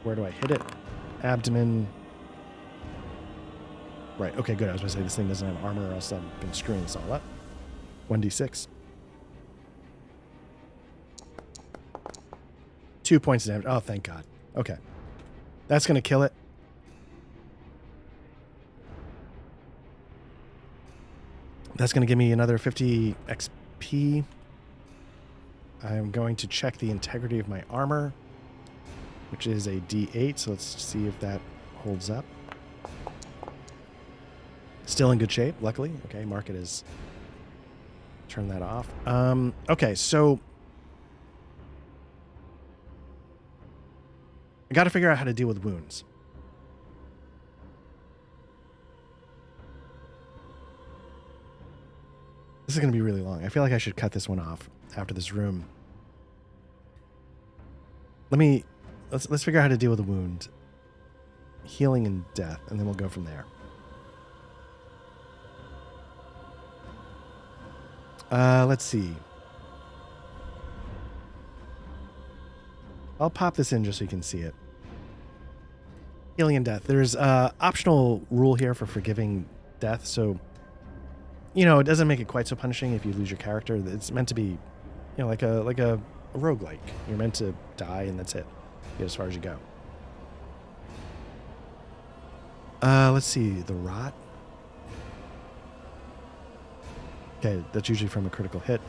where do I hit it? Abdomen. Right, okay, good. I was going to say this thing doesn't have armor or else I've been screwing this all up. 1d6. 2 points of damage. Oh, thank God. Okay. That's going to kill it. That's going to give me another 50 XP. I'm going to check the integrity of my armor, which is a D8. So let's see if that holds up. Still in good shape, luckily. Okay, mark it as... Turn that off. Okay, so... I got to figure out how to deal with wounds. This is going to be really long. I feel like I should cut this one off after this room. Let's figure out how to deal with the wound. Healing and death, and then we'll go from there. Let's see. I'll pop this in just so you can see it. Healing and death. There's optional rule here for forgiving death, so you know, it doesn't make it quite so punishing if you lose your character. It's meant to be, you know, like a roguelike. You're meant to die and that's it. Get as far as you go. Let's see. The rot. Okay, that's usually from a critical hit.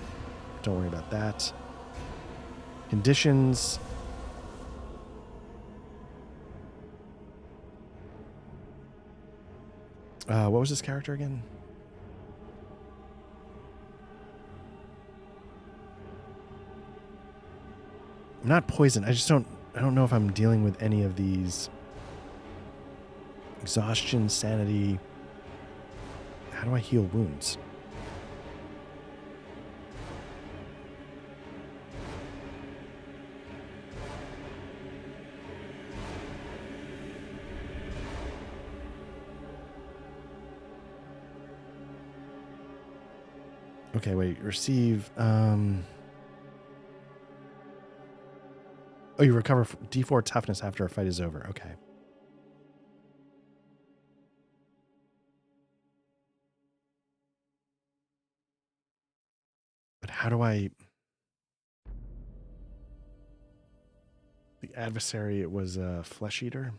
Don't worry about that. Conditions. What was this character again? I'm not poisoned. I don't know if I'm dealing with any of these. Exhaustion, sanity. How do I heal wounds? Okay, wait. Receive. Oh, you recover D4 toughness after a fight is over. Okay. But how do I... The adversary, it was a flesh eater.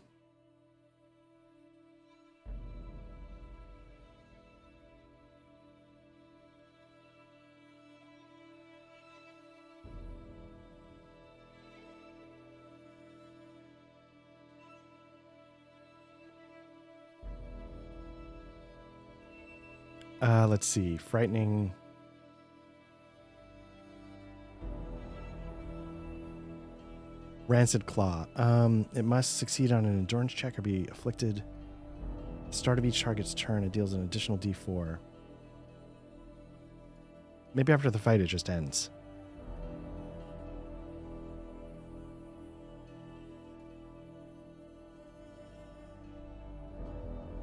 Let's see. Frightening. Rancid Claw. It must succeed on an endurance check or be afflicted. At the start of each target's turn, it deals an additional D4. Maybe after the fight, it just ends.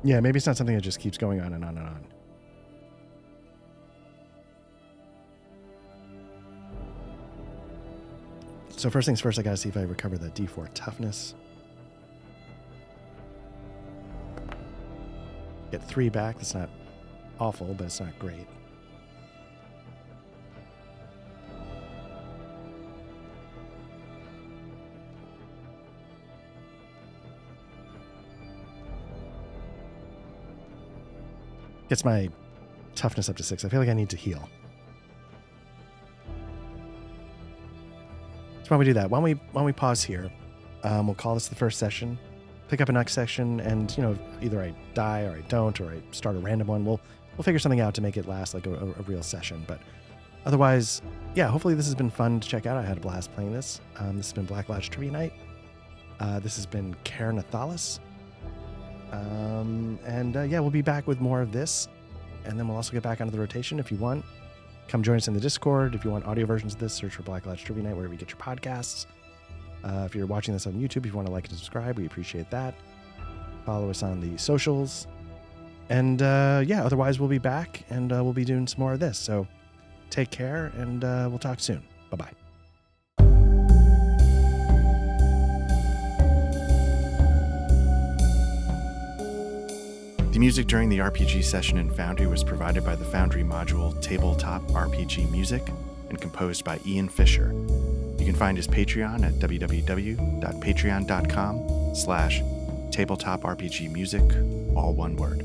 Yeah, maybe it's not something that just keeps going on and on and on. So first things first, I gotta see if I recover that D4 toughness. Get 3 back. That's not awful, but it's not great. Gets my toughness up to 6. I feel like I need to heal. So why don't we do that? Why don't we pause here? We'll call this the first session. Pick up a next section, and either I die or I don't, or I start a random one. We'll figure something out to make it last like a real session. But otherwise, yeah, hopefully this has been fun to check out. I had a blast playing this. This has been Black Lodge Trivia Night. This has been Ker Nethalas. Yeah, we'll be back with more of this, and then we'll also get back onto the rotation if you want. Come join us in the Discord. If you want audio versions of this, search for Black Lodge Trivia Night wherever you get your podcasts. If you're watching this on YouTube, if you want to like and subscribe, we appreciate that. Follow us on the socials. And yeah, otherwise we'll be back, and we'll be doing some more of this. So take care, and we'll talk soon. Bye-bye. The music during the RPG session in Foundry was provided by the Foundry module Tabletop RPG Music and composed by Ian Fisher. You can find his Patreon at www.patreon.com/tabletop RPG music, all one word.